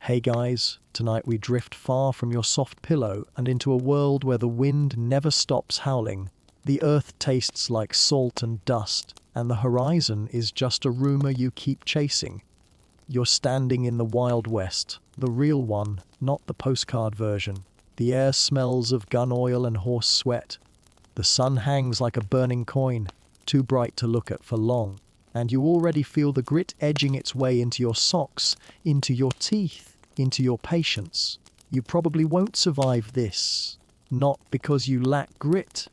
Hey guys, tonight we drift far from your soft pillow and into a world where the wind never stops howling. The earth tastes like salt and dust, and the horizon is just a rumor you keep chasing. You're standing in the Wild West, the real one, not the postcard version. The air smells of gun oil and horse sweat. The sun hangs like a burning coin, too bright to look at for long. And you already feel the grit edging its way into your socks, into your teeth, into your patience. You probably won't survive this. Not because you lack grit,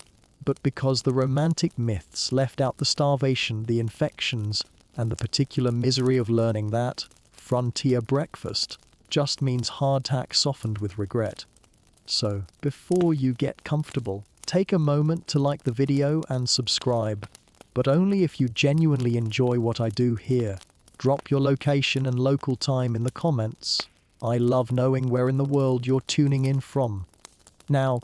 but because the romantic myths left out the starvation, the infections, and the particular misery of learning that frontier breakfast just means hardtack softened with regret. So, before you get comfortable, take a moment to like the video and subscribe. But only if you genuinely enjoy what I do here. Drop your location and local time in the comments. I love knowing where in the world you're tuning in from. Now,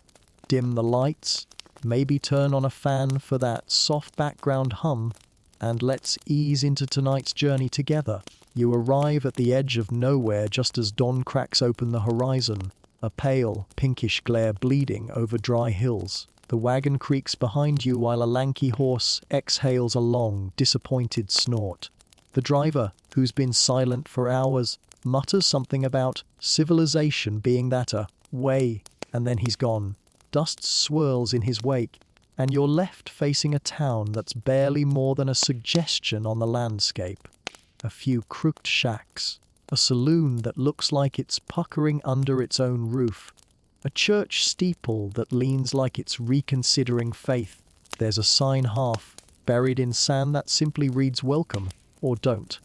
dim the lights, maybe turn on a fan for that soft background hum, and let's ease into tonight's journey together. You arrive at the edge of nowhere just as dawn cracks open the horizon, a pale, pinkish glare bleeding over dry hills. The wagon creaks behind you while a lanky horse exhales a long, disappointed snort. The driver, who's been silent for hours, mutters something about civilization being that way, and then he's gone. Dust swirls in his wake, and you're left facing a town that's barely more than a suggestion on the landscape. A few crooked shacks, a saloon that looks like it's puckering under its own roof, a church steeple that leans like it's reconsidering faith. There's a sign half buried in sand that simply reads welcome, or don't.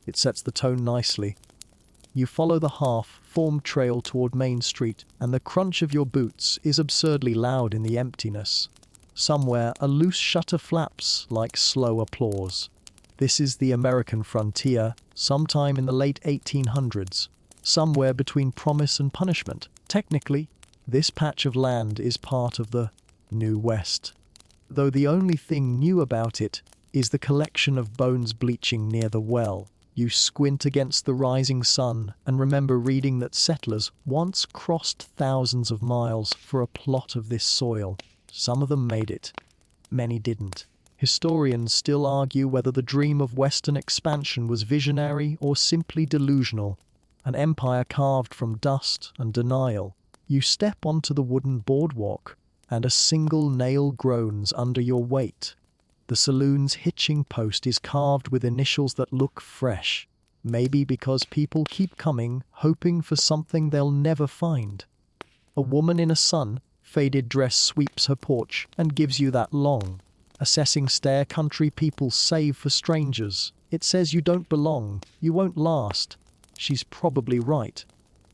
It sets the tone nicely. You follow the half-formed trail toward Main Street, and the crunch of your boots is absurdly loud in the emptiness. Somewhere, a loose shutter flaps like slow applause. This is the American frontier, sometime in the late 1800s, somewhere between promise and punishment. Technically, this patch of land is part of the New West, though the only thing new about it is the collection of bones bleaching near the well. You squint against the rising sun and remember reading that settlers once crossed thousands of miles for a plot of this soil. Some of them made it, many didn't. Historians still argue whether the dream of Western expansion was visionary or simply delusional, an empire carved from dust and denial. You step onto the wooden boardwalk, and a single nail groans under your weight. The saloon's hitching post is carved with initials that look fresh, maybe because people keep coming, hoping for something they'll never find. A woman in a sun-faded dress sweeps her porch and gives you that long, assessing stare country people save for strangers. It says you don't belong, you won't last. She's probably right.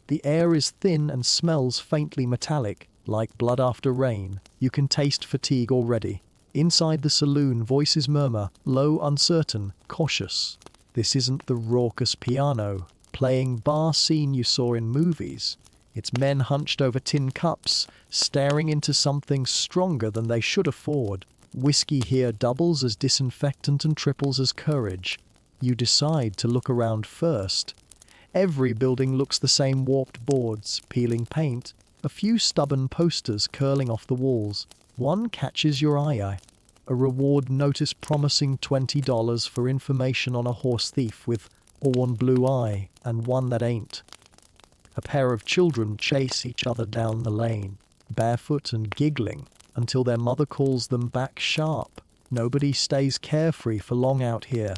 The air is thin and smells faintly metallic, like blood after rain. You can taste fatigue already. Inside the saloon, voices murmur, low, uncertain, cautious. This isn't the raucous piano playing bar scene you saw in movies. It's men hunched over tin cups, staring into something stronger than they should afford. Whiskey here doubles as disinfectant and triples as courage. You decide to look around first. Every building looks the same: warped boards, peeling paint, a few stubborn posters curling off the walls. One catches your eye. A reward notice promising $20 for information on a horse thief with a one blue eye and one that ain't. A pair of children chase each other down the lane, barefoot and giggling, until their mother calls them back sharp. Nobody stays carefree for long out here.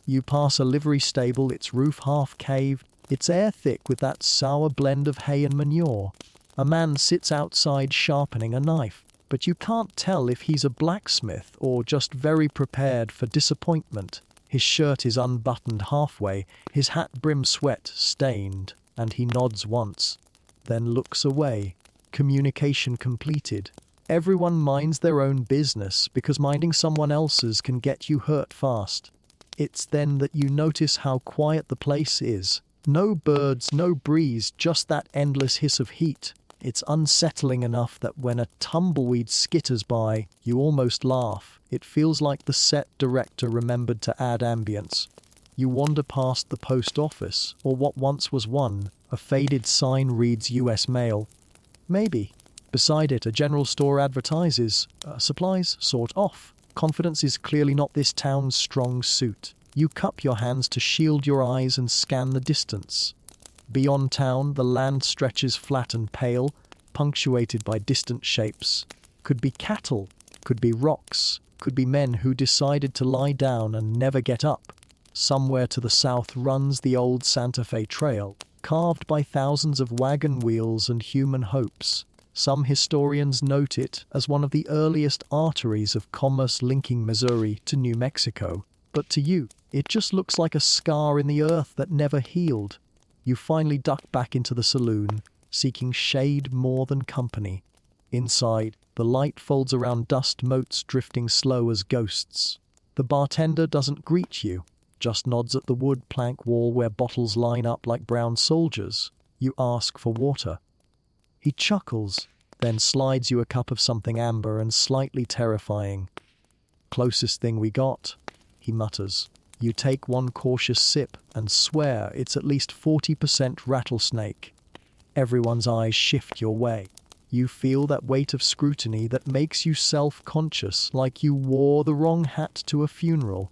You pass a livery stable, its roof half caved, its air thick with that sour blend of hay and manure. A man sits outside sharpening a knife, but you can't tell if he's a blacksmith or just very prepared for disappointment. His shirt is unbuttoned halfway, his hat brim sweat stained, and he nods once, then looks away. Communication completed. Everyone minds their own business because minding someone else's can get you hurt fast. It's then that you notice how quiet the place is. No birds, no breeze, just that endless hiss of heat. It's unsettling enough that when a tumbleweed skitters by, you almost laugh. It feels like the set director remembered to add ambience. You wander past the post office, or what once was one. A faded sign reads US Mail. Maybe. Beside it, a general store advertises, supplies sort off. Confidence is clearly not this town's strong suit. You cup your hands to shield your eyes and scan the distance. Beyond town, the land stretches flat and pale, punctuated by distant shapes. Could be cattle, could be rocks, could be men who decided to lie down and never get up. Somewhere to the south runs the old Santa Fe Trail, carved by thousands of wagon wheels and human hopes. Some historians note it as one of the earliest arteries of commerce linking Missouri to New Mexico. But to you, it just looks like a scar in the earth that never healed. You finally duck back into the saloon, seeking shade more than company. Inside, the light folds around dust motes drifting slow as ghosts. The bartender doesn't greet you, just nods at the wood plank wall where bottles line up like brown soldiers. You ask for water. He chuckles, then slides you a cup of something amber and slightly terrifying. "Closest thing we got," he mutters. You take one cautious sip and swear it's at least 40% rattlesnake. Everyone's eyes shift your way. You feel that weight of scrutiny that makes you self-conscious, like you wore the wrong hat to a funeral.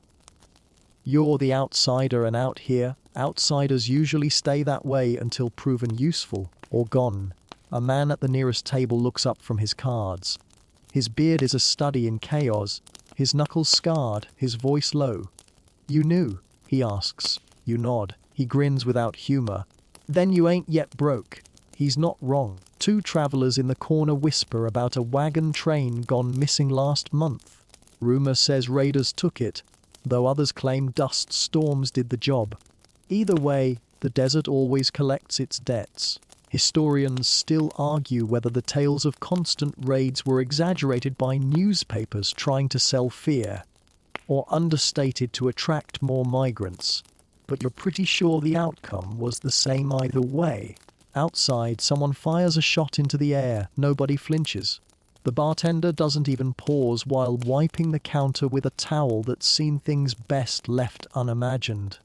You're the outsider, and out here, outsiders usually stay that way until proven useful or gone. A man at the nearest table looks up from his cards. His beard is a study in chaos, his knuckles scarred, his voice low. "You knew?" he asks. You nod. He grins without humor. "Then you ain't yet broke." He's not wrong. Two travelers in the corner whisper about a wagon train gone missing last month. Rumor says raiders took it, though others claim dust storms did the job. Either way, the desert always collects its debts. Historians still argue whether the tales of constant raids were exaggerated by newspapers trying to sell fear, or understated to attract more migrants. But you're pretty sure the outcome was the same either way. Outside, someone fires a shot into the air. Nobody flinches. The bartender doesn't even pause while wiping the counter with a towel that's seen things best left unimagined.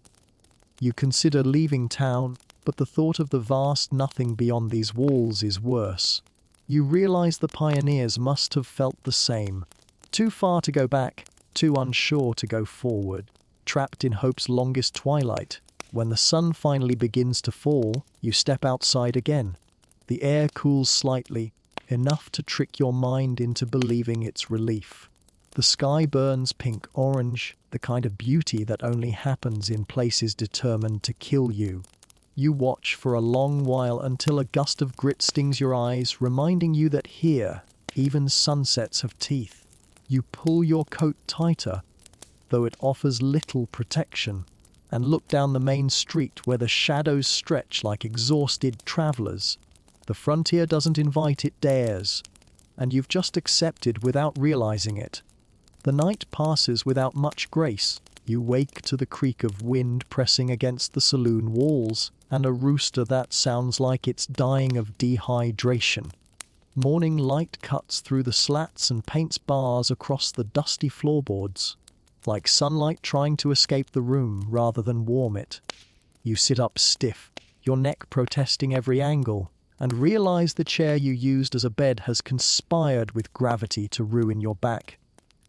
You consider leaving town, but the thought of the vast nothing beyond these walls is worse. You realize the pioneers must have felt the same. Too far to go back, too unsure to go forward. Trapped in hope's longest twilight, when the sun finally begins to fall, you step outside again. The air cools slightly, enough to trick your mind into believing it's relief. The sky burns pink-orange, the kind of beauty that only happens in places determined to kill you. You watch for a long while until a gust of grit stings your eyes, reminding you that here, even sunsets have teeth. You pull your coat tighter, though it offers little protection, and look down the main street where the shadows stretch like exhausted travelers. The frontier doesn't invite, it dares, and you've just accepted without realizing it. The night passes without much grace. You wake to the creak of wind pressing against the saloon walls, and a rooster that sounds like it's dying of dehydration. Morning light cuts through the slats and paints bars across the dusty floorboards, like sunlight trying to escape the room rather than warm it. You sit up stiff, your neck protesting every angle, and realize the chair you used as a bed has conspired with gravity to ruin your back.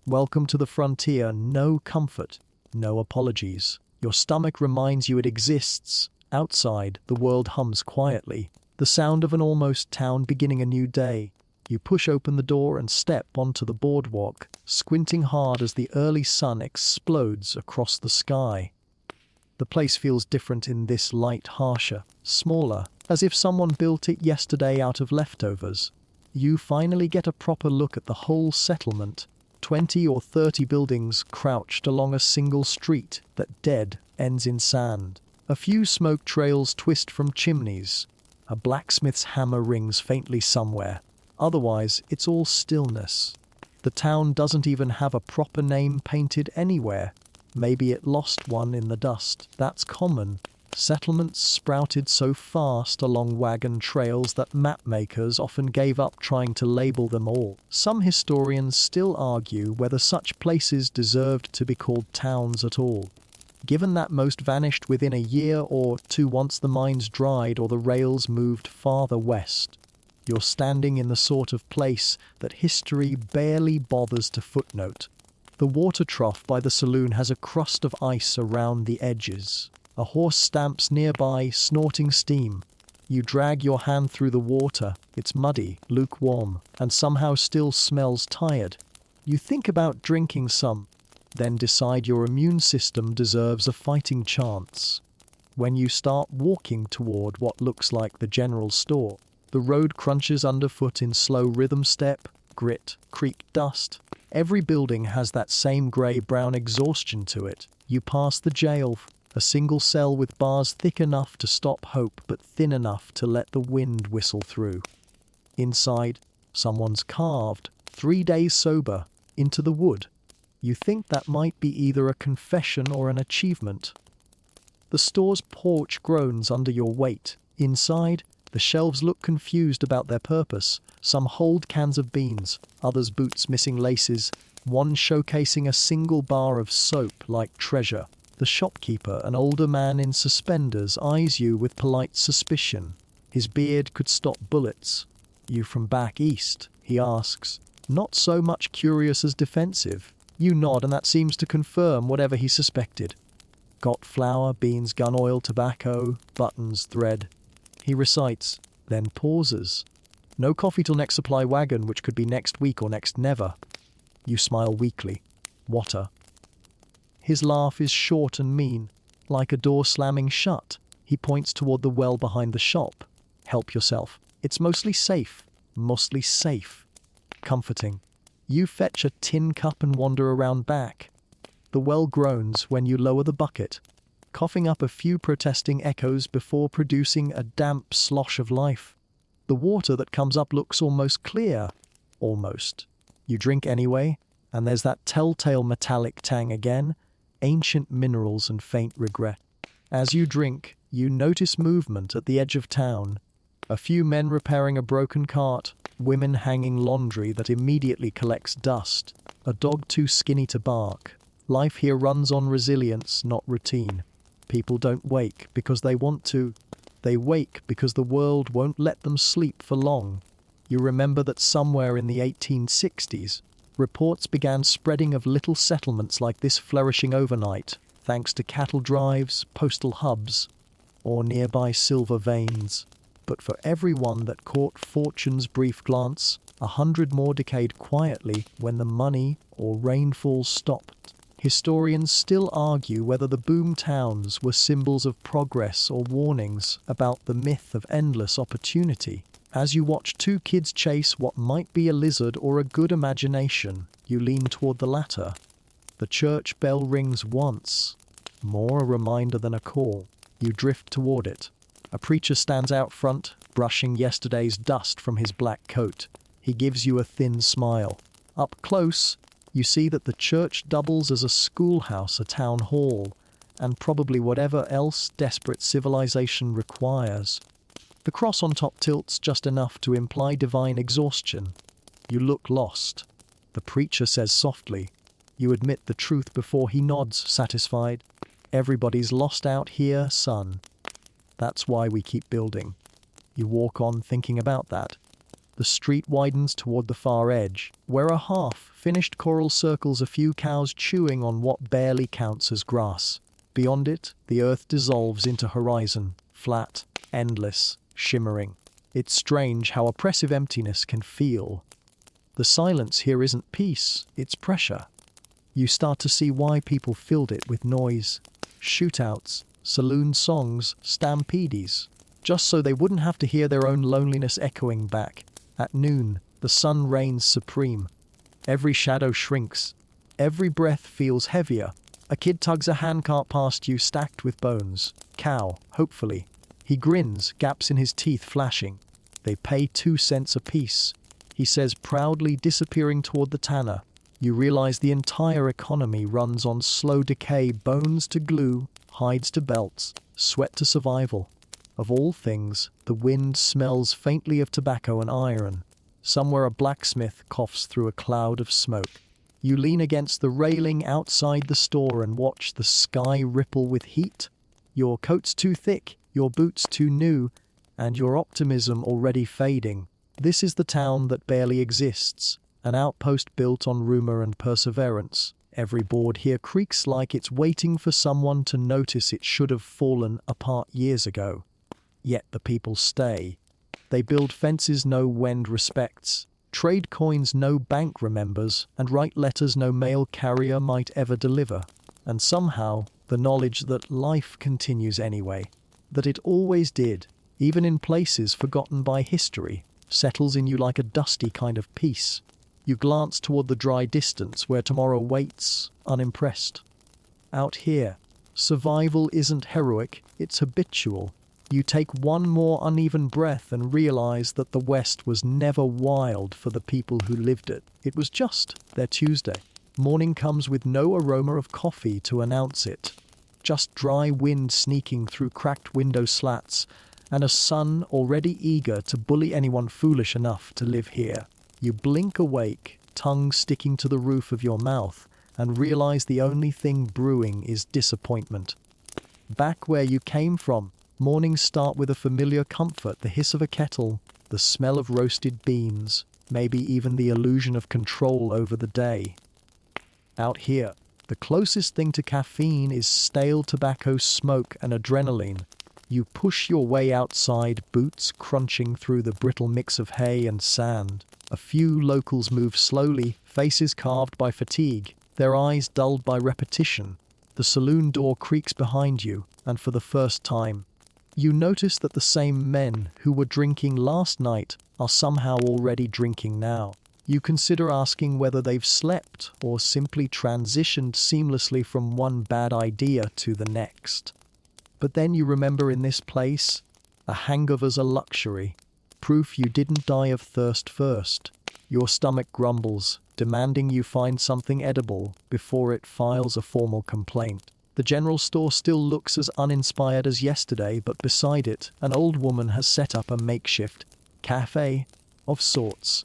Welcome to the frontier, no comfort, no apologies. Your stomach reminds you it exists. Outside, the world hums quietly, the sound of an almost town beginning a new day. You push open the door and step onto the boardwalk, squinting hard as the early sun explodes across the sky. The place feels different in this light, harsher, smaller, as if someone built it yesterday out of leftovers. You finally get a proper look at the whole settlement. 20 or 30 buildings crouched along a single street that dead ends in sand. A few smoke trails twist from chimneys. A blacksmith's hammer rings faintly somewhere. Otherwise, it's all stillness. The town doesn't even have a proper name painted anywhere. Maybe it lost one in the dust. That's common. Settlements sprouted so fast along wagon trails that mapmakers often gave up trying to label them all. Some historians still argue whether such places deserved to be called towns at all. Given that most vanished within a year or two once the mines dried or the rails moved farther west. You're standing in the sort of place that history barely bothers to footnote. The water trough by the saloon has a crust of ice around the edges. A horse stamps nearby, snorting steam. You drag your hand through the water. It's muddy, lukewarm, and somehow still smells tired. You think about drinking some, then decide your immune system deserves a fighting chance. When you start walking toward what looks like the general store, the road crunches underfoot in slow rhythm step, grit, creak, dust. Every building has that same grey-brown exhaustion to it. You pass the jail, a single cell with bars thick enough to stop hope but thin enough to let the wind whistle through. Inside, someone's carved, 3 days sober, into the wood. You think that might be either a confession or an achievement. The store's porch groans under your weight. Inside, the shelves look confused about their purpose. Some hold cans of beans, others boots missing laces, one showcasing a single bar of soap like treasure. The shopkeeper, an older man in suspenders, eyes you with polite suspicion. His beard could stop bullets. "You from back east?" he asks, not so much curious as defensive. You nod, and that seems to confirm whatever he suspected. "Got flour, beans, gun oil, tobacco, buttons, thread." He recites, then pauses. "No coffee till next supply wagon, which could be next week or next never." You smile weakly. "Water." His laugh is short and mean, like a door slamming shut. He points toward the well behind the shop. "Help yourself. It's mostly safe. Mostly safe." Comforting. You fetch a tin cup and wander around back. The well groans when you lower the bucket, coughing up a few protesting echoes before producing a damp slosh of life. The water that comes up looks almost clear. Almost. You drink anyway, and there's that telltale metallic tang again, ancient minerals and faint regret. As you drink, you notice movement at the edge of town. A few men repairing a broken cart, women hanging laundry that immediately collects dust, a dog too skinny to bark. Life here runs on resilience, not routine. People don't wake because they want to. They wake because the world won't let them sleep for long. You remember that somewhere in the 1860s, reports began spreading of little settlements like this flourishing overnight, thanks to cattle drives, postal hubs, or nearby silver veins. But for every one that caught fortune's brief glance, 100 more decayed quietly when the money or rainfall stopped. Historians still argue whether the boom towns were symbols of progress or warnings about the myth of endless opportunity. As you watch two kids chase what might be a lizard or a good imagination, you lean toward the latter. The church bell rings once, more a reminder than a call. You drift toward it. A preacher stands out front, brushing yesterday's dust from his black coat. He gives you a thin smile. Up close, you see that the church doubles as a schoolhouse, a town hall, and probably whatever else desperate civilization requires. The cross on top tilts just enough to imply divine exhaustion. You look lost. The preacher says softly. You admit the truth before he nods, satisfied. "Everybody's lost out here, son. That's why we keep building." You walk on thinking about that. The street widens toward the far edge, where a half-finished coral circles a few cows chewing on what barely counts as grass. Beyond it, the earth dissolves into horizon, flat, endless, shimmering. It's strange how oppressive emptiness can feel. The silence here isn't peace, it's pressure. You start to see why people filled it with noise. Shootouts, saloon songs, stampedes, just so they wouldn't have to hear their own loneliness echoing back. At noon, the sun reigns supreme. Every shadow shrinks. Every breath feels heavier. A kid tugs a handcart past you stacked with bones. Cow, hopefully. He grins, gaps in his teeth flashing. They pay 2 cents apiece. He says proudly, disappearing toward the tanner. You realize the entire economy runs on slow decay, bones to glue, hides to belts, sweat to survival. Of all things, the wind smells faintly of tobacco and iron. Somewhere a blacksmith coughs through a cloud of smoke. You lean against the railing outside the store and watch the sky ripple with heat. Your coat's too thick, your boots too new, and your optimism already fading. This is the town that barely exists, an outpost built on rumor and perseverance. Every board here creaks like it's waiting for someone to notice it should have fallen apart years ago. Yet the people stay. They build fences no wind respects, trade coins no bank remembers, and write letters no mail carrier might ever deliver. And somehow, the knowledge that life continues anyway, that it always did, even in places forgotten by history, settles in you like a dusty kind of peace. You glance toward the dry distance where tomorrow waits, unimpressed. Out here, survival isn't heroic, it's habitual. You take one more uneven breath and realize that the West was never wild for the people who lived it. It was just their Tuesday. Morning comes with no aroma of coffee to announce it. Just dry wind sneaking through cracked window slats, and a sun already eager to bully anyone foolish enough to live here. You blink awake, tongue sticking to the roof of your mouth, and realize the only thing brewing is disappointment. Back where you came from, mornings start with a familiar comfort, the hiss of a kettle, the smell of roasted beans, maybe even the illusion of control over the day. Out here, the closest thing to caffeine is stale tobacco smoke and adrenaline. You push your way outside, boots crunching through the brittle mix of hay and sand. A few locals move slowly, faces carved by fatigue, their eyes dulled by repetition. The saloon door creaks behind you, and for the first time, you notice that the same men who were drinking last night are somehow already drinking now. You consider asking whether they've slept or simply transitioned seamlessly from one bad idea to the next. But then you remember, in this place, a hangover's a luxury, proof you didn't die of thirst first. Your stomach grumbles, demanding you find something edible before it files a formal complaint. The general store still looks as uninspired as yesterday, but beside it, an old woman has set up a makeshift cafe of sorts.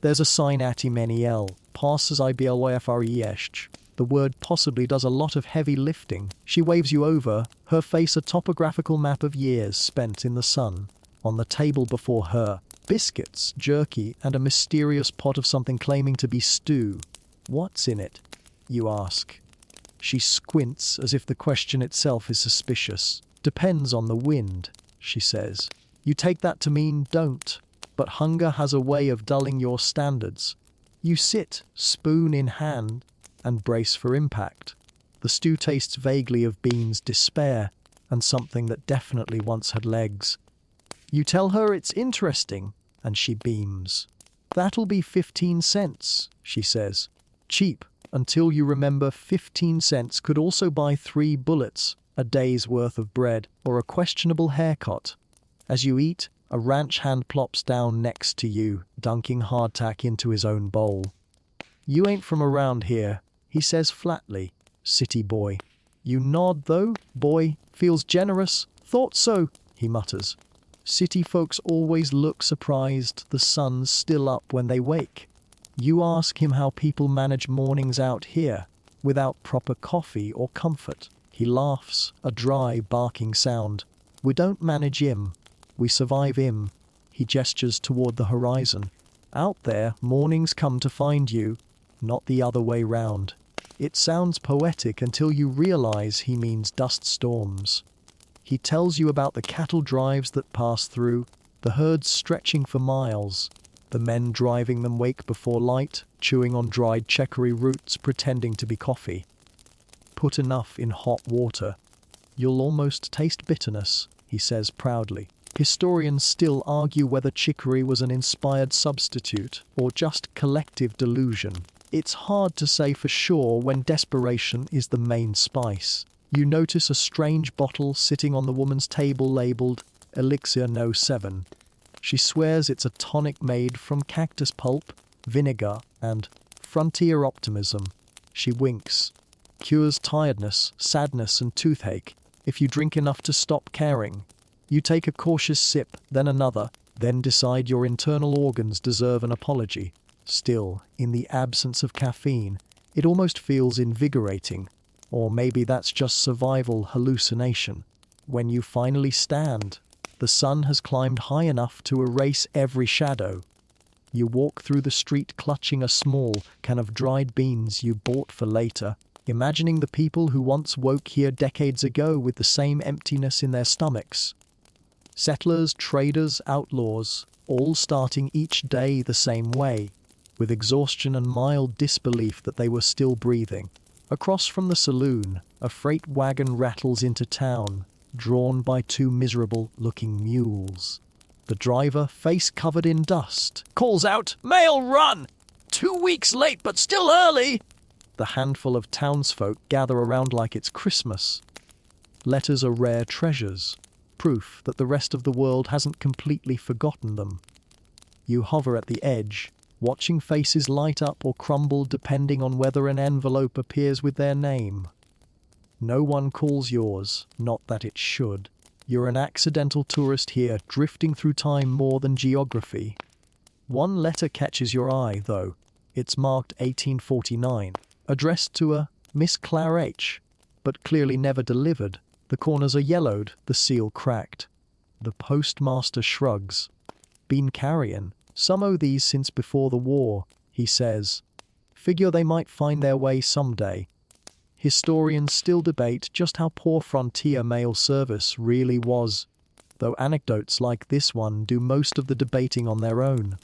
There's a sign at Imeniel, passes IBLYFRESH. The word possibly does a lot of heavy lifting. She waves you over, her face a topographical map of years spent in the sun. On the table before her, biscuits, jerky, and a mysterious pot of something claiming to be stew. What's in it? You ask. She squints as if the question itself is suspicious. Depends on the wind, she says. You take that to mean don't, but hunger has a way of dulling your standards. You sit, spoon in hand, and brace for impact. The stew tastes vaguely of beans, despair, and something that definitely once had legs. You tell her it's interesting, and she beams. That'll be 15 cents, she says. Cheap, until you remember 15 cents could also buy 3 bullets, a day's worth of bread, or a questionable haircut. As you eat, a ranch hand plops down next to you, dunking hardtack into his own bowl. You ain't from around here, he says flatly. City boy. You nod though, boy, feels generous. Thought so, he mutters. City folks always look surprised the sun's still up when they wake. You ask him how people manage mornings out here, without proper coffee or comfort. He laughs, a dry, barking sound. We don't manage him, we survive him. He gestures toward the horizon. Out there, mornings come to find you, not the other way round. It sounds poetic until you realize he means dust storms. He tells you about the cattle drives that pass through, the herds stretching for miles, the men driving them wake before light, chewing on dried chicory roots pretending to be coffee. Put enough in hot water, you'll almost taste bitterness, he says proudly. Historians still argue whether chicory was an inspired substitute or just collective delusion. It's hard to say for sure when desperation is the main spice. You notice a strange bottle sitting on the woman's table labeled Elixir No. 7. She swears it's a tonic made from cactus pulp, vinegar, and frontier optimism. She winks. Cures tiredness, sadness, and toothache if you drink enough to stop caring. You take a cautious sip, then another, then decide your internal organs deserve an apology. Still, in the absence of caffeine, It almost feels invigorating, or maybe that's just survival hallucination. When you finally stand, the sun has climbed high enough to erase every shadow. You walk through the street clutching a small can of dried beans you bought for later, imagining the people who once woke here decades ago with the same emptiness in their stomachs. Settlers, traders, outlaws, all starting each day the same way, with exhaustion and mild disbelief that they were still breathing. Across from the saloon, a freight wagon rattles into town, drawn by two miserable-looking mules. The driver, face covered in dust, calls out, "Mail run! 2 weeks late, but still early!" The handful of townsfolk gather around like it's Christmas. Letters are rare treasures, proof that the rest of the world hasn't completely forgotten them. You hover at the edge, watching faces light up or crumble depending on whether an envelope appears with their name. No one calls yours, not that it should. You're an accidental tourist here, drifting through time more than geography. One letter catches your eye, though. It's marked 1849, addressed to a Miss Claire H., but clearly never delivered. The corners are yellowed, the seal cracked. The postmaster shrugs. "Been carrying. Some owe these since before the war," he says. "Figure they might find their way someday." Historians still debate just how poor frontier mail service really was, though anecdotes like this one do most of the debating on their own.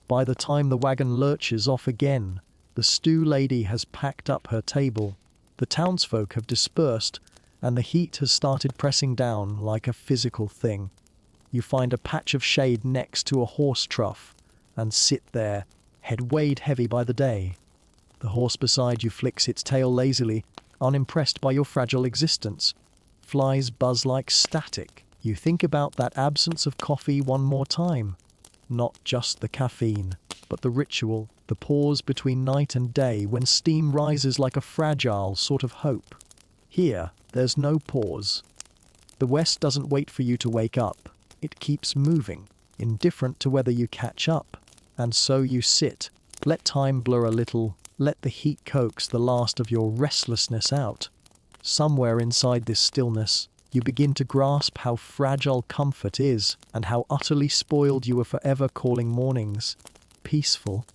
By the time the wagon lurches off again, the stew lady has packed up her table, the townsfolk have dispersed, and the heat has started pressing down like a physical thing. You find a patch of shade next to a horse trough, and sit there, head weighed heavy by the day. The horse beside you flicks its tail lazily, unimpressed by your fragile existence. Flies buzz like static. You think about that absence of coffee one more time. Not just the caffeine, but the ritual, the pause between night and day when steam rises like a fragile sort of hope. Here, there's no pause. The West doesn't wait for you to wake up. It keeps moving, indifferent to whether you catch up. And so you sit, let time blur a little, let the heat coax the last of your restlessness out. Somewhere inside this stillness, you begin to grasp how fragile comfort is and how utterly spoiled you are forever calling mornings peaceful.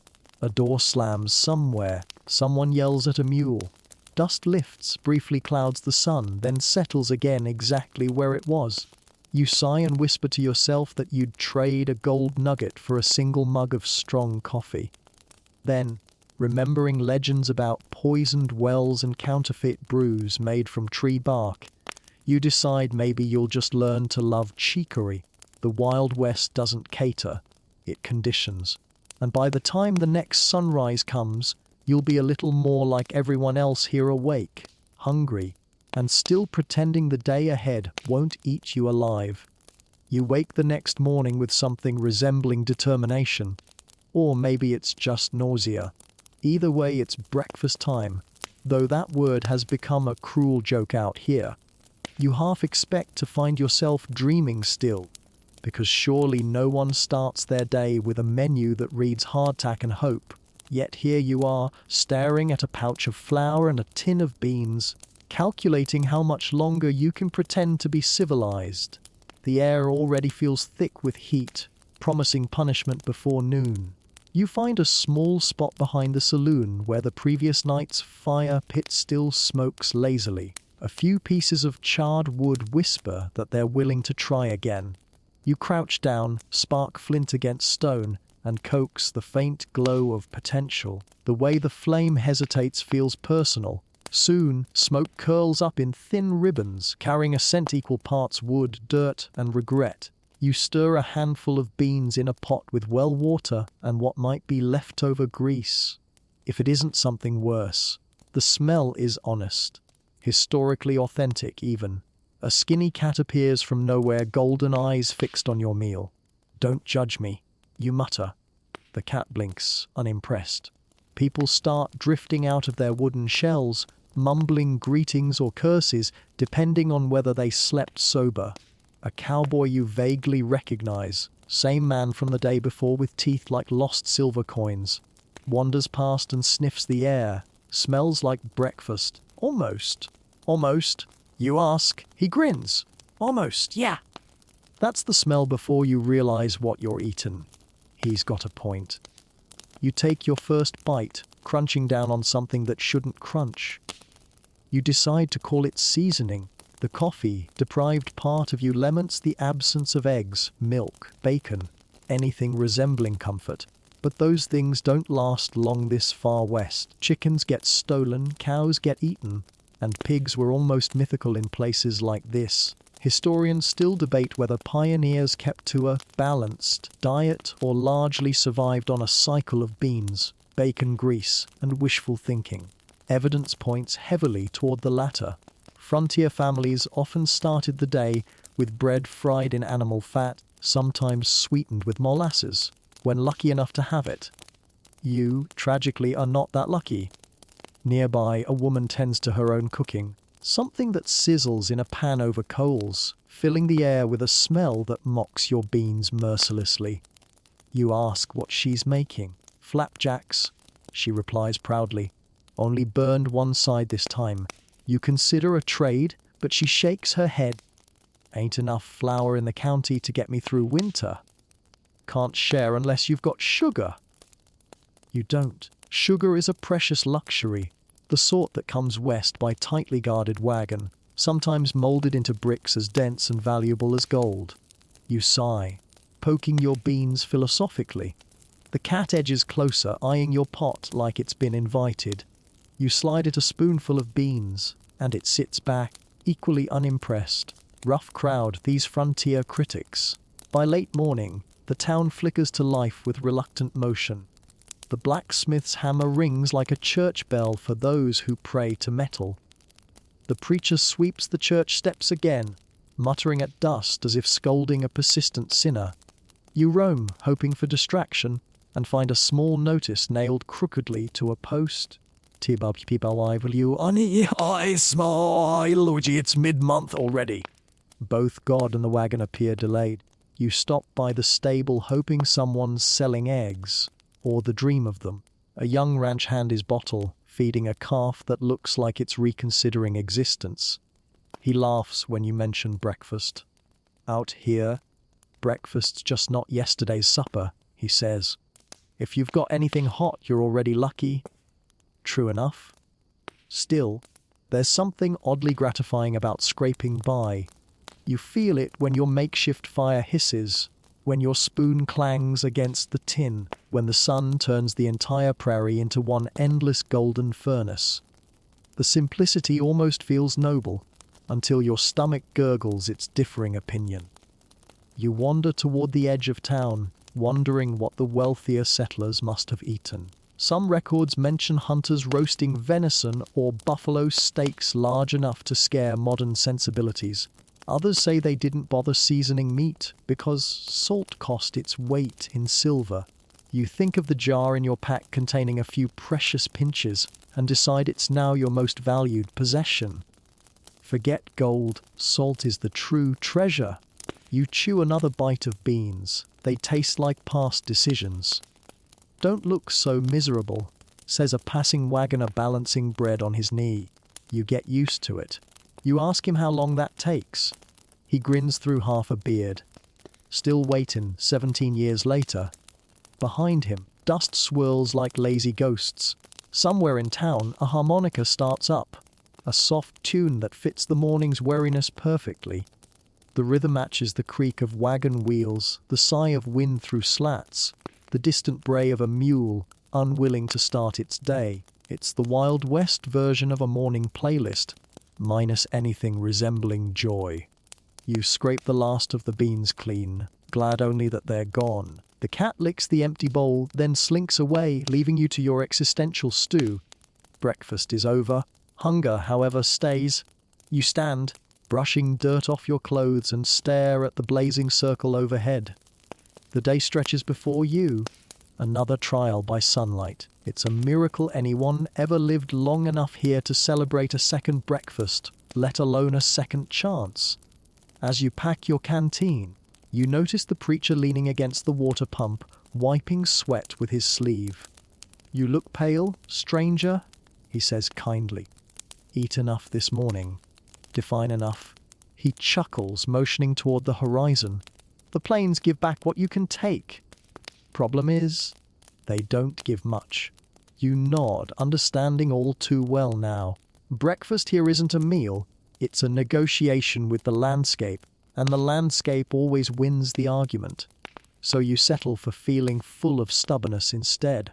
A door slams somewhere, someone yells at a mule. Dust lifts, briefly clouds the sun, then settles again exactly where it was. You sigh and whisper to yourself that you'd trade a gold nugget for a single mug of strong coffee. Then, remembering legends about poisoned wells and counterfeit brews made from tree bark, you decide maybe you'll just learn to love cheekery. The Wild West doesn't cater, it conditions. And by the time the next sunrise comes, you'll be a little more like everyone else here, awake, hungry, and still pretending the day ahead won't eat you alive. You wake the next morning with something resembling determination, or maybe it's just nausea. Either way, it's breakfast time, though that word has become a cruel joke out here. You half expect to find yourself dreaming still, because surely no one starts their day with a menu that reads hardtack and hope. Yet here you are, staring at a pouch of flour and a tin of beans, calculating how much longer you can pretend to be civilized. The air already feels thick with heat, promising punishment before noon. You find a small spot behind the saloon where the previous night's fire pit still smokes lazily. A few pieces of charred wood whisper that they're willing to try again. You crouch down, spark flint against stone, and coax the faint glow of potential. The way the flame hesitates feels personal. Soon, smoke curls up in thin ribbons, carrying a scent equal parts wood, dirt, and regret. You stir a handful of beans in a pot with well water and what might be leftover grease. If it isn't something worse, the smell is honest, historically authentic even. A skinny cat appears from nowhere, golden eyes fixed on your meal. "Don't judge me," you mutter. The cat blinks, unimpressed. People start drifting out of their wooden shells, mumbling greetings or curses, depending on whether they slept sober. A cowboy you vaguely recognize, same man from the day before with teeth like lost silver coins, wanders past and sniffs the air, Smells like breakfast. Almost. Almost. You ask. He grins. Almost, yeah. That's the smell before you realize what you're eaten. He's got a point. You take your first bite, crunching down on something that shouldn't crunch. You decide to call it seasoning. The coffee-deprived part of you laments the absence of eggs, milk, bacon, anything resembling comfort. But those things don't last long this far west. Chickens get stolen, cows get eaten, and pigs were almost mythical in places like this. Historians still debate whether pioneers kept to a balanced diet or largely survived on a cycle of beans, bacon grease, and wishful thinking. Evidence points heavily toward the latter. Frontier families often started the day with bread fried in animal fat, sometimes sweetened with molasses, when lucky enough to have it. You, tragically, are not that lucky. Nearby, a woman tends to her own cooking, something that sizzles in a pan over coals, filling the air with a smell that mocks your beans mercilessly. You ask what she's making. Flapjacks, she replies proudly. Only burned one side this time. You consider a trade, but she shakes her head. Ain't enough flour in the county to get me through winter. Can't share unless you've got sugar. You don't. Sugar is a precious luxury, the sort that comes west by tightly guarded wagon, sometimes molded into bricks as dense and valuable as gold. You sigh, poking your beans philosophically. The cat edges closer, eyeing your pot like it's been invited. You slide it a spoonful of beans, and it sits back, equally unimpressed. Rough crowd, these frontier critics. By late morning, the town flickers to life with reluctant motion. The blacksmith's hammer rings like a church bell for those who pray to metal. The preacher sweeps the church steps again, muttering at dust as if scolding a persistent sinner. You roam, hoping for distraction, and find a small notice nailed crookedly to a post. It's mid-month already. Both God and the wagon appear delayed. You stop by the stable hoping someone's selling eggs, or the dream of them. A young ranch hand is bottle, feeding a calf that looks like it's reconsidering existence. He laughs when you mention breakfast. Out here, breakfast's just not yesterday's supper, he says. If you've got anything hot, you're already lucky. True enough. Still, there's something oddly gratifying about scraping by. You feel it when your makeshift fire hisses, when your spoon clangs against the tin, when the sun turns the entire prairie into one endless golden furnace. The simplicity almost feels noble, until your stomach gurgles its differing opinion. You wander toward the edge of town, wondering what the wealthier settlers must have eaten. Some records mention hunters roasting venison or buffalo steaks large enough to scare modern sensibilities. Others say they didn't bother seasoning meat because salt cost its weight in silver. You think of the jar in your pack containing a few precious pinches and decide it's now your most valued possession. Forget gold, salt is the true treasure. You chew another bite of beans. They taste like past decisions. Don't look so miserable, says a passing wagoner balancing bread on his knee. You get used to it. You ask him how long that takes. He grins through half a beard. Still waiting 17 years later. Behind him, dust swirls like lazy ghosts. Somewhere in town, a harmonica starts up. A soft tune that fits the morning's weariness perfectly. The rhythm matches the creak of wagon wheels, the sigh of wind through slats, the distant bray of a mule, unwilling to start its day. It's the Wild West version of a morning playlist, minus anything resembling joy. You scrape the last of the beans clean, glad only that they're gone. The cat licks the empty bowl, then slinks away, leaving you to your existential stew. Breakfast is over. Hunger, however, stays. You stand, brushing dirt off your clothes, and stare at the blazing circle overhead. The day stretches before you. Another trial by sunlight. It's a miracle anyone ever lived long enough here to celebrate a second breakfast, let alone a second chance. As you pack your canteen, you notice the preacher leaning against the water pump, wiping sweat with his sleeve. You look pale, stranger, he says kindly. Eat enough this morning. Define enough. He chuckles, motioning toward the horizon. The plains give back what you can take. Problem is, they don't give much. You nod, understanding all too well now. Breakfast here isn't a meal, it's a negotiation with the landscape, and the landscape always wins the argument. So you settle for feeling full of stubbornness instead.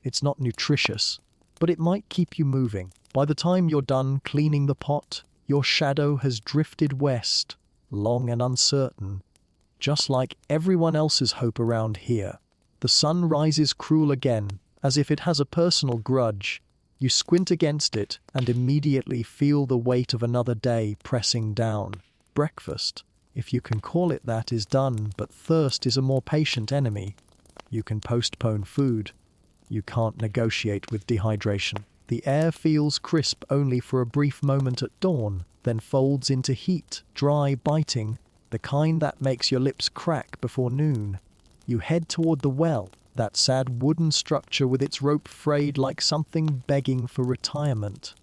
It's not nutritious, but it might keep you moving. By the time you're done cleaning the pot, your shadow has drifted west, long and uncertain, just like everyone else's hope around here. The sun rises cruel again, as if it has a personal grudge. You squint against it and immediately feel the weight of another day pressing down. Breakfast, if you can call it that, is done, but thirst is a more patient enemy. You can postpone food. You can't negotiate with dehydration. The air feels crisp only for a brief moment at dawn, then folds into heat, dry, biting, the kind that makes your lips crack before noon. You head toward the well, that sad wooden structure with its rope frayed like something begging for retirement.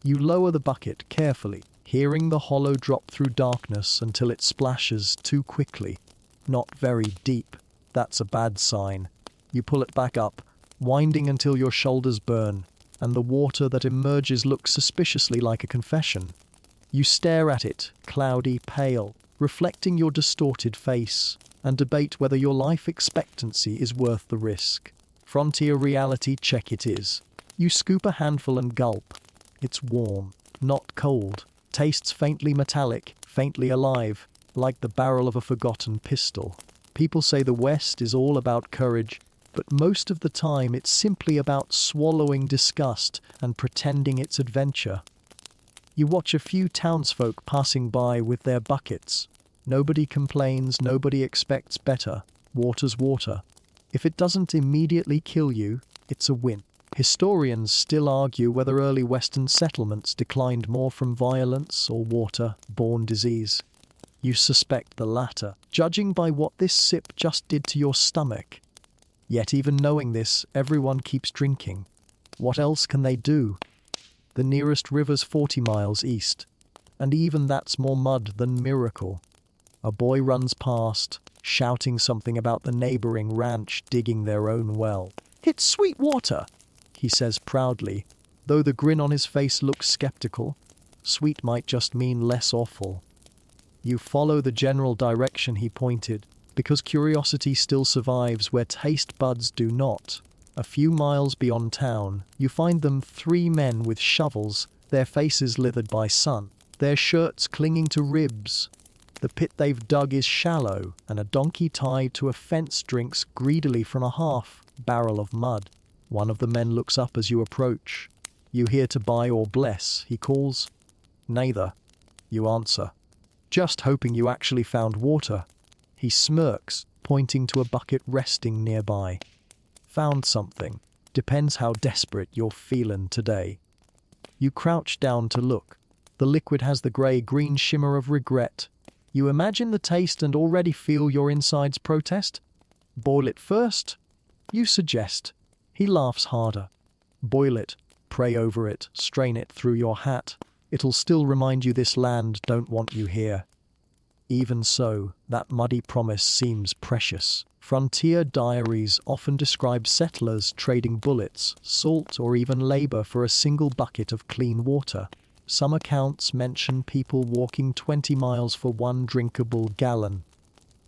You lower the bucket carefully, hearing the hollow drop through darkness until it splashes too quickly. Not very deep. That's a bad sign. You pull it back up, winding until your shoulders burn, and the water that emerges looks suspiciously like a confession. You stare at it, cloudy, pale, reflecting your distorted face, and debate whether your life expectancy is worth the risk. Frontier reality check it is. You scoop a handful and gulp. It's warm, not cold, tastes faintly metallic, faintly alive, like the barrel of a forgotten pistol. People say the West is all about courage, but most of the time it's simply about swallowing disgust and pretending it's adventure. You watch a few townsfolk passing by with their buckets. Nobody complains, nobody expects better. Water's water. If it doesn't immediately kill you, it's a win. Historians still argue whether early Western settlements declined more from violence or water-borne disease. You suspect the latter, judging by what this sip just did to your stomach. Yet even knowing this, everyone keeps drinking. What else can they do? The nearest river's 40 miles east, and even that's more mud than miracle. A boy runs past, shouting something about the neighboring ranch digging their own well. "It's sweet water," he says proudly, though the grin on his face looks skeptical. Sweet might just mean less awful. You follow the general direction he pointed, because curiosity still survives where taste buds do not. A few miles beyond town, you find them 3 men with shovels, their faces lithered by sun, their shirts clinging to ribs. The pit they've dug is shallow, and a donkey tied to a fence drinks greedily from a half-barrel of mud. One of the men looks up as you approach. "You here to buy or bless?" he calls. "Neither," you answer. "Just hoping you actually found water." He smirks, pointing to a bucket resting nearby. "Found something. Depends how desperate you're feeling today." You crouch down to look. The liquid has the grey-green shimmer of regret. You imagine the taste and already feel your insides protest. "Boil it first," you suggest. He laughs harder. "Boil it, pray over it, strain it through your hat. It'll still remind you this land don't want you here." Even so, that muddy promise seems precious. Frontier diaries often describe settlers trading bullets, salt, or even labor for a single bucket of clean water. Some accounts mention people walking 20 miles for one drinkable gallon.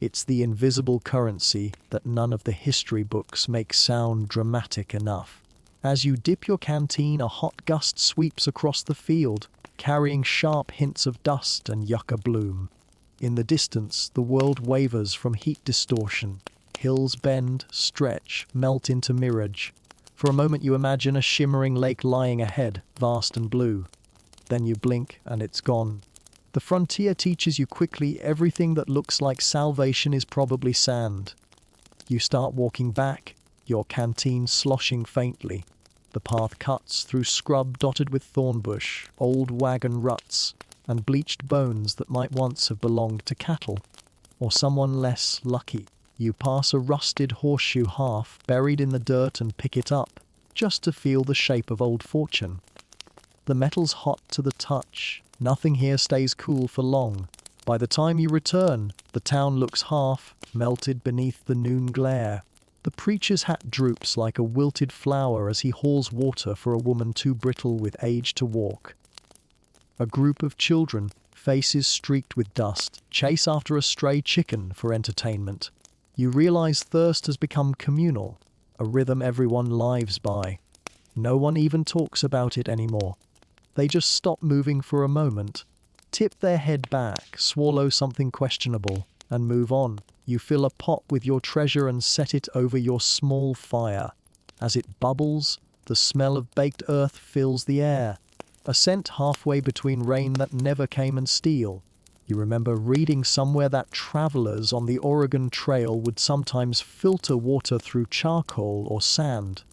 It's the invisible currency that none of the history books make sound dramatic enough. As you dip your canteen, a hot gust sweeps across the field, carrying sharp hints of dust and yucca bloom. In the distance, the world wavers from heat distortion. Hills bend, stretch, melt into mirage. For a moment you imagine a shimmering lake lying ahead, vast and blue. Then you blink and it's gone. The frontier teaches you quickly everything that looks like salvation is probably sand. You start walking back, your canteen sloshing faintly. The path cuts through scrub dotted with thornbush, old wagon ruts, and bleached bones that might once have belonged to cattle, or someone less lucky. You pass a rusted horseshoe half buried in the dirt and pick it up, just to feel the shape of old fortune. The metal's hot to the touch. Nothing here stays cool for long. By the time you return, the town looks half melted beneath the noon glare. The preacher's hat droops like a wilted flower as he hauls water for a woman too brittle with age to walk. A group of children, faces streaked with dust, chase after a stray chicken for entertainment. You realize thirst has become communal, a rhythm everyone lives by. No one even talks about it anymore. They just stop moving for a moment, tip their head back, swallow something questionable, and move on. You fill a pot with your treasure and set it over your small fire. As it bubbles, the smell of baked earth fills the air, a scent halfway between rain that never came and steel. You remember reading somewhere that travelers on the Oregon Trail would sometimes filter water through charcoal or sand,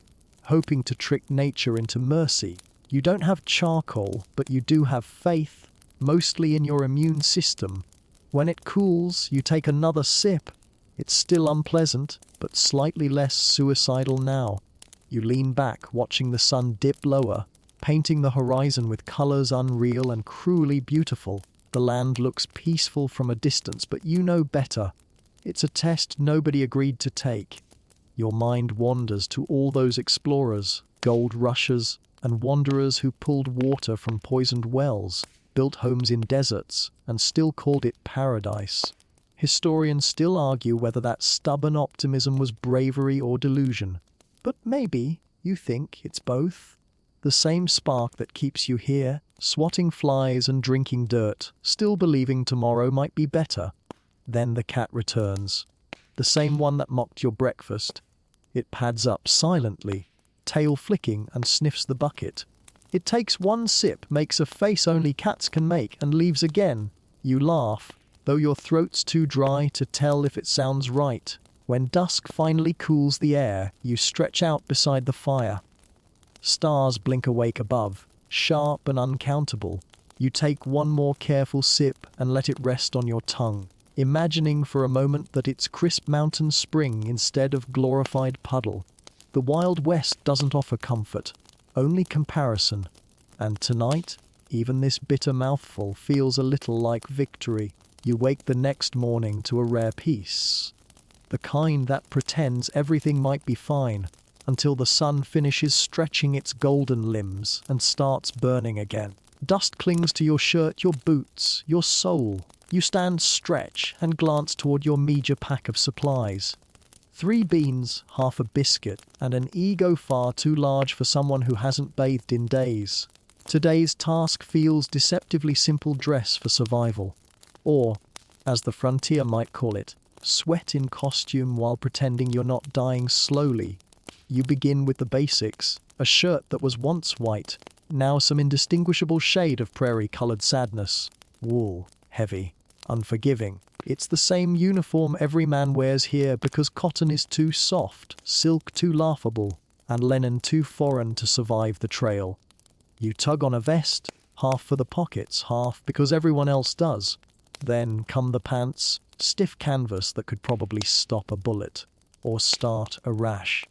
hoping to trick nature into mercy. You don't have charcoal, but you do have faith, mostly in your immune system. When it cools, you take another sip. It's still unpleasant, but slightly less suicidal now. You lean back, watching the sun dip lower, painting the horizon with colors unreal and cruelly beautiful. The land looks peaceful from a distance, but you know better. It's a test nobody agreed to take. Your mind wanders to all those explorers, gold rushers, and wanderers who pulled water from poisoned wells, built homes in deserts, and still called it paradise. Historians still argue whether that stubborn optimism was bravery or delusion. But maybe you think it's both. The same spark that keeps you here, swatting flies and drinking dirt, still believing tomorrow might be better. Then the cat returns. The same one that mocked your breakfast. It pads up silently, tail flicking, and sniffs the bucket. It takes one sip, makes a face only cats can make, and leaves again. You laugh, though your throat's too dry to tell if it sounds right. When dusk finally cools the air, you stretch out beside the fire. Stars blink awake above, sharp and uncountable. You take one more careful sip and let it rest on your tongue, imagining for a moment that it's crisp mountain spring instead of glorified puddle. The Wild West doesn't offer comfort, only comparison. And tonight, even this bitter mouthful feels a little like victory. You wake the next morning to a rare peace, the kind that pretends everything might be fine, until the sun finishes stretching its golden limbs and starts burning again. Dust clings to your shirt, your boots, your soul. You stand, stretch, and glance toward your meager pack of supplies. 3 beans, half a biscuit, and an ego far too large for someone who hasn't bathed in days. Today's task feels deceptively simple dress for survival. Or, as the frontier might call it, sweat in costume while pretending you're not dying slowly. You begin with the basics, a shirt that was once white, now some indistinguishable shade of prairie-colored sadness. Wool, heavy, unforgiving. It's the same uniform every man wears here because cotton is too soft, silk too laughable, and linen too foreign to survive the trail. You tug on a vest, half for the pockets, half because everyone else does. Then come the pants, stiff canvas that could probably stop a bullet, or start a rash.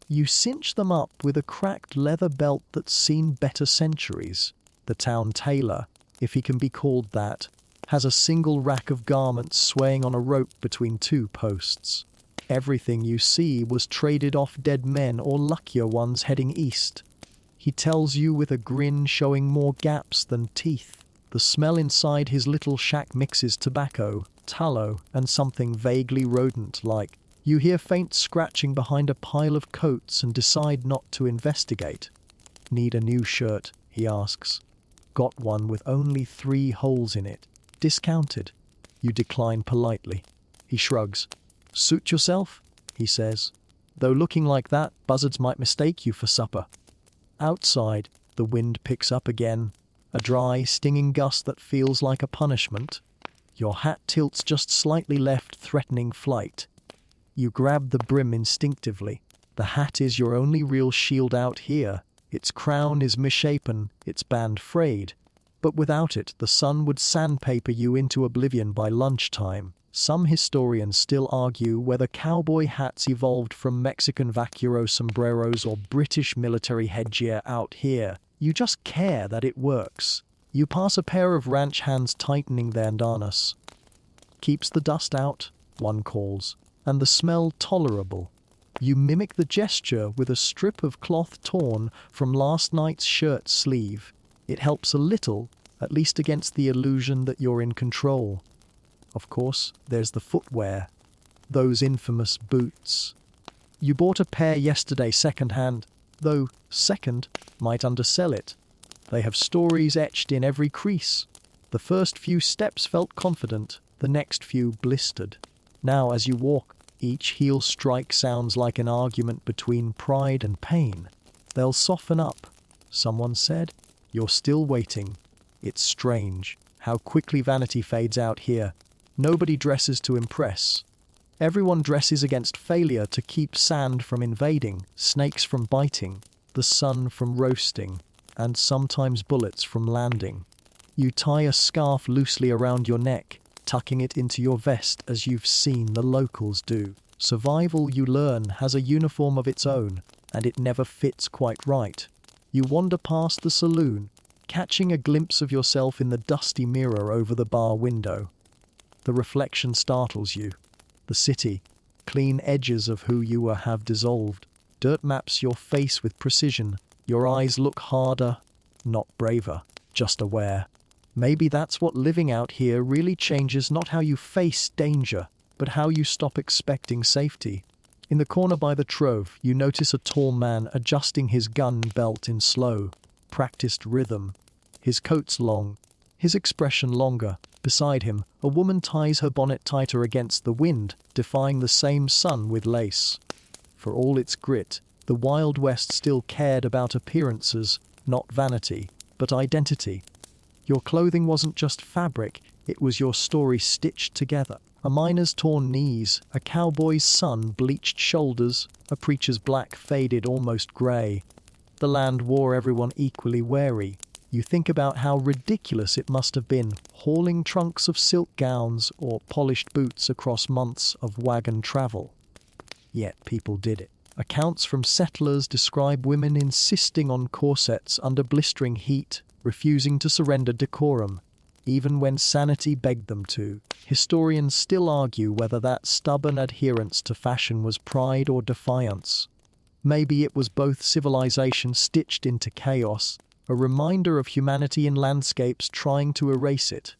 You cinch them up with a cracked leather belt that's seen better centuries. The town tailor, if he can be called that, has a single rack of garments swaying on a rope between 2 posts. Everything you see was traded off dead men or luckier ones heading east. He tells you with a grin showing more gaps than teeth. The smell inside his little shack mixes tobacco, tallow, and something vaguely rodent-like. You hear faint scratching behind a pile of coats and decide not to investigate. "Need a new shirt?" he asks. "Got one with only 3 holes in it. Discounted." You decline politely. He shrugs. "Suit yourself," he says. "Though looking like that, buzzards might mistake you for supper." Outside, the wind picks up again, a dry, stinging gust that feels like a punishment. Your hat tilts just slightly left, threatening flight. You grab the brim instinctively. The hat is your only real shield out here. Its crown is misshapen, its band frayed. But without it, the sun would sandpaper you into oblivion by lunchtime. Some historians still argue whether cowboy hats evolved from Mexican vaquero sombreros or British military headgear out here. You just care that it works. You pass a pair of ranch hands tightening their harness. Keeps the dust out, one calls, and the smell tolerable. You mimic the gesture with a strip of cloth torn from last night's shirt sleeve. It helps a little, at least against the illusion that you're in control. Of course, there's the footwear. Those infamous boots. You bought a pair yesterday second-hand, though second might undersell it. They have stories etched in every crease. The first few steps felt confident, the next few blistered. Now as you walk, each heel strike sounds like an argument between pride and pain. They'll soften up, someone said. You're still waiting. It's strange how quickly vanity fades out here. Nobody dresses to impress. Everyone dresses against failure to keep sand from invading, snakes from biting, the sun from roasting, and sometimes bullets from landing. You tie a scarf loosely around your neck, tucking it into your vest as you've seen the locals do. Survival, you learn, has a uniform of its own, and it never fits quite right. You wander past the saloon, catching a glimpse of yourself in the dusty mirror over the bar window. The reflection startles you. The city, clean edges of who you were have dissolved. Dirt maps your face with precision. Your eyes look harder, not braver, just aware. Maybe that's what living out here really changes, not how you face danger, but how you stop expecting safety. In the corner by the trove, you notice a tall man adjusting his gun belt in slow, practiced rhythm. His coat's long, his expression longer. Beside him, a woman ties her bonnet tighter against the wind, defying the same sun with lace. For all its grit, the Wild West still cared about appearances, not vanity, but identity. Your clothing wasn't just fabric, it was your story stitched together. A miner's torn knees, a cowboy's sun-bleached shoulders, a preacher's black faded almost grey. The land wore everyone equally wary. You think about how ridiculous it must have been, hauling trunks of silk gowns or polished boots across months of wagon travel. Yet people did it. Accounts from settlers describe women insisting on corsets under blistering heat, refusing to surrender decorum, even when sanity begged them to. Historians still argue whether that stubborn adherence to fashion was pride or defiance. Maybe it was both civilization stitched into chaos, a reminder of humanity in landscapes trying to erase it.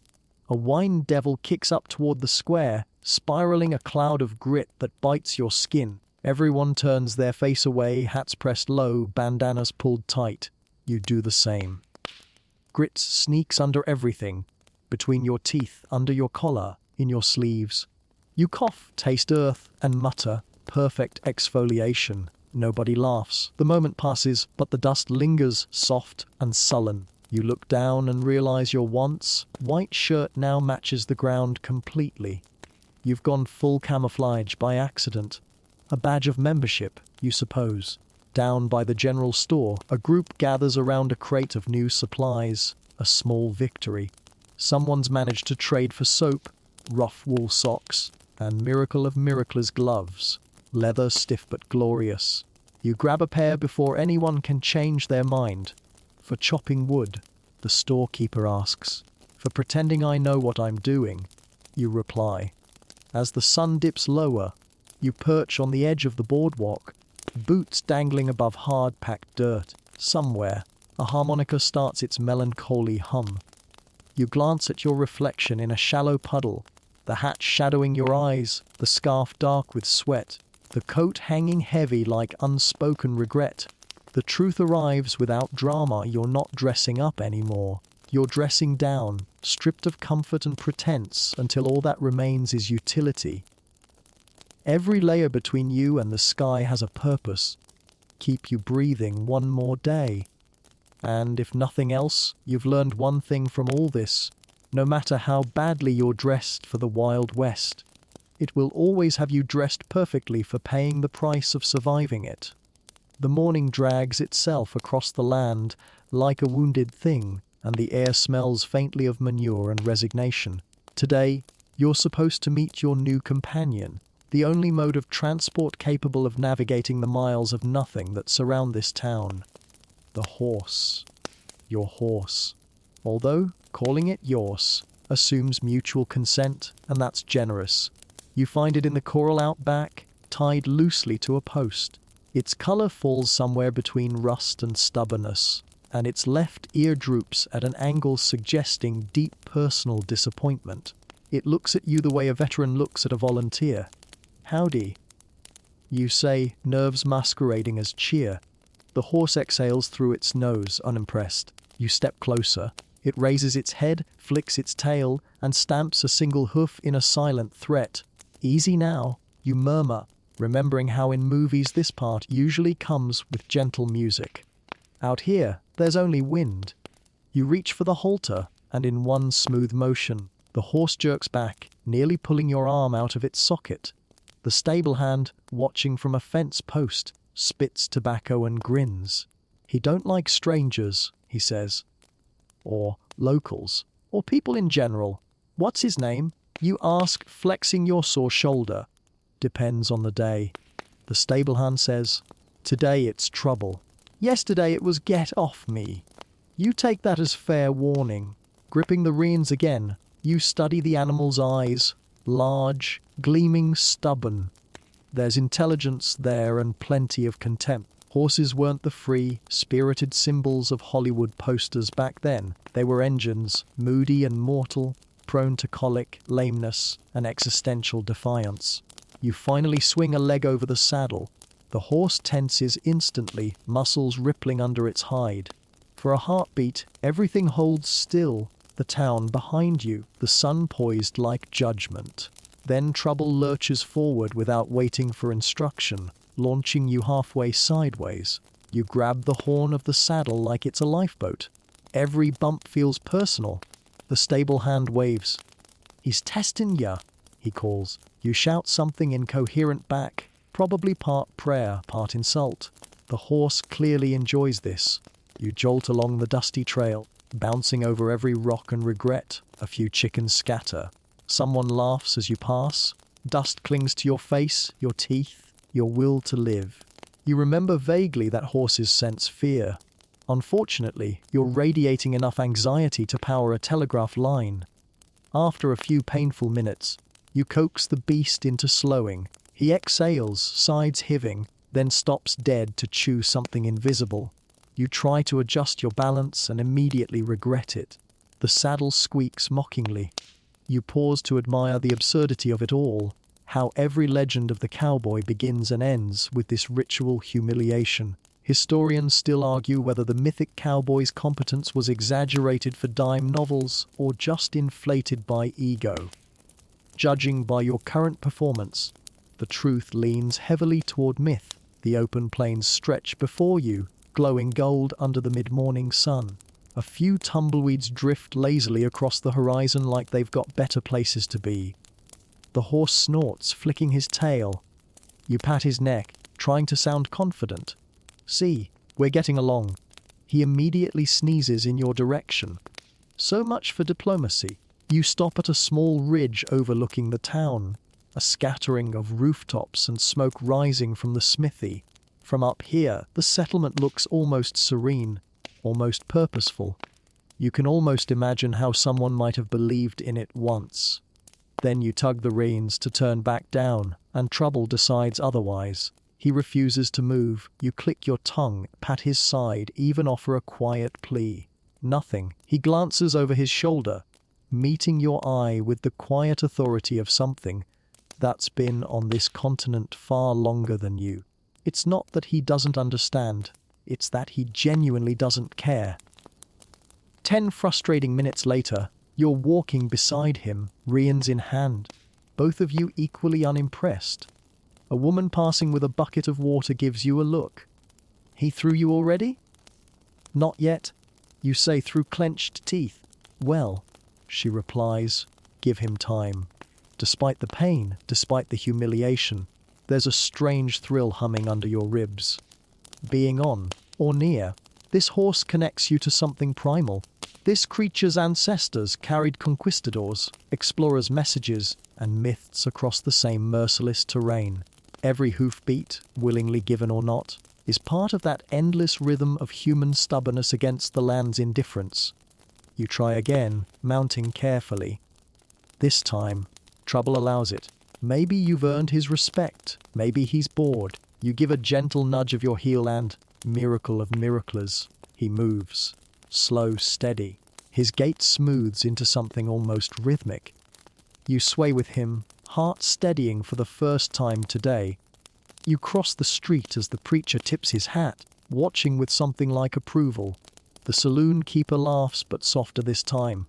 A wine devil kicks up toward the square, spiraling a cloud of grit that bites your skin. Everyone turns their face away, hats pressed low, bandanas pulled tight. You do the same. Grit sneaks under everything, between your teeth, under your collar, in your sleeves. You cough, taste earth, and mutter, perfect exfoliation. Nobody laughs. The moment passes, but the dust lingers, soft and sullen. You look down and realize your once white shirt now matches the ground completely. You've gone full camouflage by accident. A badge of membership, you suppose. Down by the general store, a group gathers around a crate of new supplies. A small victory. Someone's managed to trade for soap, rough wool socks, and miracle of miracles gloves. Leather stiff but glorious. You grab a pair before anyone can change their mind. For chopping wood, the storekeeper asks. For pretending I know what I'm doing, you reply. As the sun dips lower, you perch on the edge of the boardwalk, boots dangling above hard-packed dirt. Somewhere, a harmonica starts its melancholy hum. You glance at your reflection in a shallow puddle, the hat shadowing your eyes, the scarf dark with sweat, the coat hanging heavy like unspoken regret. The truth arrives without drama. You're not dressing up anymore. You're dressing down, stripped of comfort and pretense, until all that remains is utility. Every layer between you and the sky has a purpose. Keep you breathing one more day. And if nothing else, you've learned one thing from all this. No matter how badly you're dressed for the Wild West, it will always have you dressed perfectly for paying the price of surviving it. The morning drags itself across the land like a wounded thing, and the air smells faintly of manure and resignation. Today, You're supposed to meet your new companion, the only mode of transport capable of navigating the miles of nothing that surround this town. The horse. Your horse. Although calling it yours assumes mutual consent, and that's generous. You find it in the coral out back, tied loosely to a post. Its color falls somewhere between rust and stubbornness, and its left ear droops at an angle suggesting deep personal disappointment. It looks at you the way a veteran looks at a volunteer. "Howdy," you say, nerves masquerading as cheer. The horse exhales through its nose, unimpressed. You step closer. It raises its head, flicks its tail, and stamps a single hoof in a silent threat. "Easy now," you murmur, remembering how in movies this part usually comes with gentle music. Out here, there's only wind. You reach for the halter, and in one smooth motion, the horse jerks back, nearly pulling your arm out of its socket. The stable hand, watching from a fence post, spits tobacco and grins. "He don't like strangers," he says. "Or locals, or people in general. What's his name?" you ask, flexing your sore shoulder. "Depends on the day." The stable hand says, "Today it's trouble. Yesterday it was get off me." You take that as fair warning. Gripping the reins again, you study the animal's eyes, large, gleaming, stubborn. There's intelligence there and plenty of contempt. Horses weren't the free, spirited symbols of Hollywood posters back then. They were engines, moody and mortal, prone to colic, lameness, and existential defiance. You finally swing a leg over the saddle. The horse tenses instantly, muscles rippling under its hide. For a heartbeat, everything holds still. The town behind you, the sun poised like judgment. Then trouble lurches forward without waiting for instruction, launching you halfway sideways. You grab the horn of the saddle like it's a lifeboat. Every bump feels personal. The stable hand waves. "He's testing ya," he calls. You shout something incoherent back, probably part prayer, part insult. The horse clearly enjoys this. You jolt along the dusty trail, bouncing over every rock and regret. A few chickens scatter. Someone laughs as you pass. Dust clings to your face, your teeth, your will to live. You remember vaguely that horses sense fear. Unfortunately, you're radiating enough anxiety to power a telegraph line. After a few painful minutes, you coax the beast into slowing. He exhales, sides heaving, then stops dead to chew something invisible. You try to adjust your balance and immediately regret it. The saddle squeaks mockingly. You pause to admire the absurdity of it all, how every legend of the cowboy begins and ends with this ritual humiliation. Historians still argue whether the mythic cowboy's competence was exaggerated for dime novels or just inflated by ego. Judging by your current performance, the truth leans heavily toward myth. The open plains stretch before you, glowing gold under the mid-morning sun. A few tumbleweeds drift lazily across the horizon like they've got better places to be. The horse snorts, flicking his tail. You pat his neck, trying to sound confident. "See, we're getting along." He immediately sneezes in your direction. So much for diplomacy. You stop at a small ridge overlooking the town, a scattering of rooftops and smoke rising from the smithy. From up here, the settlement looks almost serene, almost purposeful. You can almost imagine how someone might have believed in it once. Then you tug the reins to turn back down, and trouble decides otherwise. He refuses to move. You click your tongue, pat his side, even offer a quiet plea. Nothing. He glances over his shoulder, meeting your eye with the quiet authority of something that's been on this continent far longer than you. It's not that he doesn't understand, it's that he genuinely doesn't care. 10 frustrating minutes later, you're walking beside him, reins in hand, both of you equally unimpressed. A woman passing with a bucket of water gives you a look. "He threw you already?" "Not yet," you say through clenched teeth. "Well," she replies, "give him time." Despite the pain, despite the humiliation, there's a strange thrill humming under your ribs. Being on, or near, this horse connects you to something primal. This creature's ancestors carried conquistadors, explorers' messages, and myths across the same merciless terrain. Every hoofbeat, willingly given or not, is part of that endless rhythm of human stubbornness against the land's indifference. You try again, mounting carefully. This time, trouble allows it. Maybe you've earned his respect, maybe he's bored. You give a gentle nudge of your heel and, miracle of miracles, he moves. Slow, steady. His gait smooths into something almost rhythmic. You sway with him, heart steadying for the first time today. You cross the street as the preacher tips his hat, watching with something like approval. The saloon keeper laughs, but softer this time.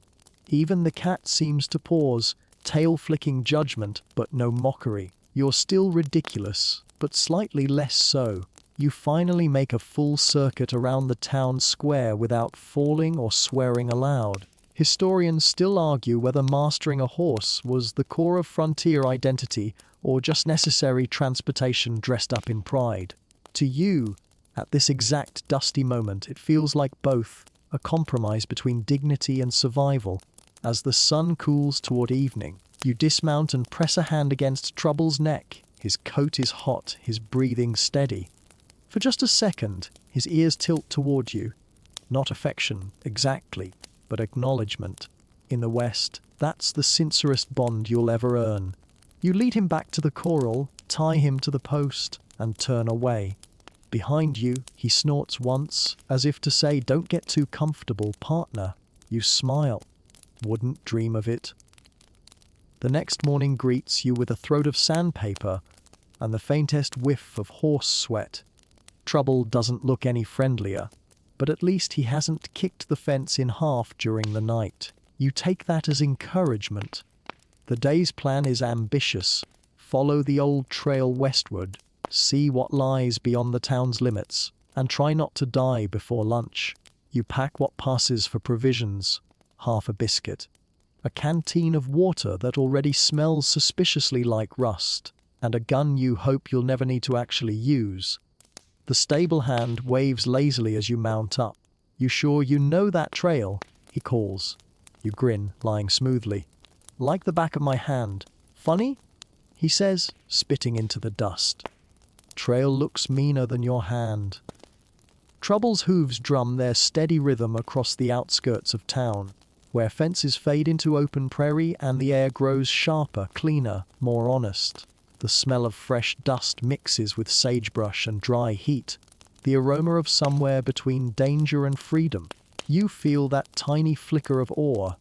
Even the cat seems to pause, tail flicking judgment, but no mockery. You're still ridiculous, but slightly less so. You finally make a full circuit around the town square without falling or swearing aloud. Historians still argue whether mastering a horse was the core of frontier identity or just necessary transportation dressed up in pride. To you, at this exact dusty moment, it feels like both, a compromise between dignity and survival. As the sun cools toward evening, you dismount and press a hand against Trouble's neck. His coat is hot, his breathing steady. For just a second, his ears tilt toward you. Not affection, exactly, but acknowledgement. In the West, that's the sincerest bond you'll ever earn. You lead him back to the corral, tie him to the post, and turn away. Behind you, he snorts once, as if to say, "Don't get too comfortable, partner." You smile. Wouldn't dream of it. The next morning greets you with a throat of sandpaper and the faintest whiff of horse sweat. Trouble doesn't look any friendlier, but at least he hasn't kicked the fence in half during the night. You take that as encouragement. The day's plan is ambitious. Follow the old trail westward, see what lies beyond the town's limits, and try not to die before lunch. You pack what passes for provisions, half a biscuit, a canteen of water that already smells suspiciously like rust, and a gun you hope you'll never need to actually use. The stable hand waves lazily as you mount up. "You sure you know that trail?" he calls. You grin, lying smoothly. "Like the back of my hand. Funny?" he says, spitting into the dust. "Trail looks meaner than your hand." Trouble's hooves drum their steady rhythm across the outskirts of town, where fences fade into open prairie and the air grows sharper, cleaner, more honest. The smell of fresh dust mixes with sagebrush and dry heat, the aroma of somewhere between danger and freedom. You feel that tiny flicker of awe,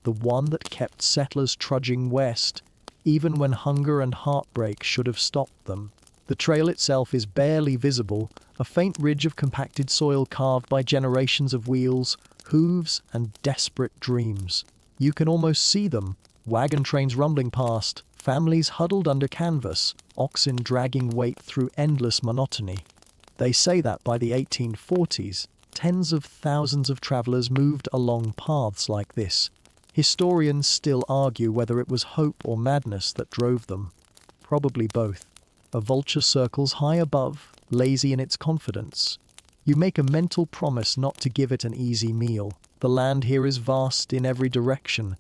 the one that kept settlers trudging west, even when hunger and heartbreak should have stopped them. The trail itself is barely visible, a faint ridge of compacted soil carved by generations of wheels, hooves, and desperate dreams. You can almost see them, wagon trains rumbling past, families huddled under canvas, oxen dragging weight through endless monotony. They say that by the 1840s, tens of thousands of travelers moved along paths like this. Historians still argue whether it was hope or madness that drove them. Probably both. A vulture circles high above, lazy in its confidence. You make a mental promise not to give it an easy meal. The land here is vast in every direction,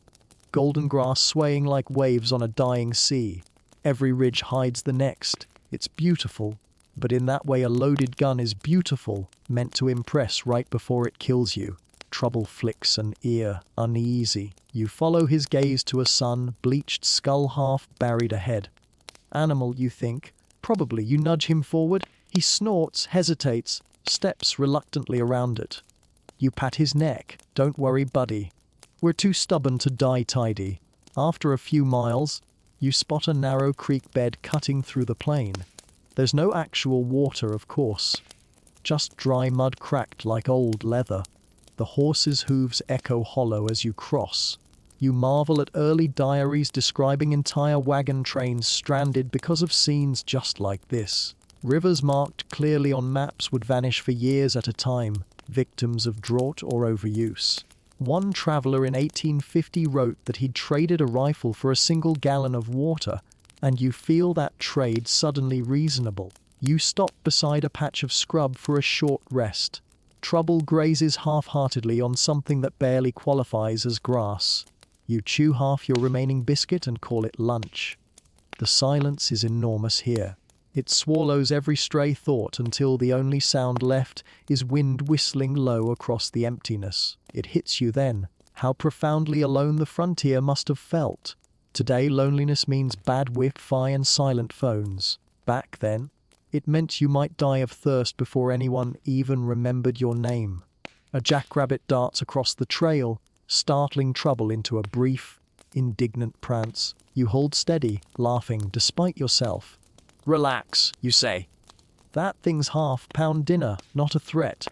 golden grass swaying like waves on a dying sea. Every ridge hides the next. It's beautiful, but in that way a loaded gun is beautiful, meant to impress right before it kills you. Trouble flicks an ear, uneasy. You follow his gaze to a sun-bleached skull half buried ahead. Animal, you think. Probably. You nudge him forward. He snorts, hesitates, steps reluctantly around it. You pat his neck. "Don't worry, buddy. We're too stubborn to die tidy." After a few miles, you spot a narrow creek bed cutting through the plain. There's no actual water, of course. Just dry mud cracked like old leather. The horse's hooves echo hollow as you cross. You marvel at early diaries describing entire wagon trains stranded because of scenes just like this. Rivers marked clearly on maps would vanish for years at a time, victims of drought or overuse. One traveler in 1850 wrote that he'd traded a rifle for a single gallon of water, and you feel that trade suddenly reasonable. You stop beside a patch of scrub for a short rest. Trouble grazes half-heartedly on something that barely qualifies as grass. You chew half your remaining biscuit and call it lunch. The silence is enormous here. It swallows every stray thought until the only sound left is wind whistling low across the emptiness. It hits you then. How profoundly alone the frontier must have felt. Today loneliness means bad Wi-Fi and silent phones. Back then, it meant you might die of thirst before anyone even remembered your name. A jackrabbit darts across the trail, startling Trouble into a brief, indignant prance. You hold steady, laughing despite yourself. "Relax," you say. "That thing's half-pound dinner, not a threat."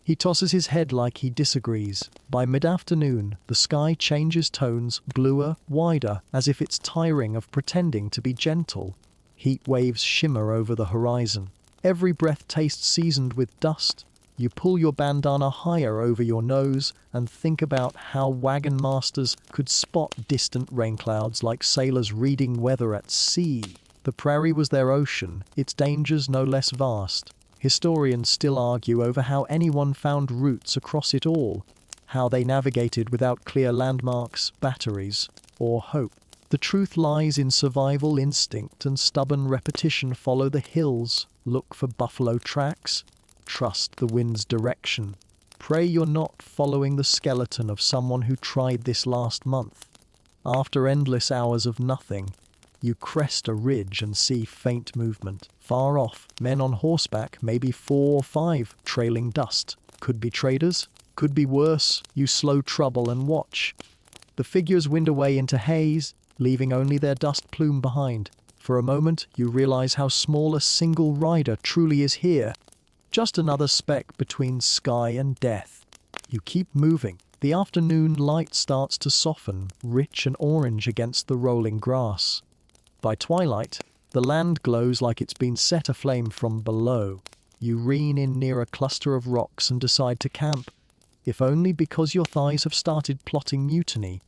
He tosses his head like he disagrees. By mid-afternoon, the sky changes tones, bluer, wider, as if it's tiring of pretending to be gentle. Heat waves shimmer over the horizon. Every breath tastes seasoned with dust. You pull your bandana higher over your nose and think about how wagon masters could spot distant rain clouds like sailors reading weather at sea. The prairie was their ocean, its dangers no less vast. Historians still argue over how anyone found routes across it all, how they navigated without clear landmarks, batteries, or hope. The truth lies in survival instinct and stubborn repetition. Follow the hills, look for buffalo tracks, trust the wind's direction. Pray you're not following the skeleton of someone who tried this last month. After endless hours of nothing, you crest a ridge and see faint movement. Far off, men on horseback, maybe 4 or 5, trailing dust. Could be traders, could be worse. You slow Trouble and watch. The figures wind away into haze, leaving only their dust plume behind. For a moment, you realize how small a single rider truly is here. Just another speck between sky and death. You keep moving. The afternoon light starts to soften, rich and orange against the rolling grass. By twilight, the land glows like it's been set aflame from below. You rein in near a cluster of rocks and decide to camp, if only because your thighs have started plotting mutiny.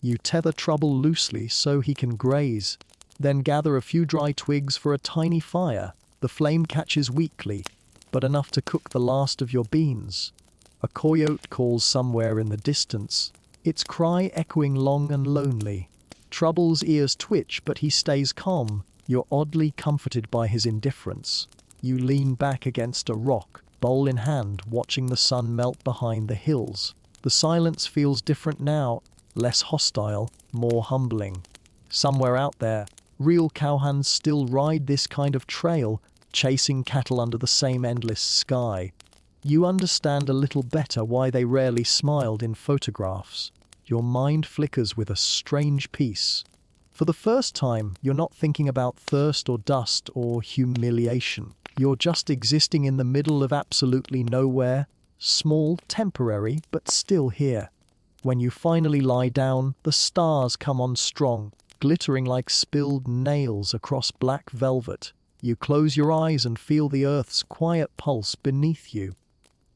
You tether Trouble loosely so he can graze, then gather a few dry twigs for a tiny fire. The flame catches weakly, but enough to cook the last of your beans. A coyote calls somewhere in the distance, its cry echoing long and lonely. Trouble's ears twitch, but he stays calm. You're oddly comforted by his indifference. You lean back against a rock, bowl in hand, watching the sun melt behind the hills. The silence feels different now, less hostile, more humbling. Somewhere out there, real cowhands still ride this kind of trail, chasing cattle under the same endless sky. You understand a little better why they rarely smiled in photographs. Your mind flickers with a strange peace. For the first time, you're not thinking about thirst or dust or humiliation. You're just existing in the middle of absolutely nowhere, small, temporary, but still here. When you finally lie down, the stars come on strong, glittering like spilled nails across black velvet. You close your eyes and feel the earth's quiet pulse beneath you.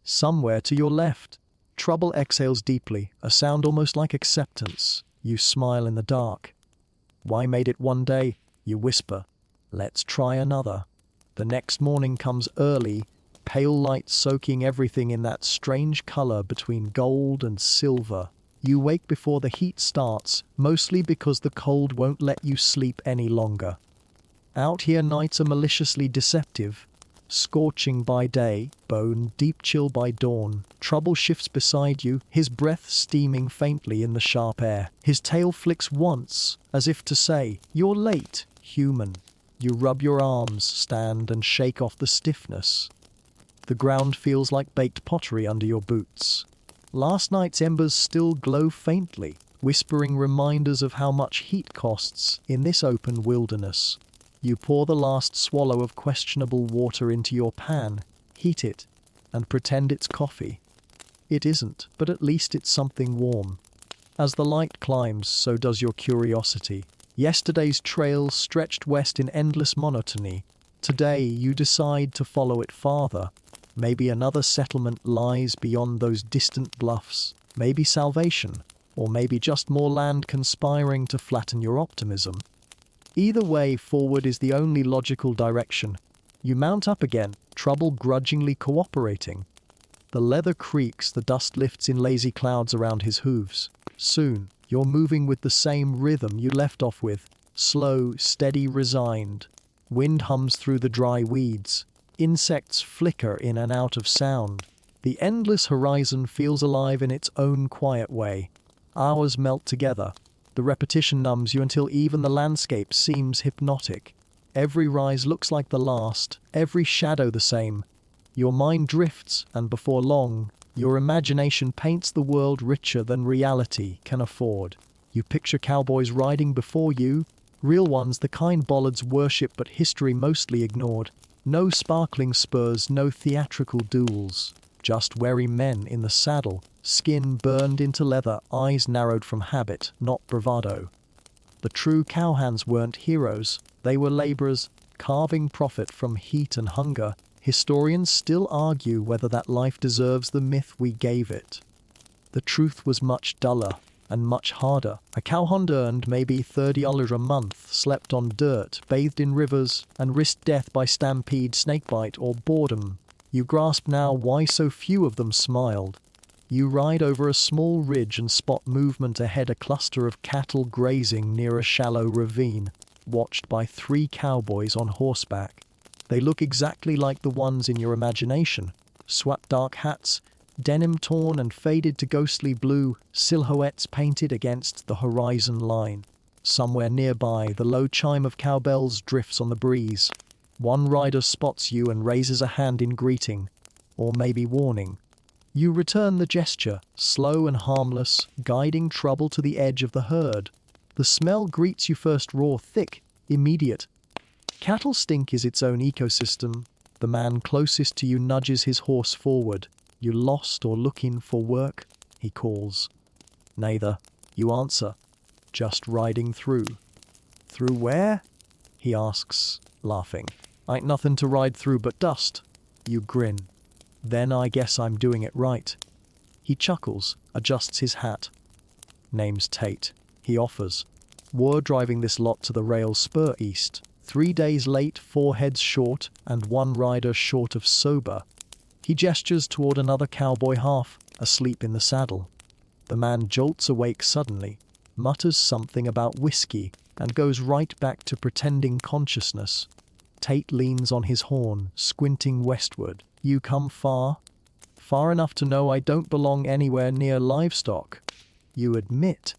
Somewhere to your left, Trouble exhales deeply, a sound almost like acceptance. You smile in the dark. "Why made it one day?" you whisper. "Let's try another." The next morning comes early, pale light soaking everything in that strange color between gold and silver. You wake before the heat starts, mostly because the cold won't let you sleep any longer. Out here nights are maliciously deceptive. Scorching by day, bone deep chill by dawn. Trouble shifts beside you, his breath steaming faintly in the sharp air. His tail flicks once, as if to say, "You're late, human." You rub your arms, stand and shake off the stiffness. The ground feels like baked pottery under your boots. Last night's embers still glow faintly, whispering reminders of how much heat costs in this open wilderness. You pour the last swallow of questionable water into your pan, heat it, and pretend it's coffee. It isn't, but at least it's something warm. As the light climbs, so does your curiosity. Yesterday's trail stretched west in endless monotony. Today you decide to follow it farther. Maybe another settlement lies beyond those distant bluffs. Maybe salvation, or maybe just more land conspiring to flatten your optimism. Either way, forward is the only logical direction. You mount up again, Trouble grudgingly cooperating. The leather creaks, the dust lifts in lazy clouds around his hooves. Soon, you're moving with the same rhythm you left off with, slow, steady, resigned. Wind hums through the dry weeds. Insects flicker in and out of sound. The endless horizon feels alive in its own quiet way. Hours melt together. The repetition numbs you until even the landscape seems hypnotic. Every rise looks like the last, every shadow the same. Your mind drifts, and before long, your imagination paints the world richer than reality can afford. You picture cowboys riding before you, real ones, the kind bollards worship but history mostly ignored. No sparkling spurs, no theatrical duels. Just wary men in the saddle, skin burned into leather, eyes narrowed from habit, not bravado. The true cowhands weren't heroes, they were laborers, carving profit from heat and hunger. Historians still argue whether that life deserves the myth we gave it. The truth was much duller and much harder. A cowhand earned maybe $30 a month, slept on dirt, bathed in rivers, and risked death by stampede, snakebite, or boredom. You grasp now why so few of them smiled. You ride over a small ridge and spot movement ahead, a cluster of cattle grazing near a shallow ravine, watched by 3 cowboys on horseback. They look exactly like the ones in your imagination. Swat dark hats, denim torn and faded to ghostly blue, silhouettes painted against the horizon line. Somewhere nearby, the low chime of cowbells drifts on the breeze. One rider spots you and raises a hand in greeting, or maybe warning. You return the gesture, slow and harmless, guiding trouble to the edge of the herd. The smell greets you first, raw, thick, immediate. Cattle stink is its own ecosystem. The man closest to you nudges his horse forward. You lost or looking for work? He calls. Neither. You answer. Just riding through. Through where? He asks, laughing. Ain't nothing to ride through but dust. You grin. Then I guess I'm doing it right. He chuckles, adjusts his hat. Name's Tate, he offers. We're driving this lot to the rail spur east. 3 days late, 4 heads short, and 1 rider short of sober. He gestures toward another cowboy half asleep in the saddle. The man jolts awake suddenly, mutters something about whiskey, and goes right back to pretending consciousness. Tate leans on his horn, squinting westward. You come far? Far enough to know I don't belong anywhere near livestock. You admit.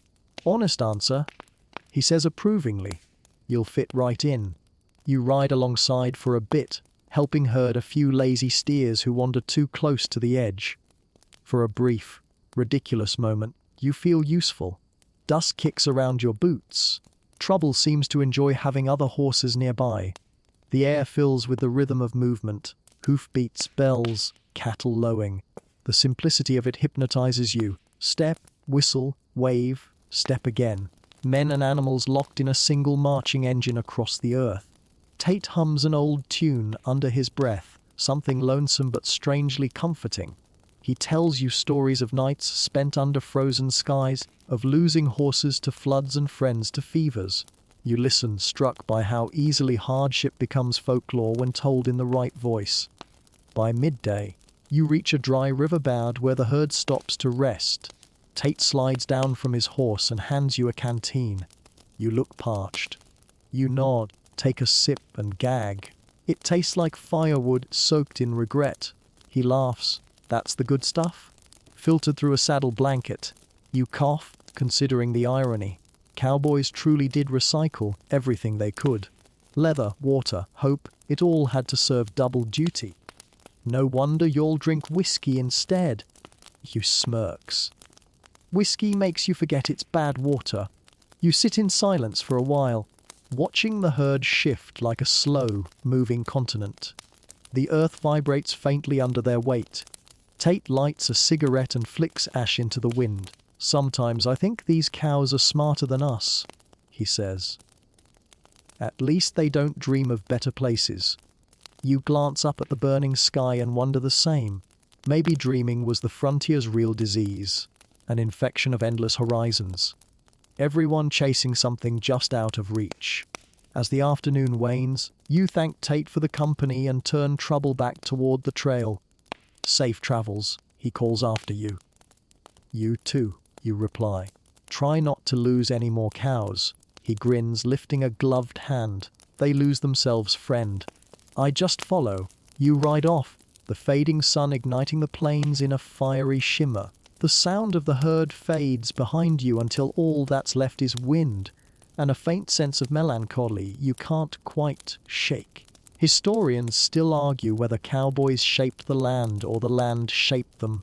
Honest answer. He says approvingly. You'll fit right in. You ride alongside for a bit, helping herd a few lazy steers who wander too close to the edge. For a brief, ridiculous moment, you feel useful. Dust kicks around your boots. Trouble seems to enjoy having other horses nearby. The air fills with the rhythm of movement, hoofbeats, bells, cattle lowing. The simplicity of it hypnotizes you. Step, whistle, wave, step again. Men and animals locked in a single marching engine across the earth. Tate hums an old tune under his breath, something lonesome but strangely comforting. He tells you stories of nights spent under frozen skies, of losing horses to floods and friends to fevers. You listen, struck by how easily hardship becomes folklore when told in the right voice. By midday, you reach a dry riverbed where the herd stops to rest. Tate slides down from his horse and hands you a canteen. You look parched. You nod, take a sip and gag. It tastes like firewood soaked in regret. He laughs. That's the good stuff? Filtered through a saddle blanket. You cough, considering the irony. Cowboys truly did recycle everything they could. Leather, water, hope, it all had to serve double duty. No wonder you'll drink whiskey instead. You smirks. Whiskey makes you forget it's bad water. You sit in silence for a while, watching the herd shift like a slow, moving continent. The earth vibrates faintly under their weight. Tate lights a cigarette and flicks ash into the wind. Sometimes I think these cows are smarter than us, he says. At least they don't dream of better places. You glance up at the burning sky and wonder the same. Maybe dreaming was the frontier's real disease, an infection of endless horizons. Everyone chasing something just out of reach. As the afternoon wanes, you thank Tate for the company and turn trouble back toward the trail. Safe travels, he calls after you. You too, you reply. Try not to lose any more cows. He grins, lifting a gloved hand. They lose themselves, friend. I just follow. You ride off, the fading sun igniting the plains in a fiery shimmer. The sound of the herd fades behind you until all that's left is wind and a faint sense of melancholy you can't quite shake. Historians still argue whether cowboys shaped the land or the land shaped them.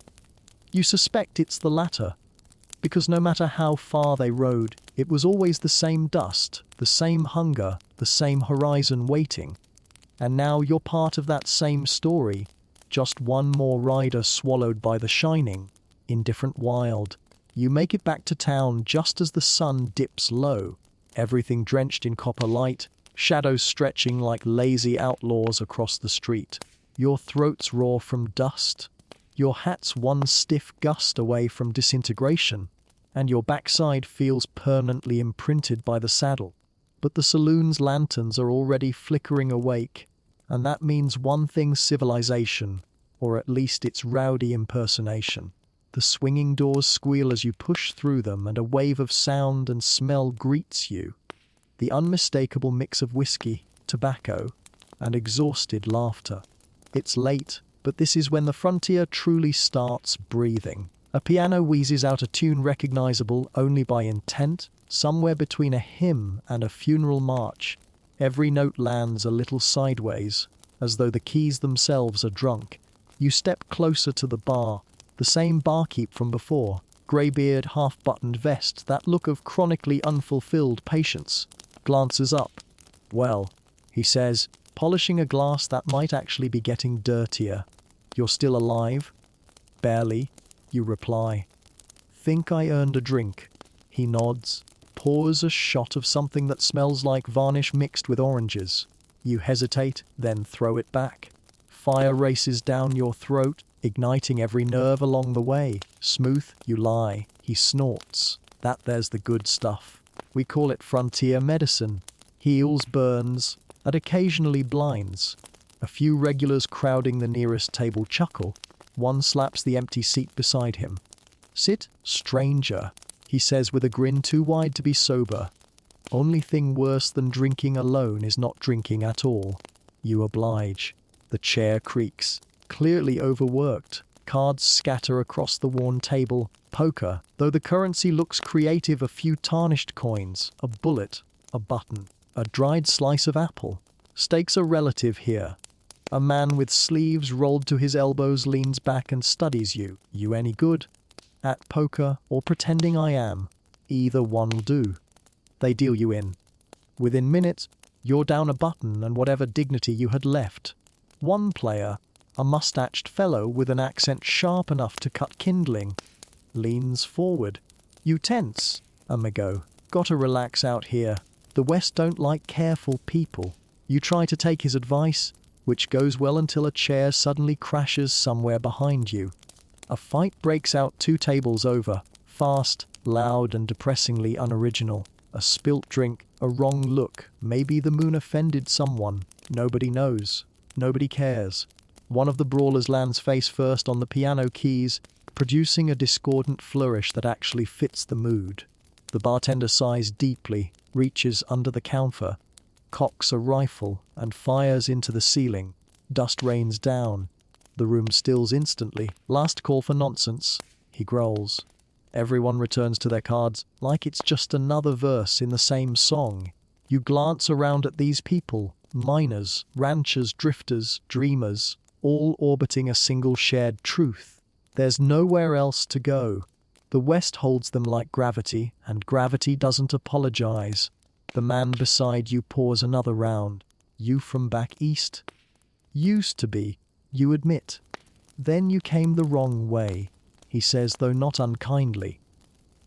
You suspect it's the latter, because no matter how far they rode, it was always the same dust, the same hunger, the same horizon waiting. And now you're part of that same story, just one more rider swallowed by the shining, indifferent wild. You make it back to town just as the sun dips low, everything drenched in copper light, shadows stretching like lazy outlaws across the street. Your throats roar from dust. Your hat's one stiff gust away from disintegration, and your backside feels permanently imprinted by the saddle. But the saloon's lanterns are already flickering awake, and that means one thing: civilization, or at least its rowdy impersonation. The swinging doors squeal as you push through them, and a wave of sound and smell greets you. The unmistakable mix of whiskey, tobacco, and exhausted laughter. It's late, but this is when the frontier truly starts breathing. A piano wheezes out a tune recognizable only by intent, somewhere between a hymn and a funeral march. Every note lands a little sideways, as though the keys themselves are drunk. You step closer to the bar, the same barkeep from before, grey-beard, half-buttoned vest, that look of chronically unfulfilled patience. Glances up. "Well," he says, polishing a glass that might actually be getting dirtier. "You're still alive?" "Barely," you reply. "Think I earned a drink?" He nods, pours a shot of something that smells like varnish mixed with oranges. You hesitate, then throw it back. Fire races down your throat, igniting every nerve along the way. "Smooth, you lie," he snorts. "There's the good stuff. We call it frontier medicine. Heals, burns, and occasionally blinds." A few regulars crowding the nearest table chuckle. One slaps the empty seat beside him. "Sit, stranger," he says with a grin too wide to be sober. "Only thing worse than drinking alone is not drinking at all." You oblige. The chair creaks, clearly overworked. Cards scatter across the worn table. Poker, though the currency looks creative, a few tarnished coins, a bullet, a button, a dried slice of apple. Stakes are relative here. A man with sleeves rolled to his elbows leans back and studies you. "You any good?" "At poker or pretending I am. Either one'll do." They deal you in. Within minutes, you're down a button and whatever dignity you had left. One player, a mustached fellow with an accent sharp enough to cut kindling, leans forward. You tense. "Amigo, gotta relax out here. The West don't like careful people." You try to take his advice, which goes well until a chair suddenly crashes somewhere behind you. A fight breaks out 2 tables over, fast, loud, and depressingly unoriginal. A spilt drink, a wrong look, maybe the moon offended someone. Nobody knows. Nobody cares. One of the brawlers lands face first on the piano keys, producing a discordant flourish that actually fits the mood. The bartender sighs deeply, reaches under the counter, cocks a rifle, and fires into the ceiling. Dust rains down. The room stills instantly. "Last call for nonsense," he growls. Everyone returns to their cards, like it's just another verse in the same song. You glance around at these people, miners, ranchers, drifters, dreamers, all orbiting a single shared truth. There's nowhere else to go. The West holds them like gravity, and gravity doesn't apologize. The man beside you pours another round. "You from back east?" "Used to be," you admit. "Then you came the wrong way," he says, though not unkindly.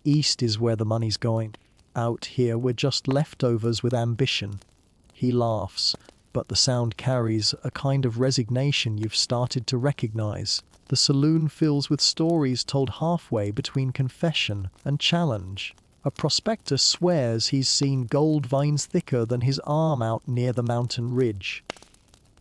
"East is where the money's going. Out here we're just leftovers with ambition." He laughs, but the sound carries a kind of resignation you've started to recognize. The saloon fills with stories told halfway between confession and challenge. A prospector swears he's seen gold vines thicker than his arm out near the mountain ridge.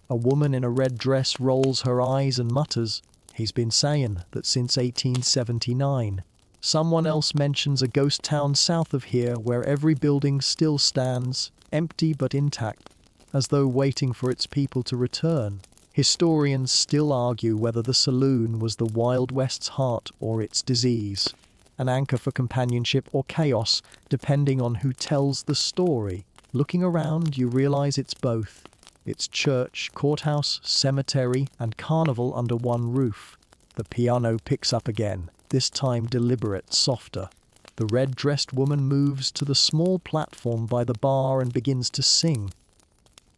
A woman in a red dress rolls her eyes and mutters, He's been saying that since 1879. Someone else mentions a ghost town south of here where every building still stands, empty but intact, as though waiting for its people to return. Historians still argue whether the saloon was the Wild West's heart or its disease, an anchor for companionship or chaos, depending on who tells the story. Looking around, you realize it's both. It's church, courthouse, cemetery, and carnival under one roof. The piano picks up again, this time deliberate, softer. The red-dressed woman moves to the small platform by the bar and begins to sing.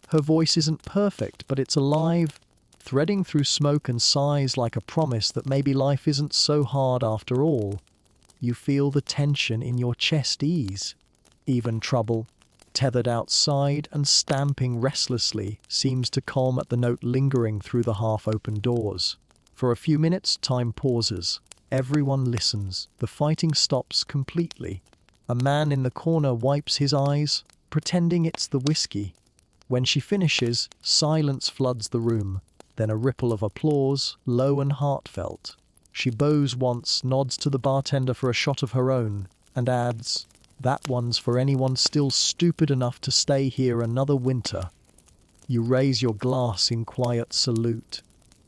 Her voice isn't perfect, but it's alive, threading through smoke and sighs like a promise that maybe life isn't so hard after all. You feel the tension in your chest ease. Even trouble, tethered outside and stamping restlessly, seems to calm at the note lingering through the half-open doors. For a few minutes, time pauses. Everyone listens. The fighting stops completely. A man in the corner wipes his eyes, pretending it's the whiskey. When she finishes, silence floods the room. Then a ripple of applause, low and heartfelt. She bows once, nods to the bartender for a shot of her own, and adds, "That one's for anyone still stupid enough to stay here another winter." You raise your glass in quiet salute.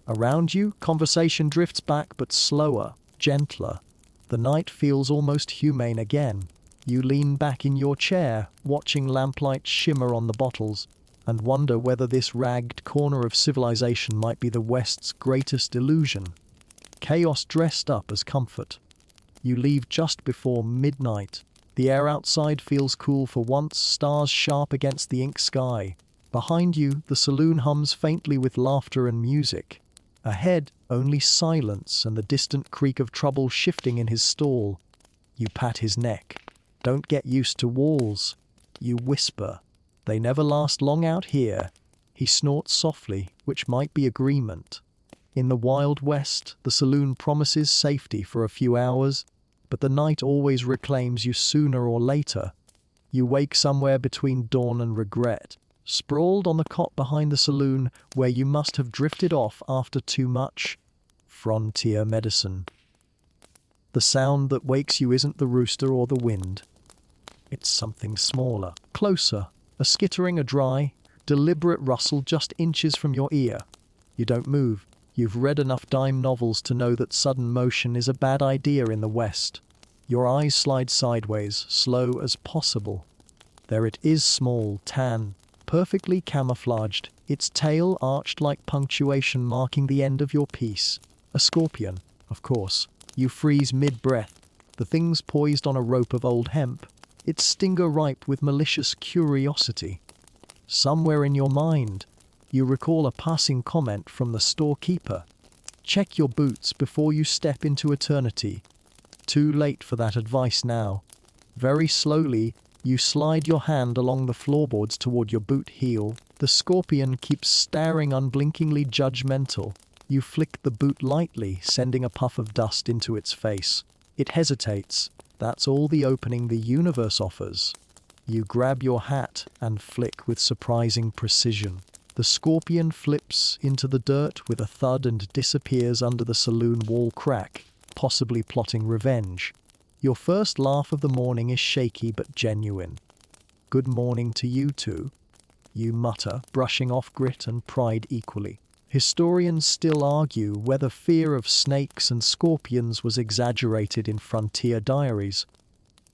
Around you, conversation drifts back but slower, gentler. The night feels almost humane again. You lean back in your chair, watching lamplight shimmer on the bottles, and wonder whether this ragged corner of civilization might be the West's greatest illusion. Chaos dressed up as comfort. You leave just before midnight. The air outside feels cool for once, stars sharp against the ink sky. Behind you, the saloon hums faintly with laughter and music. Ahead, only silence and the distant creak of trouble shifting in his stall. You pat his neck. "Don't get used to walls." You whisper, "They never last long out here." He snorts softly, which might be agreement. In the Wild West, the saloon promises safety for a few hours, but the night always reclaims you sooner or later. You wake somewhere between dawn and regret, sprawled on the cot behind the saloon where you must have drifted off after too much. Frontier medicine. The sound that wakes you isn't the rooster or the wind. It's something smaller, closer, a skittering, a dry, deliberate rustle just inches from your ear. You don't move. You've read enough dime novels to know that sudden motion is a bad idea in the West. Your eyes slide sideways, slow as possible. There it is, small, tan, perfectly camouflaged, its tail arched like punctuation marking the end of your piece. A scorpion, of course. You freeze mid-breath. The thing's poised on a rope of old hemp, its stinger ripe with malicious curiosity. Somewhere in your mind, you recall a passing comment from the storekeeper. Check your boots before you step into eternity. Too late for that advice now. Very slowly, you slide your hand along the floorboards toward your boot heel. The scorpion keeps staring unblinkingly judgmental. You flick the boot lightly, sending a puff of dust into its face. It hesitates. That's all the opening the universe offers. You grab your hat and flick with surprising precision. The scorpion flips into the dirt with a thud and disappears under the saloon wall crack, possibly plotting revenge. Your first laugh of the morning is shaky but genuine. "Good morning to you too," you mutter, brushing off grit and pride equally. Historians still argue whether fear of snakes and scorpions was exaggerated in frontier diaries.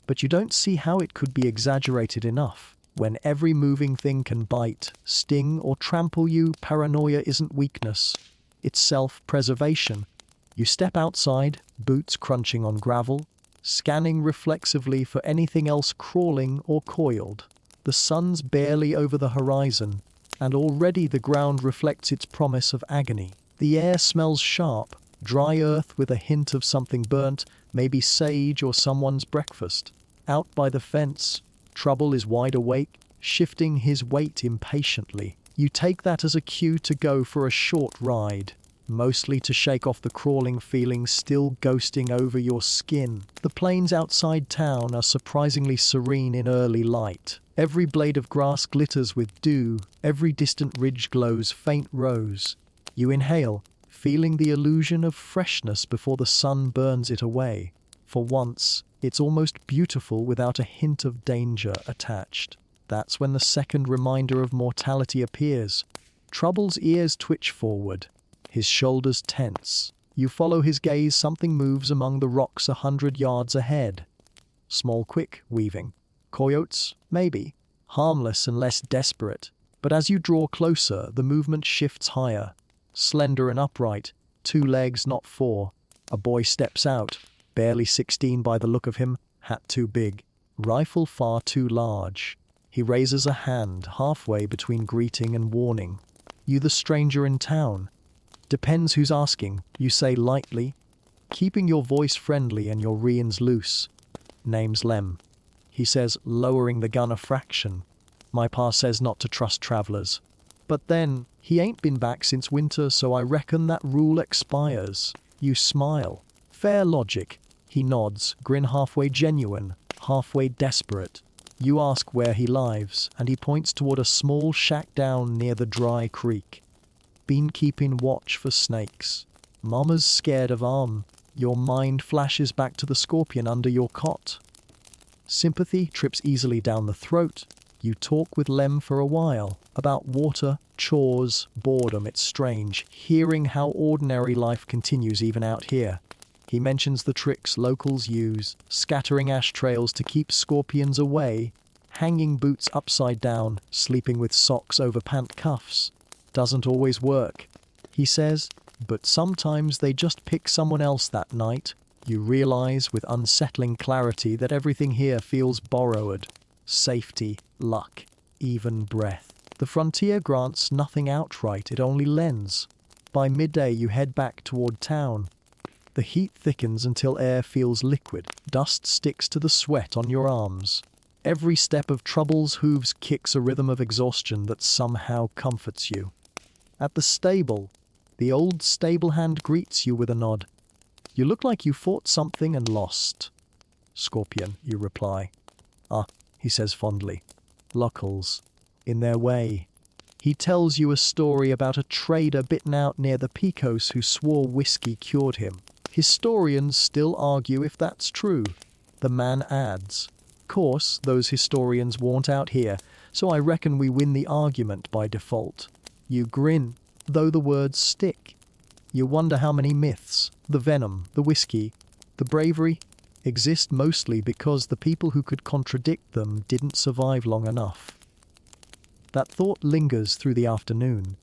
But you don't see how it could be exaggerated enough. When every moving thing can bite, sting, or trample you, paranoia isn't weakness. It's self-preservation. You step outside, boots crunching on gravel, scanning reflexively for anything else crawling or coiled. The sun's barely over the horizon, and already the ground reflects its promise of agony. The air smells sharp, dry earth with a hint of something burnt, maybe sage or someone's breakfast. Out by the fence, Trouble is wide awake, shifting his weight impatiently. You take that as a cue to go for a short ride, mostly to shake off the crawling feelings still ghosting over your skin. The plains outside town are surprisingly serene in early light. Every blade of grass glitters with dew, every distant ridge glows faint rose. You inhale, feeling the illusion of freshness before the sun burns it away. For once, it's almost beautiful without a hint of danger attached. That's when the second reminder of mortality appears. Trouble's ears twitch forward, his shoulders tense. You follow his gaze, something moves among the rocks 100 yards ahead. Small, quick weaving. Coyotes, maybe. Harmless and less desperate. But as you draw closer, the movement shifts higher. Slender and upright, 2 legs, not 4. A boy steps out, barely 16 by the look of him, hat too big, rifle far too large. He raises a hand, halfway between greeting and warning. You the stranger in town? Depends who's asking, you say lightly, keeping your voice friendly and your reins loose. Name's Lem. He says, lowering the gun a fraction. My pa says not to trust travelers. But then, he ain't been back since winter, so I reckon that rule expires. You smile. Fair logic. He nods, grin halfway genuine, halfway desperate. You ask where he lives, and he points toward a small shack down near the dry creek. Been keeping watch for snakes. Mama's scared of Your mind flashes back to the scorpion under your cot. Sympathy trips easily down the throat. You talk with Lem for a while, about water, chores, boredom. It's strange, hearing how ordinary life continues even out here. He mentions the tricks locals use, scattering ash trails to keep scorpions away, hanging boots upside down, sleeping with socks over pant cuffs. Doesn't always work, he says, but sometimes they just pick someone else that night. You realize with unsettling clarity that everything here feels borrowed. Safety, luck, even breath. The frontier grants nothing outright, it only lends. By midday you head back toward town. The heat thickens until air feels liquid. Dust sticks to the sweat on your arms. Every step of Trouble's hooves kicks a rhythm of exhaustion that somehow comforts you. At the stable, the old stable hand greets you with a nod. You look like you fought something and lost. Scorpion, you reply. Ah, he says fondly. Locals, in their way. He tells you a story about a trader bitten out near the Pecos who swore whiskey cured him. Historians still argue if that's true. The man adds, "Course, those historians weren't out here, so I reckon we win the argument by default." You grin, though the words stick. You wonder how many myths, the venom, the whiskey, the bravery, exist mostly because the people who could contradict them didn't survive long enough. That thought lingers through the afternoon.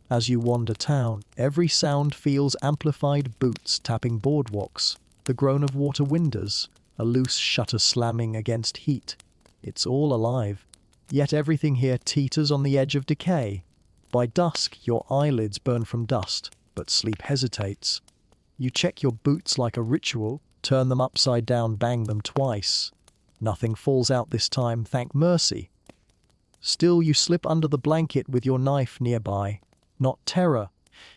As you wander town, every sound feels amplified: boots tapping boardwalks, the groan of water windows, a loose shutter slamming against heat. It's all alive, yet everything here teeters on the edge of decay. By dusk, your eyelids burn from dust, but sleep hesitates. You check your boots like a ritual, turn them upside down, bang them twice. Nothing falls out this time, thank mercy. Still, you slip under the blanket with your knife nearby. Not terror,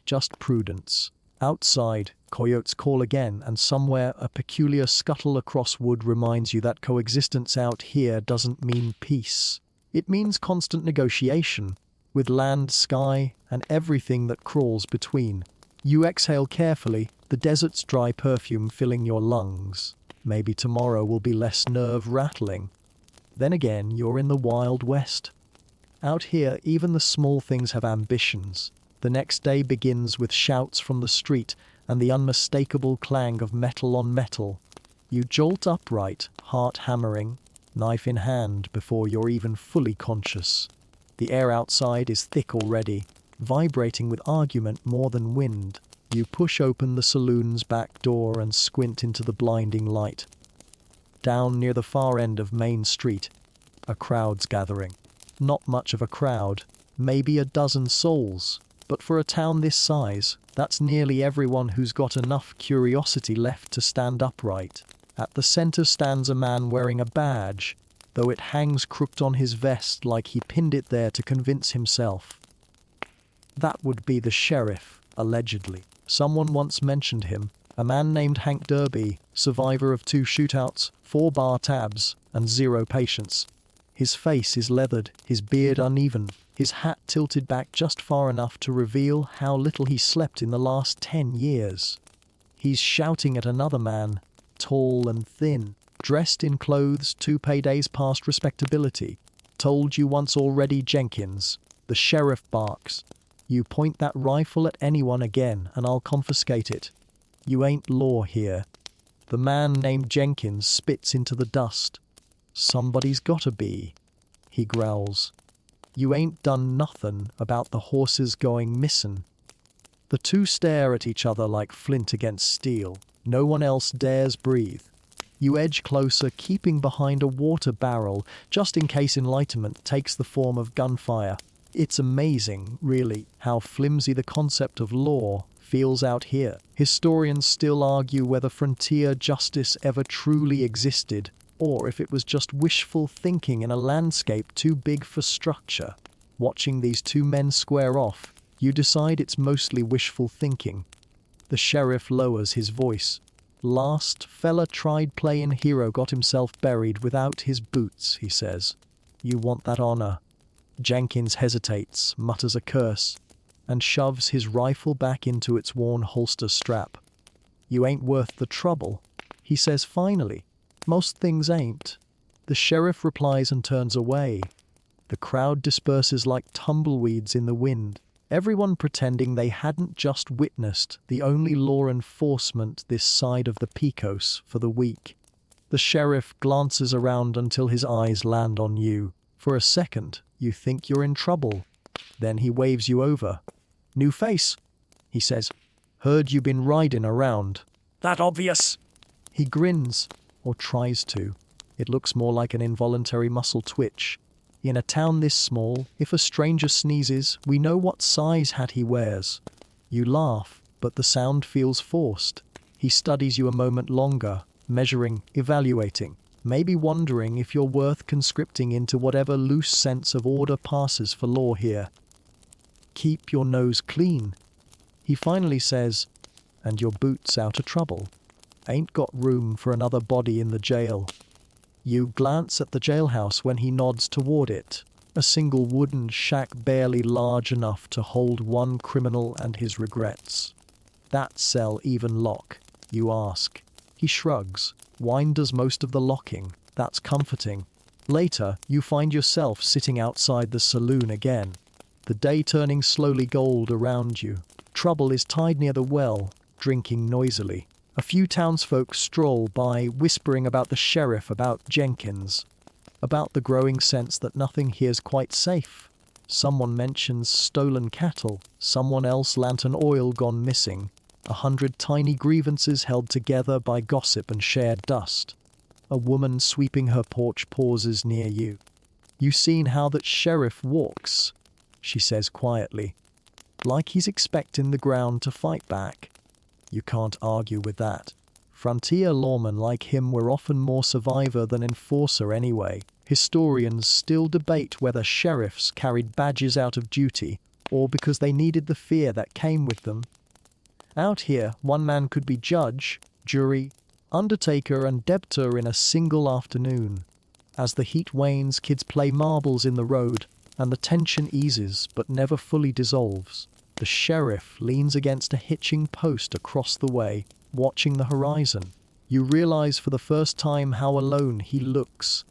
just prudence. Outside, coyotes call again, and somewhere a peculiar scuttle across wood reminds you that coexistence out here doesn't mean peace. It means constant negotiation, with land, sky, and everything that crawls between. You exhale carefully, the desert's dry perfume filling your lungs. Maybe tomorrow will be less nerve-rattling. Then again, you're in the Wild West. Out here, even the small things have ambitions. The next day begins with shouts from the street and the unmistakable clang of metal on metal. You jolt upright, heart hammering, knife in hand before you're even fully conscious. The air outside is thick already, vibrating with argument more than wind. You push open the saloon's back door and squint into the blinding light. Down near the far end of Main Street, a crowd's gathering. Not much of a crowd, maybe a dozen souls, but for a town this size, that's nearly everyone who's got enough curiosity left to stand upright. At the center stands a man wearing a badge, though it hangs crooked on his vest like he pinned it there to convince himself. That would be the sheriff, allegedly. Someone once mentioned him, a man named Hank Derby, survivor of 2 shootouts, 4 bar tabs, and 0 patience. His face is leathered, his beard uneven, his hat tilted back just far enough to reveal how little he slept in the last 10 years. He's shouting at another man, tall and thin, dressed in clothes 2 paydays past respectability. Told you once already, Jenkins. The sheriff barks. You point that rifle at anyone again and I'll confiscate it. You ain't law here. The man named Jenkins spits into the dust. Somebody's gotta be, he growls. You ain't done nothin' about the horses going missin'. The two stare at each other like flint against steel. No one else dares breathe. You edge closer, keeping behind a water barrel, just in case enlightenment takes the form of gunfire. It's amazing, really, how flimsy the concept of law feels out here. Historians still argue whether frontier justice ever truly existed, or if it was just wishful thinking in a landscape too big for structure. Watching these two men square off, you decide it's mostly wishful thinking. The sheriff lowers his voice. Last fella tried playin' hero got himself buried without his boots, he says. You want that honor? Jenkins hesitates, mutters a curse, and shoves his rifle back into its worn holster strap. You ain't worth the trouble, he says finally. Most things ain't. The sheriff replies and turns away. The crowd disperses like tumbleweeds in the wind, everyone pretending they hadn't just witnessed the only law enforcement this side of the Pecos for the week. The sheriff glances around until his eyes land on you. For a second, you think you're in trouble. Then he waves you over. New face, he says. Heard you been riding around. That obvious? He grins, or tries to. It looks more like an involuntary muscle twitch. In a town this small, if a stranger sneezes, we know what size hat he wears. You laugh, but the sound feels forced. He studies you a moment longer, measuring, evaluating, maybe wondering if you're worth conscripting into whatever loose sense of order passes for law here. Keep your nose clean, he finally says, and your boots out of trouble. Ain't got room for another body in the jail. You glance at the jailhouse when he nods toward it, a single wooden shack barely large enough to hold one criminal and his regrets. That cell even lock, you ask. He shrugs. Wine does most of the locking. That's comforting. Later, you find yourself sitting outside the saloon again, the day turning slowly gold around you. Trouble is tied near the well, drinking noisily. A few townsfolk stroll by, whispering about the sheriff, about Jenkins, about the growing sense that nothing here's quite safe. Someone mentions stolen cattle, someone else lantern oil gone missing, 100 tiny grievances held together by gossip and shared dust. A woman sweeping her porch pauses near you. You seen how that sheriff walks, she says quietly, like he's expecting the ground to fight back. You can't argue with that. Frontier lawmen like him were often more survivor than enforcer anyway. Historians still debate whether sheriffs carried badges out of duty or because they needed the fear that came with them. Out here, one man could be judge, jury, undertaker and debtor in a single afternoon. As the heat wanes, kids play marbles in the road, and the tension eases but never fully dissolves. The sheriff leans against a hitching post across the way, watching the horizon. You realize for the first time how alone he looks.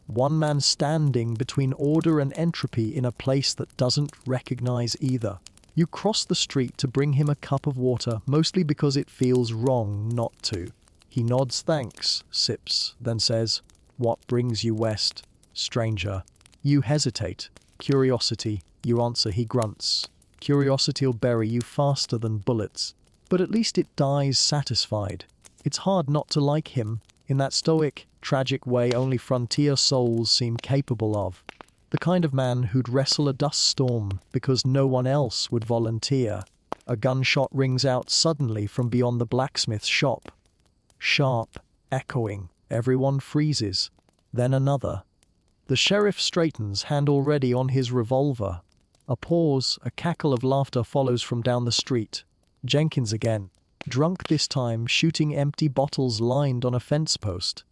One man standing between order and entropy in a place that doesn't recognize either. You cross the street to bring him a cup of water, mostly because it feels wrong not to. He nods thanks, sips, then says, "What brings you west, stranger?" You hesitate. "Curiosity," you answer. He grunts. "Curiosity'll bury you faster than bullets." But at least it dies satisfied. It's hard not to like him, in that stoic, tragic way only frontier souls seem capable of. The kind of man who'd wrestle a dust storm because no one else would volunteer. A gunshot rings out suddenly from beyond the blacksmith's shop. Sharp, echoing, everyone freezes. Then another. The sheriff straightens, hand already on his revolver. A pause, a cackle of laughter follows from down the street. Jenkins again, drunk this time, shooting empty bottles lined on a fence post.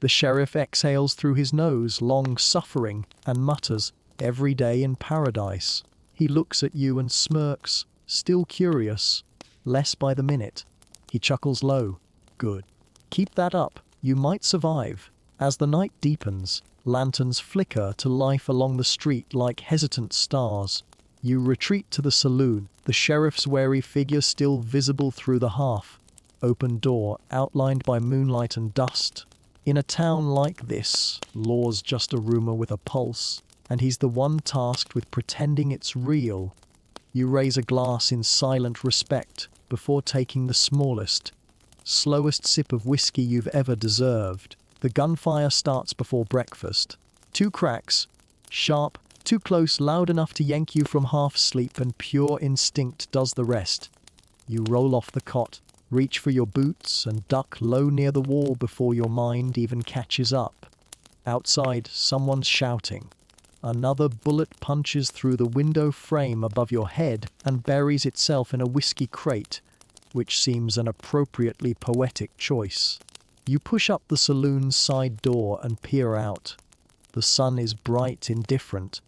The sheriff exhales through his nose, long suffering, and mutters, "Every day in paradise." He looks at you and smirks, still curious, less by the minute. He chuckles low. "Good. Keep that up. You might survive." As the night deepens, lanterns flicker to life along the street like hesitant stars. You retreat to the saloon, the sheriff's wary figure still visible through the half-open door, outlined by moonlight and dust. In a town like this, law's just a rumor with a pulse, and he's the one tasked with pretending it's real. You raise a glass in silent respect before taking the smallest, slowest sip of whiskey you've ever deserved. The gunfire starts before breakfast. 2 cracks, sharp, too close, loud enough to yank you from half-sleep, and pure instinct does the rest. You roll off the cot, reach for your boots, and duck low near the wall before your mind even catches up. Outside, someone's shouting. Another bullet punches through the window frame above your head and buries itself in a whiskey crate, which seems an appropriately poetic choice. You push up the saloon's side door and peer out. The sun is bright, indifferent,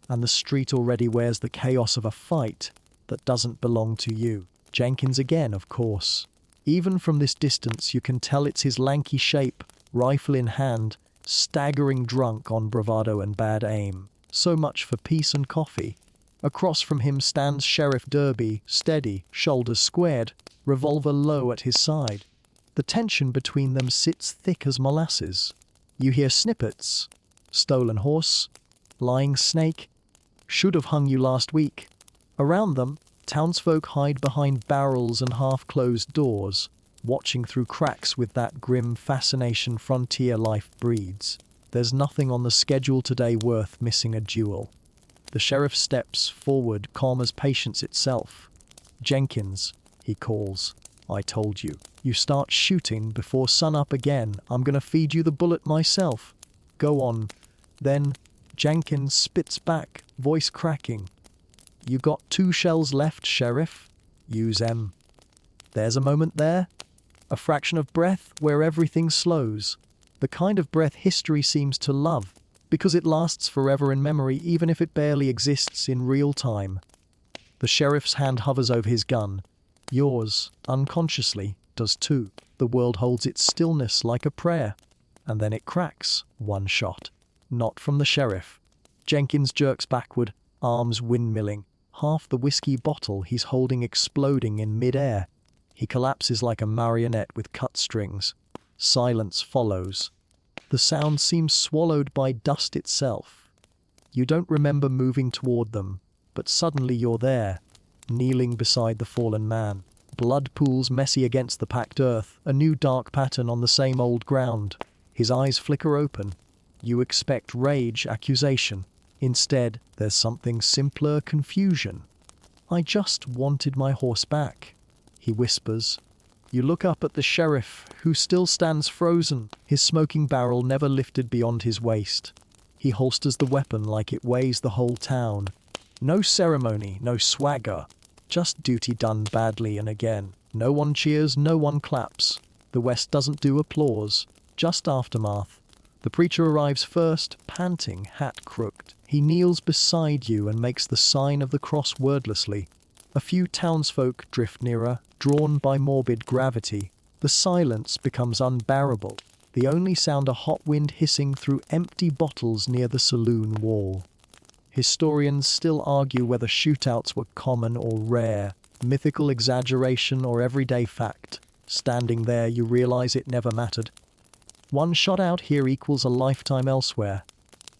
and the street already wears the chaos of a fight that doesn't belong to you. Jenkins again, of course. Even from this distance you can tell it's his lanky shape, rifle in hand, staggering drunk on bravado and bad aim. So much for peace and coffee. Across from him stands Sheriff Derby, steady, shoulders squared, revolver low at his side. The tension between them sits thick as molasses. You hear snippets. Stolen horse, lying snake, should have hung you last week. Around them, townsfolk hide behind barrels and half-closed doors, watching through cracks with that grim fascination frontier life breeds. There's nothing on the schedule today worth missing a duel. The sheriff steps forward, calm as patience itself. "Jenkins," he calls, "I told you. You start shooting before sunup again, I'm gonna feed you the bullet myself." "Go on." Then Jenkins spits back, voice cracking. "You got 2 shells left, Sheriff. Use 'em." There's a moment there, a fraction of breath where everything slows. The kind of breath history seems to love, because it lasts forever in memory even if it barely exists in real time. The sheriff's hand hovers over his gun. Yours, unconsciously, does too. The world holds its stillness like a prayer. And then it cracks, 1 shot. Not from the sheriff. Jenkins jerks backward, arms windmilling, half the whiskey bottle he's holding exploding in mid-air. He collapses like a marionette with cut strings. Silence follows. The sound seems swallowed by dust itself. You don't remember moving toward them, but suddenly you're there, kneeling beside the fallen man. Blood pools messy against the packed earth, a new dark pattern on the same old ground. His eyes flicker open. You expect rage, accusation. Instead, there's something simpler, confusion. "I just wanted my horse back," he whispers. You look up at the sheriff, who still stands frozen, his smoking barrel never lifted beyond his waist. He holsters the weapon like it weighs the whole town. No ceremony, no swagger, just duty done badly and again. No one cheers, no one claps. The West doesn't do applause, just aftermath. The preacher arrives first, panting, hat crooked. He kneels beside you and makes the sign of the cross wordlessly. A few townsfolk drift nearer, drawn by morbid gravity. The silence becomes unbearable. The only sound a hot wind hissing through empty bottles near the saloon wall. Historians still argue whether shootouts were common or rare, mythical exaggeration or everyday fact. Standing there, you realize it never mattered. 1 shot out here equals a lifetime elsewhere.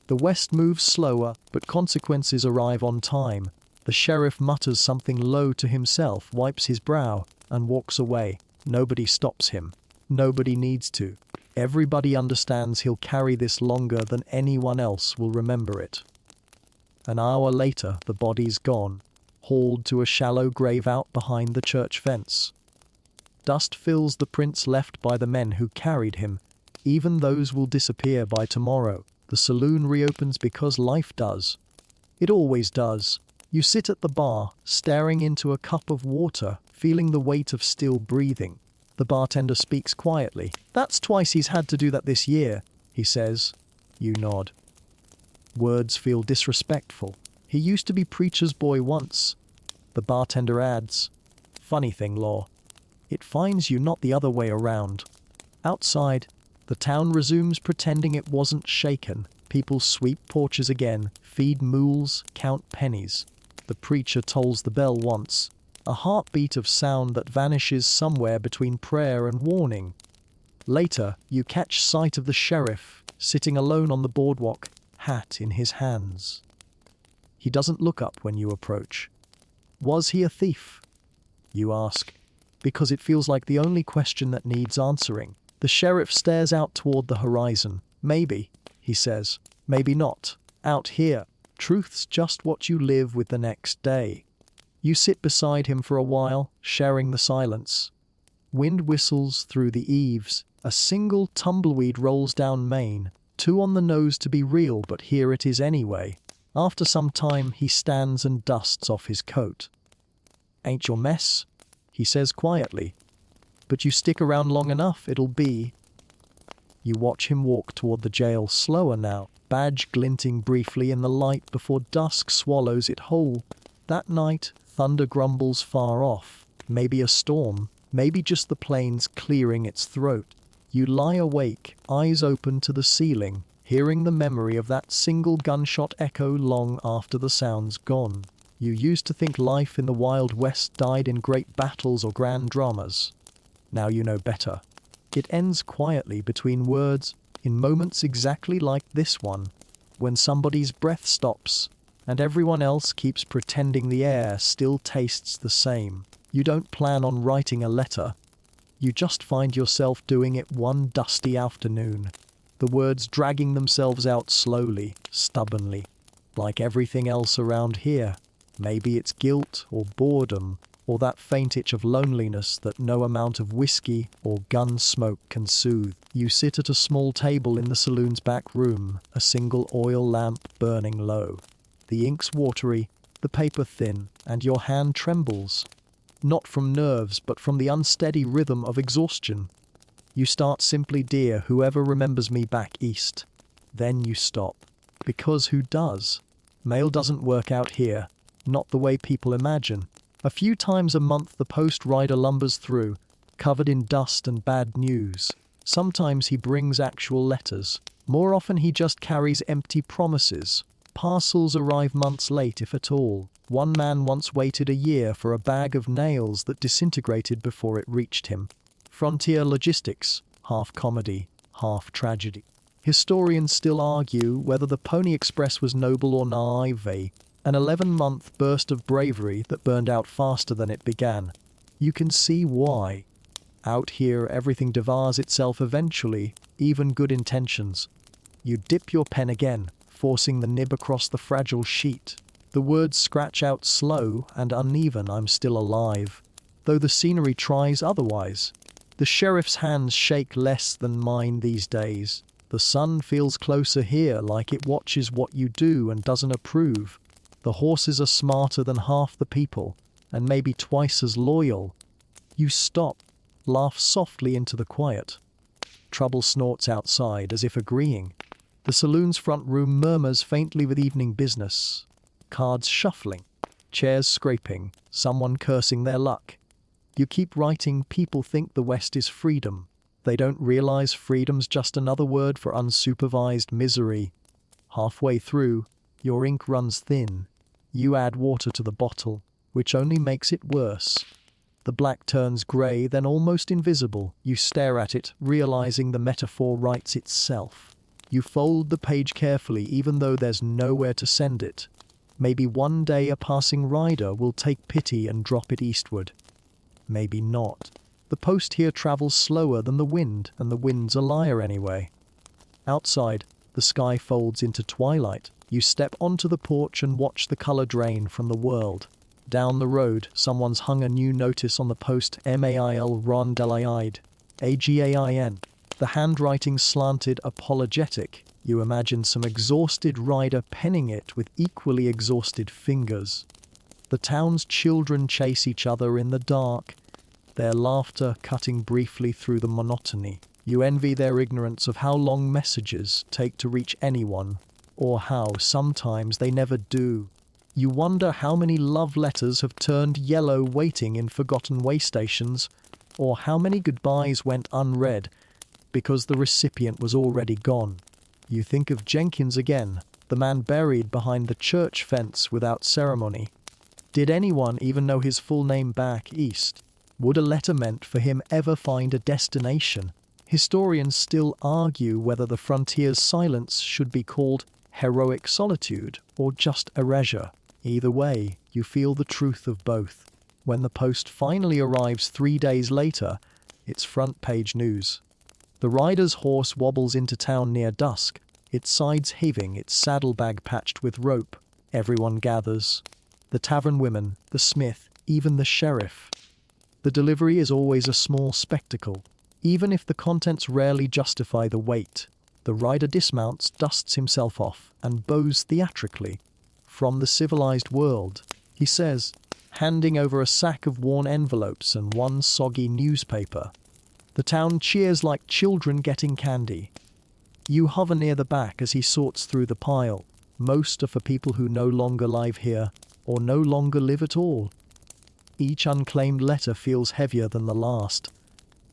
The West moves slower, but consequences arrive on time. The sheriff mutters something low to himself, wipes his brow, and walks away. Nobody stops him. Nobody needs to. Everybody understands he'll carry this longer than anyone else will remember it. An hour later, the body's gone, hauled to a shallow grave out behind the church fence. Dust fills the prints left by the men who carried him. Even those will disappear by tomorrow. The saloon reopens because life does. It always does. You sit at the bar, staring into a cup of water, feeling the weight of still breathing. The bartender speaks quietly. "That's twice he's had to do that this year," he says. You nod. Words feel disrespectful. "He used to be preacher's boy once." The bartender adds, "Funny thing, Law. It finds you, not the other way around." Outside, the town resumes pretending it wasn't shaken. People sweep porches again, feed mules, count pennies. The preacher tolls the bell once, a heartbeat of sound that vanishes somewhere between prayer and warning. Later, you catch sight of the sheriff, sitting alone on the boardwalk, hat in his hands. He doesn't look up when you approach. Was he a thief? You ask, because it feels like the only question that needs answering. The sheriff stares out toward the horizon. "Maybe," he says. "Maybe not. Out here, truth's just what you live with the next day." You sit beside him for a while, sharing the silence. Wind whistles through the eaves. A single tumbleweed rolls down Main. Too on the nose to be real, but here it is anyway. After some time, he stands and dusts off his coat. "Ain't your mess?" he says quietly. "But you stick around long enough, it'll be." You watch him walk toward the jail, slower now, badge glinting briefly in the light before dusk swallows it whole. That night, thunder grumbles far off. Maybe a storm, maybe just the plains clearing its throat. You lie awake, eyes open to the ceiling, hearing the memory of that single gunshot echo long after the sound's gone. You used to think life in the Wild West died in great battles or grand dramas. Now you know better. It ends quietly between words, in moments exactly like this one, when somebody's breath stops, and everyone else keeps pretending the air still tastes the same. You don't plan on writing a letter. You just find yourself doing it one dusty afternoon. The words dragging themselves out slowly, stubbornly, like everything else around here. Maybe it's guilt or boredom, or that faint itch of loneliness that no amount of whiskey or gun smoke can soothe. You sit at a small table in the saloon's back room, a single oil lamp burning low. The ink's watery, the paper thin, and your hand trembles. Not from nerves, but from the unsteady rhythm of exhaustion. You start simply, "Dear whoever remembers me back east." Then you stop. Because who does? Mail doesn't work out here, not the way people imagine. A few times a month the post rider lumbers through, covered in dust and bad news. Sometimes he brings actual letters. More often he just carries empty promises. Parcels arrive months late, if at all. One man once waited a year for a bag of nails that disintegrated before it reached him. Frontier logistics, half comedy, half tragedy. Historians still argue whether the Pony Express was noble or naive. An 11-month burst of bravery that burned out faster than it began. You can see why. Out here, everything devours itself eventually, even good intentions. You dip your pen again, forcing the nib across the fragile sheet. The words scratch out slow and uneven. "I'm still alive," though the scenery tries otherwise. The sheriff's hands shake less than mine these days. The sun feels closer here, like it watches what you do and doesn't approve. The horses are smarter than half the people, and maybe twice as loyal. You stop, laugh softly into the quiet. Trouble snorts outside as if agreeing. The saloon's front room murmurs faintly with evening business. Cards shuffling, chairs scraping, someone cursing their luck. You keep writing. People think the West is freedom. They don't realize freedom's just another word for unsupervised misery. Halfway through, your ink runs thin. You add water to the bottle, which only makes it worse. The black turns grey, then almost invisible. You stare at it, realizing the metaphor writes itself. You fold the page carefully, even though there's nowhere to send it. Maybe one day a passing rider will take pity and drop it eastward. Maybe not. The post here travels slower than the wind, and the wind's a liar anyway. Outside, the sky folds into twilight. You step onto the porch and watch the color drain from the world. Down the road, someone's hung a new notice on the post, "Mail Rondelide, Again." The handwriting slanted, apologetic. You imagine some exhausted rider penning it with equally exhausted fingers. The town's children chase each other in the dark. their laughter cutting briefly through the monotony. You envy their ignorance of how long messages take to reach anyone, or how sometimes they never do. You wonder how many love letters have turned yellow waiting in forgotten way stations, or how many goodbyes went unread because the recipient was already gone. You think of Jenkins again, the man buried behind the church fence without ceremony. Did anyone even know his full name back east? Would a letter meant for him ever find a destination? Historians still argue whether the frontier's silence should be called heroic solitude or just erasure. Either way, you feel the truth of both. When the post finally arrives 3 days later, it's front-page news. The rider's horse wobbles into town near dusk, its sides heaving, its saddlebag patched with rope. Everyone gathers. The tavern women, the smith, even the sheriff. The delivery is always a small spectacle, even if the contents rarely justify the wait. The rider dismounts, dusts himself off, and bows theatrically. From the civilized world, he says, handing over a sack of worn envelopes and one soggy newspaper. The town cheers like children getting candy. You hover near the back as he sorts through the pile. Most are for people who no longer live here, or no longer live at all. Each unclaimed letter feels heavier than the last.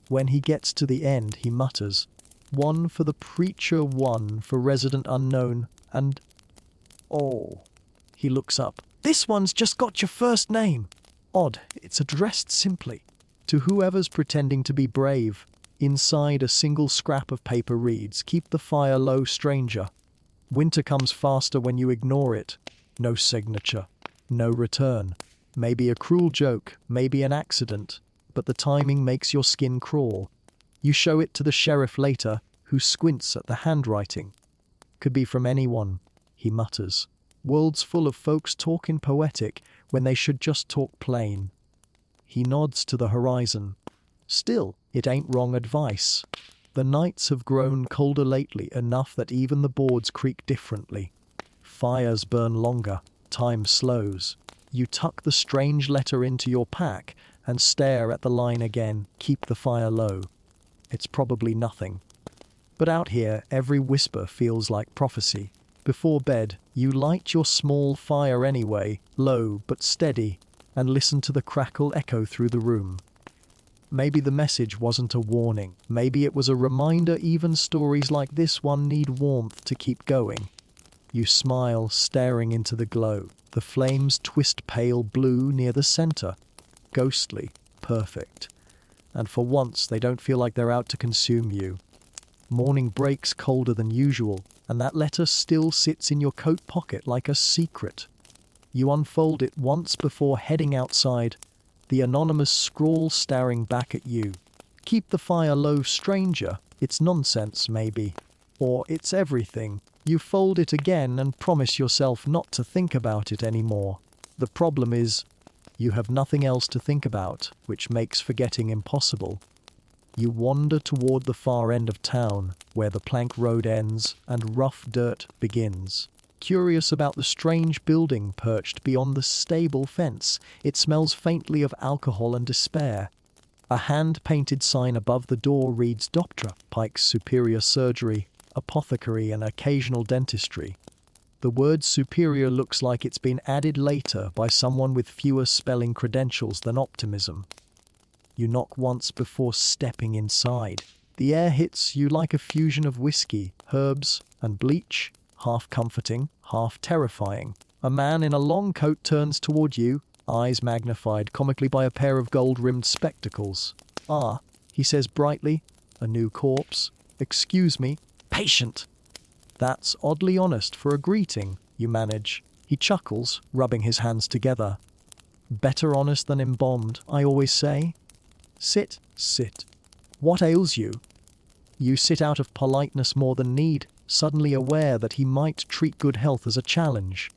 When he gets to the end, he mutters, "One for the preacher, one for resident unknown, and... oh." He looks up. "This one's just got your first name." Odd, it's addressed simply. To whoever's pretending to be brave. Inside, a single scrap of paper reads, "Keep the fire low, stranger." Winter comes faster when you ignore it. No signature. No return. Maybe a cruel joke, maybe an accident, but the timing makes your skin crawl. You show it to the sheriff later, who squints at the handwriting. "Could be from anyone," he mutters. "World's full of folks talking poetic when they should just talk plain." He nods to the horizon. Still, it ain't wrong advice. The nights have grown colder lately, enough that even the boards creak differently. Fires burn longer. Time slows. You tuck the strange letter into your pack and stare at the line again, "Keep the fire low." It's probably nothing. But out here, every whisper feels like prophecy. Before bed, you light your small fire anyway, low but steady, and listen to the crackle echo through the room. Maybe the message wasn't a warning. Maybe it was a reminder even stories like this one need warmth to keep going. You smile, staring into the glow. The flames twist pale blue near the center. Ghostly, perfect. And for once, they don't feel like they're out to consume you. Morning breaks colder than usual, and that letter still sits in your coat pocket like a secret. You unfold it once before heading outside, the anonymous scrawl staring back at you. "Keep the fire low, stranger." It's nonsense, maybe. Or it's everything. You fold it again and promise yourself not to think about it anymore. The problem is, you have nothing else to think about, which makes forgetting impossible. You wander toward the far end of town, where the plank road ends and rough dirt begins. Curious about the strange building perched beyond the stable fence, it smells faintly of alcohol and despair. A hand-painted sign above the door reads Doctor Pike's Superior Surgery, Apothecary and Occasional Dentistry. The word superior looks like it's been added later by someone with fewer spelling credentials than optimism. You knock once before stepping inside. The air hits you like a fusion of whiskey, herbs, and bleach, half comforting, half terrifying. A man in a long coat turns toward you, eyes magnified comically by a pair of gold-rimmed spectacles. "Ah," he says brightly, "a new corpse. Excuse me, patient." That's oddly honest for a greeting, you manage. He chuckles, rubbing his hands together. "Better honest than embalmed, I always say." "Sit, sit. What ails you?" You sit out of politeness more than need, suddenly aware that he might treat good health as a challenge.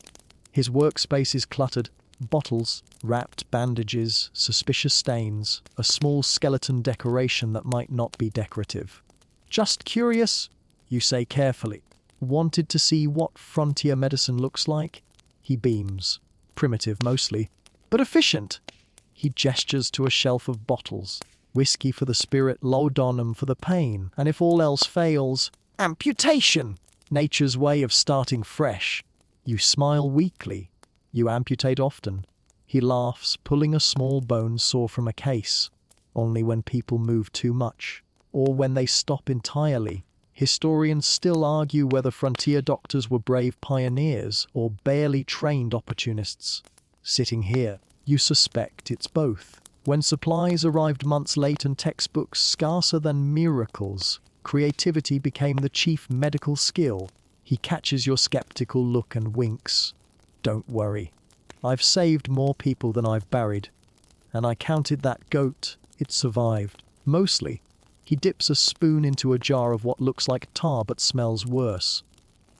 His workspace is cluttered. Bottles, wrapped bandages, suspicious stains, a small skeleton decoration that might not be decorative. "Just curious," you say carefully. "Wanted to see what frontier medicine looks like?" He beams. "Primitive mostly, but efficient." He gestures to a shelf of bottles. Whiskey for the spirit, laudanum for the pain, and if all else fails, amputation! Nature's way of starting fresh. You smile weakly. You amputate often. He laughs, pulling a small bone saw from a case. Only when people move too much, or when they stop entirely. Historians still argue whether frontier doctors were brave pioneers or barely trained opportunists. Sitting here, you suspect it's both. When supplies arrived months late and textbooks scarcer than miracles, creativity became the chief medical skill. He catches your skeptical look and winks. Don't worry. I've saved more people than I've buried. And I counted that goat. It survived. Mostly. He dips a spoon into a jar of what looks like tar but smells worse.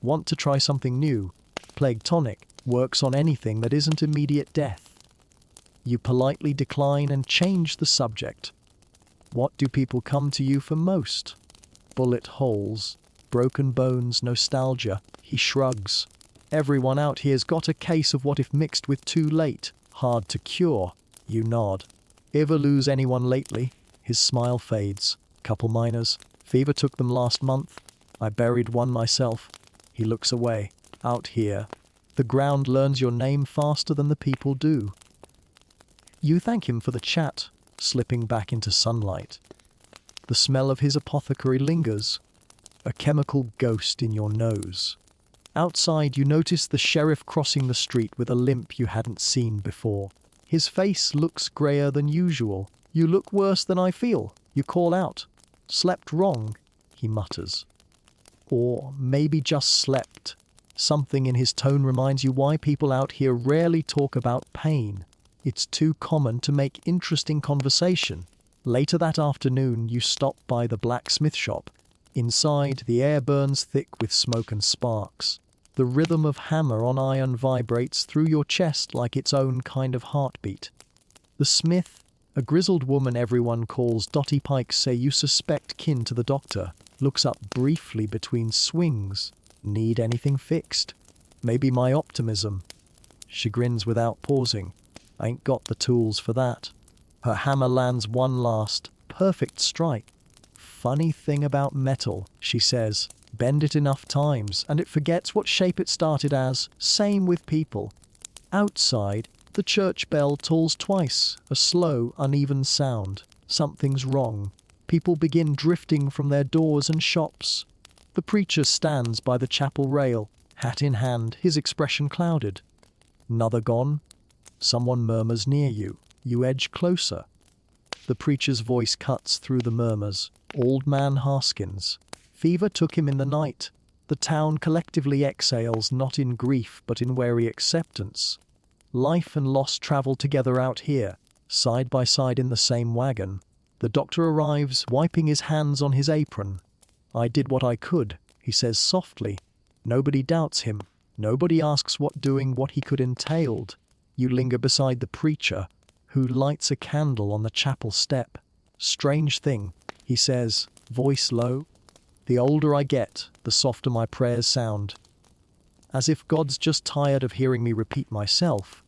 Want to try something new? Plague tonic works on anything that isn't immediate death. You politely decline and change the subject. What do people come to you for most? Bullet holes, broken bones, nostalgia. He shrugs. Everyone out here's got a case of what if mixed with too late. Hard to cure. You nod. Ever lose anyone lately? His smile fades. Couple miners. Fever took them last month. I buried one myself. He looks away. Out here, the ground learns your name faster than the people do. You thank him for the chat, slipping back into sunlight. The smell of his apothecary lingers. A chemical ghost in your nose. Outside, you notice the sheriff crossing the street with a limp you hadn't seen before. His face looks grayer than usual. You look worse than I feel. You call out. Slept wrong, he mutters. Or maybe just slept. Something in his tone reminds you why people out here rarely talk about pain. It's too common to make interesting conversation. Later that afternoon, you stop by the blacksmith shop. Inside, the air burns thick with smoke and sparks. The rhythm of hammer on iron vibrates through your chest like its own kind of heartbeat. The smith, a grizzled woman everyone calls Dottie Pike, say you suspect kin to the doctor, looks up briefly between swings. Need anything fixed? Maybe my optimism. She grins without pausing. Ain't got the tools for that. Her hammer lands one last, perfect strike. Funny thing about metal, she says. Bend it enough times, and it forgets what shape it started as. Same with people. Outside, the church bell tolls twice, a slow, uneven sound. Something's wrong. People begin drifting from their doors and shops. The preacher stands by the chapel rail, hat in hand, his expression clouded. Another gone? Someone murmurs near you. You edge closer. The preacher's voice cuts through the murmurs. Old Man Haskins. Fever took him in the night. The town collectively exhales, not in grief but in wary acceptance. Life and loss travel together out here, side by side in the same wagon. The doctor arrives, wiping his hands on his apron. I did what I could, he says softly. Nobody doubts him. Nobody asks what doing what he could entailed. You linger beside the preacher, who lights a candle on the chapel step. Strange thing, he says, voice low. The older I get, the softer my prayers sound. As if God's just tired of hearing me repeat myself.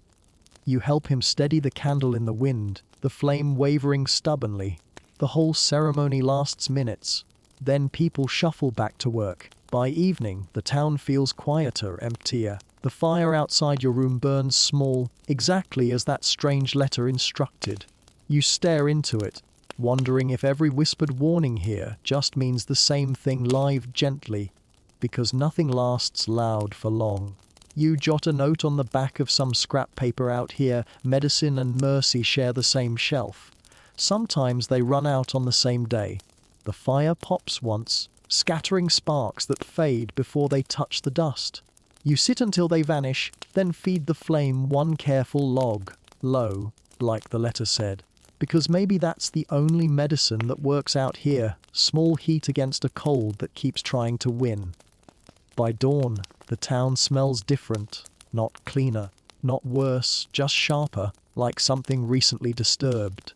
You help him steady the candle in the wind, the flame wavering stubbornly. The whole ceremony lasts minutes. Then people shuffle back to work. By evening, the town feels quieter, emptier. The fire outside your room burns small, exactly as that strange letter instructed. You stare into it, wondering if every whispered warning here just means the same thing live gently, because nothing lasts loud for long. You jot a note on the back of some scrap paper out here. Medicine and mercy share the same shelf. Sometimes they run out on the same day. The fire pops once, scattering sparks that fade before they touch the dust. You sit until they vanish, then feed the flame one careful log, low, like the letter said. Because maybe that's the only medicine that works out here, small heat against a cold that keeps trying to win. By dawn, the town smells different, not cleaner, not worse, just sharper, like something recently disturbed.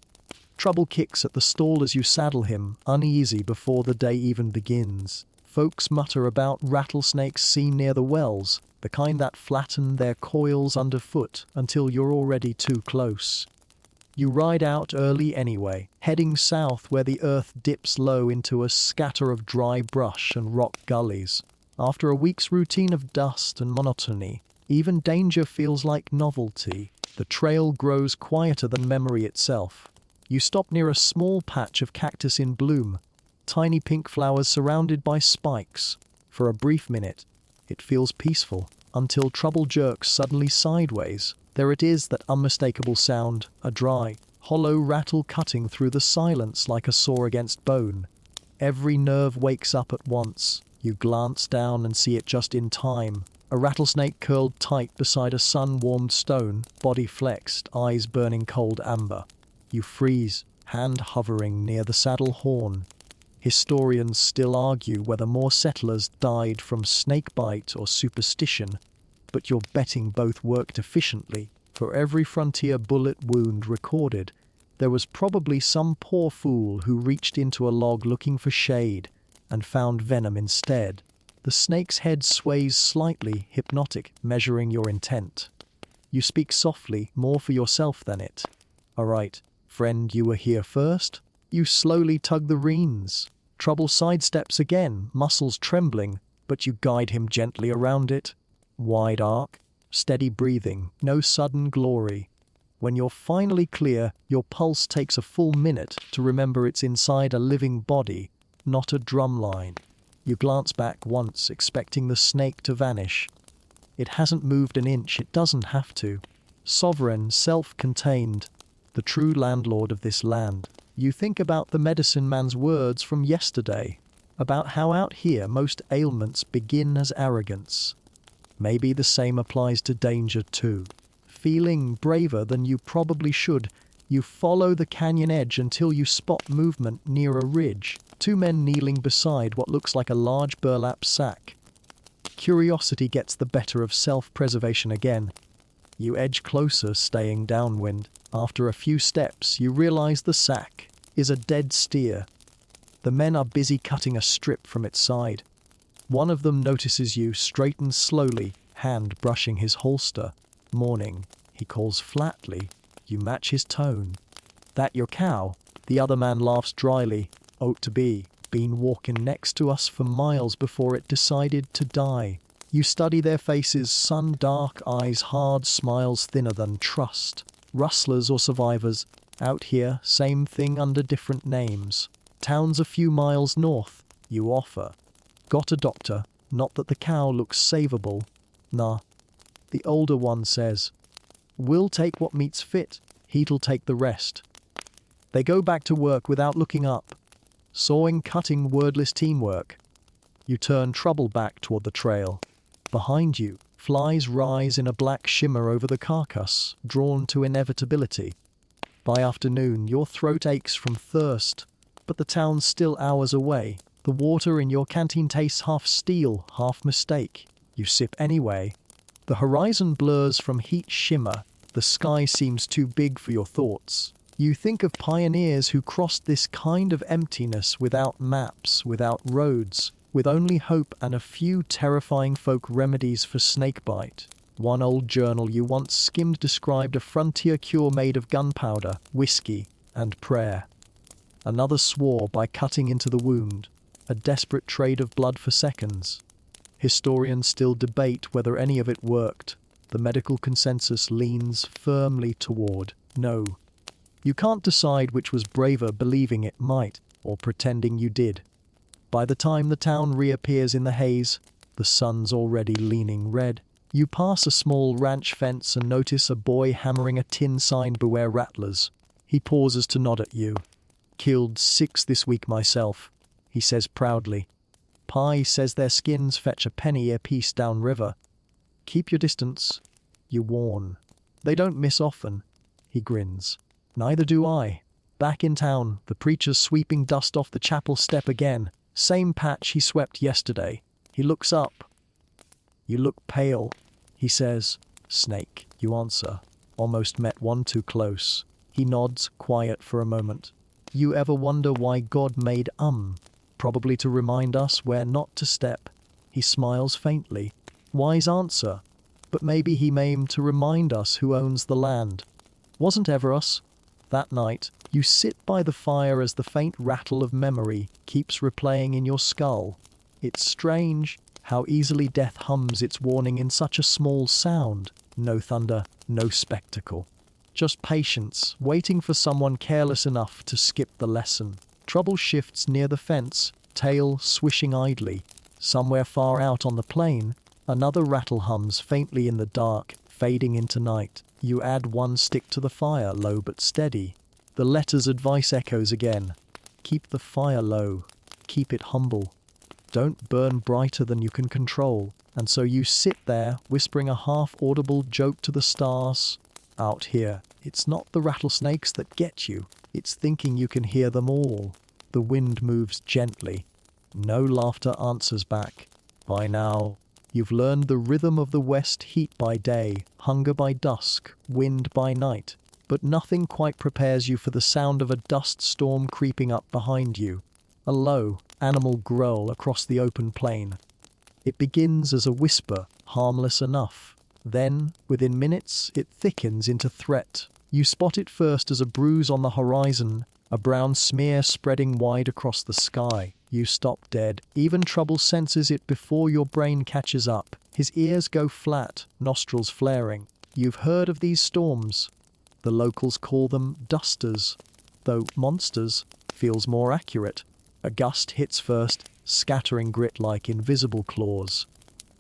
Trouble kicks at the stall as you saddle him, uneasy before the day even begins. Folks mutter about rattlesnakes seen near the wells, the kind that flatten their coils underfoot until you're already too close. You ride out early anyway, heading south where the earth dips low into a scatter of dry brush and rock gullies. After a week's routine of dust and monotony, even danger feels like novelty. The trail grows quieter than memory itself. You stop near a small patch of cactus in bloom, tiny pink flowers surrounded by spikes. For a brief minute, it feels peaceful, until trouble jerks suddenly sideways. There it is, that unmistakable sound, a dry, hollow rattle cutting through the silence like a saw against bone. Every nerve wakes up at once. You glance down and see it just in time. A rattlesnake curled tight beside a sun-warmed stone, body flexed, eyes burning cold amber. You freeze, hand hovering near the saddle horn. Historians still argue whether more settlers died from snakebite or superstition, but you're betting both worked efficiently. For every frontier bullet wound recorded, there was probably some poor fool who reached into a log looking for shade and found venom instead. The snake's head sways slightly, hypnotic, measuring your intent. You speak softly, more for yourself than it. "All right, friend, you were here first." You slowly tug the reins. Trouble sidesteps again, muscles trembling, but you guide him gently around it. Wide arc, steady breathing, no sudden glory. When you're finally clear, your pulse takes a full minute to remember it's inside a living body, not a drumline. You glance back once, expecting the snake to vanish. It hasn't moved an inch, it doesn't have to. Sovereign, self-contained, the true landlord of this land. You think about the medicine man's words from yesterday, about how out here most ailments begin as arrogance. Maybe the same applies to danger too. Feeling braver than you probably should, you follow the canyon edge until you spot movement near a ridge. Two men kneeling beside what looks like a large burlap sack. Curiosity gets the better of self-preservation again. You edge closer, staying downwind. After a few steps, you realize the sack is a dead steer. The men are busy cutting a strip from its side. One of them notices you, straightens slowly, hand brushing his holster. "Morning," he calls flatly. You match his tone. "That your cow?" The other man laughs dryly. "Ought to be. Been walking next to us for miles before it decided to die." You study their faces, sun-dark eyes, hard smiles thinner than trust. Rustlers or survivors, out here, same thing under different names. Town's a few miles north, you offer. "Got a doctor, not that the cow looks savable." "Nah." The older one says, "We'll take what meat's fit, he'll take the rest." They go back to work without looking up. Sawing, cutting, wordless teamwork. You turn trouble back toward the trail. Behind you, flies rise in a black shimmer over the carcass, drawn to inevitability. By afternoon, your throat aches from thirst, but the town's still hours away. The water in your canteen tastes half steel, half mistake. You sip anyway. The horizon blurs from heat shimmer. The sky seems too big for your thoughts. You think of pioneers who crossed this kind of emptiness without maps, without roads, with only hope and a few terrifying folk remedies for snakebite. One old journal you once skimmed described a frontier cure made of gunpowder, whiskey, and prayer. Another swore by cutting into the wound, a desperate trade of blood for seconds. Historians still debate whether any of it worked. The medical consensus leans firmly toward no. You can't decide which was braver, believing it might, or pretending you did. By the time the town reappears in the haze, the sun's already leaning red. You pass a small ranch fence and notice a boy hammering a tin sign, "Beware rattlers." He pauses to nod at you. "Killed 6 this week myself," he says proudly. "Pi says their skins fetch a penny a piece downriver." "Keep your distance," you warn. "They don't miss often," he grins. "Neither do I." Back in town, the preacher's sweeping dust off the chapel step again. Same patch he swept yesterday. He looks up. "You look pale," he says. "Snake," you answer. "Almost met one too close." He nods, quiet for a moment. "You ever wonder why God made Probably to remind us where not to step." He smiles faintly. Wise answer. But maybe he aimed to remind us who owns the land. Wasn't ever us. That night, you sit by the fire as the faint rattle of memory keeps replaying in your skull. It's strange how easily death hums its warning in such a small sound. No thunder, no spectacle. Just patience, waiting for someone careless enough to skip the lesson. Trouble shifts near the fence, tail swishing idly. Somewhere far out on the plain, another rattle hums faintly in the dark, fading into night. You add one stick to the fire, low but steady. The letter's advice echoes again. Keep the fire low. Keep it humble. Don't burn brighter than you can control. And so you sit there, whispering a half-audible joke to the stars. Out here, it's not the rattlesnakes that get you. It's thinking you can hear them all. The wind moves gently. No laughter answers back. By now, you've learned the rhythm of the west, heat by day, hunger by dusk, wind by night. But nothing quite prepares you for the sound of a dust storm creeping up behind you. A low, animal growl across the open plain. It begins as a whisper, harmless enough. Then, within minutes, it thickens into threat. You spot it first as a bruise on the horizon, a brown smear spreading wide across the sky. You stop dead. Even Trouble senses it before your brain catches up. His ears go flat, nostrils flaring. You've heard of these storms. The locals call them dusters, though monsters feels more accurate. A gust hits first, scattering grit like invisible claws.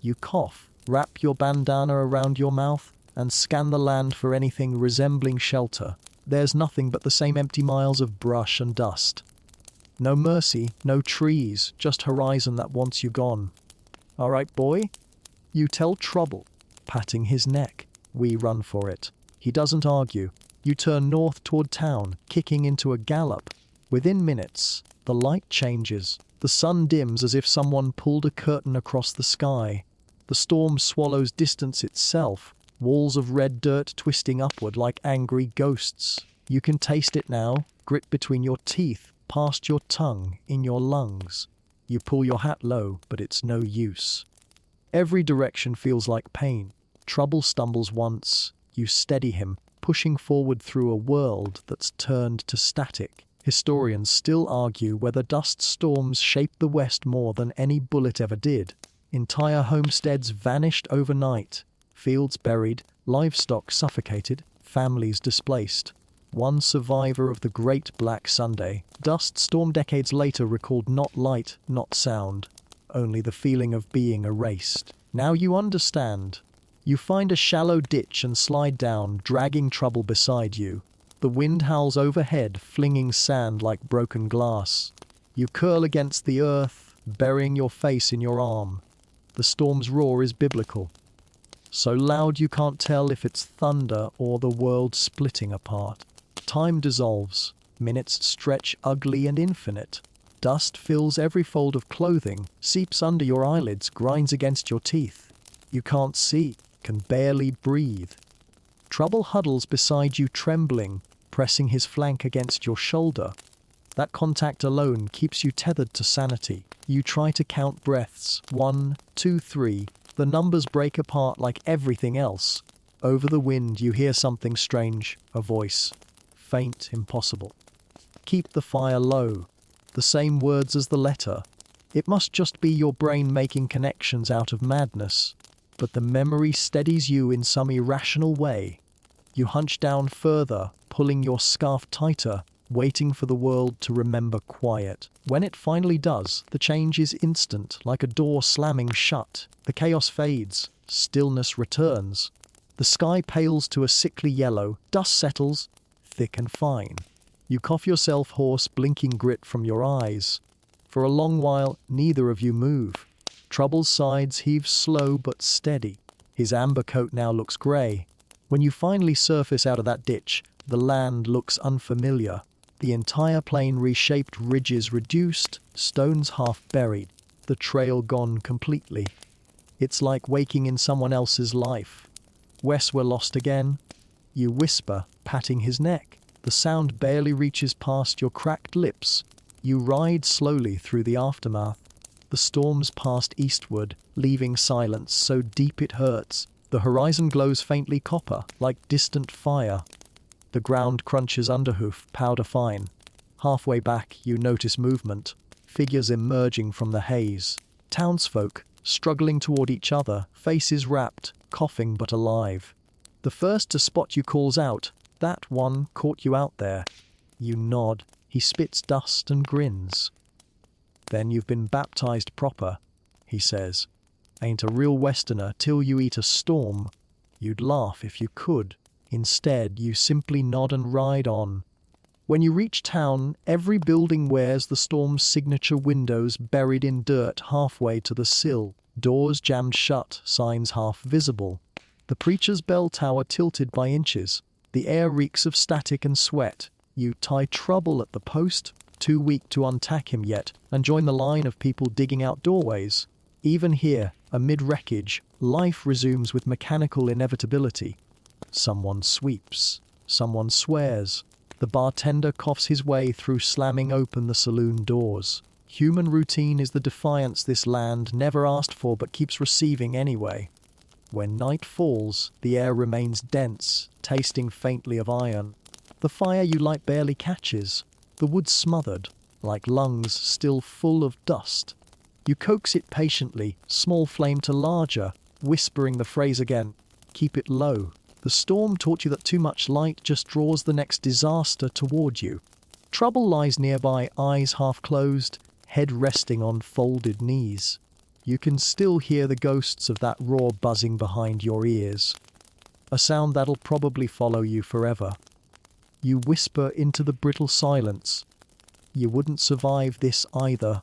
You cough, wrap your bandana around your mouth, and scan the land for anything resembling shelter. There's nothing but the same empty miles of brush and dust. No mercy, no trees, just horizon that wants you gone. All right, boy? You tell Trouble, patting his neck. We run for it. He doesn't argue. You turn north toward town, kicking into a gallop. Within minutes, the light changes. The sun dims as if someone pulled a curtain across the sky. The storm swallows distance itself, walls of red dirt twisting upward like angry ghosts. You can taste it now, grit between your teeth, past your tongue, in your lungs. You pull your hat low, but it's no use. Every direction feels like pain. Trouble stumbles once. You steady him, pushing forward through a world that's turned to static. Historians still argue whether dust storms shaped the West more than any bullet ever did. Entire homesteads vanished overnight, fields buried, livestock suffocated, families displaced. One survivor of the Great Black Sunday, dust storm decades later recalled not light, not sound, only the feeling of being erased. Now you understand. You find a shallow ditch and slide down, dragging Trouble beside you. The wind howls overhead, flinging sand like broken glass. You curl against the earth, burying your face in your arm. The storm's roar is biblical. So loud you can't tell if it's thunder or the world splitting apart. Time dissolves. Minutes stretch ugly and infinite. Dust fills every fold of clothing, seeps under your eyelids, grinds against your teeth. You can't see, can barely breathe. Trouble huddles beside you, trembling, pressing his flank against your shoulder. That contact alone keeps you tethered to sanity. You try to count breaths. 1, 2, 3. The numbers break apart like everything else. Over the wind you hear something strange, a voice. Faint, impossible. Keep the fire low. The same words as the letter. It must just be your brain making connections out of madness. But the memory steadies you in some irrational way. You hunch down further, pulling your scarf tighter, waiting for the world to remember quiet. When it finally does, the change is instant, like a door slamming shut. The chaos fades, stillness returns. The sky pales to a sickly yellow, dust settles, thick and fine. You cough yourself hoarse, blinking grit from your eyes. For a long while, neither of you move. Trouble's sides heave slow but steady. His amber coat now looks grey. When you finally surface out of that ditch, the land looks unfamiliar. The entire plain reshaped, ridges reduced, stones half buried, the trail gone completely. It's like waking in someone else's life. Wes, we're lost again. You whisper, patting his neck. The sound barely reaches past your cracked lips. You ride slowly through the aftermath. The storm's passed eastward, leaving silence so deep it hurts. The horizon glows faintly copper, like distant fire. The ground crunches underhoof, powder fine. Halfway back, you notice movement, figures emerging from the haze. Townsfolk, struggling toward each other, faces wrapped, coughing but alive. The first to spot you calls out, "That one caught you out there." You nod. He spits dust and grins. "Then you've been baptized proper," he says. "Ain't a real Westerner till you eat a storm." You'd laugh if you could. Instead, you simply nod and ride on. When you reach town, every building wears the storm's signature windows buried in dirt halfway to the sill, doors jammed shut, signs half visible. The preacher's bell tower tilted by inches. The air reeks of static and sweat. You tie trouble at the post, too weak to untack him yet, and join the line of people digging out doorways. Even here, amid wreckage, life resumes with mechanical inevitability. Someone sweeps. Someone swears. The bartender coughs his way through slamming open the saloon doors. Human routine is the defiance this land never asked for but keeps receiving anyway. When night falls, the air remains dense, tasting faintly of iron. The fire you light barely catches. The wood smothered, like lungs still full of dust. You coax it patiently, small flame to larger, whispering the phrase again, "Keep it low." The storm taught you that too much light just draws the next disaster toward you. Trouble lies nearby, eyes half closed, head resting on folded knees. You can still hear the ghosts of that roar buzzing behind your ears. A sound that'll probably follow you forever. You whisper into the brittle silence. You wouldn't survive this either.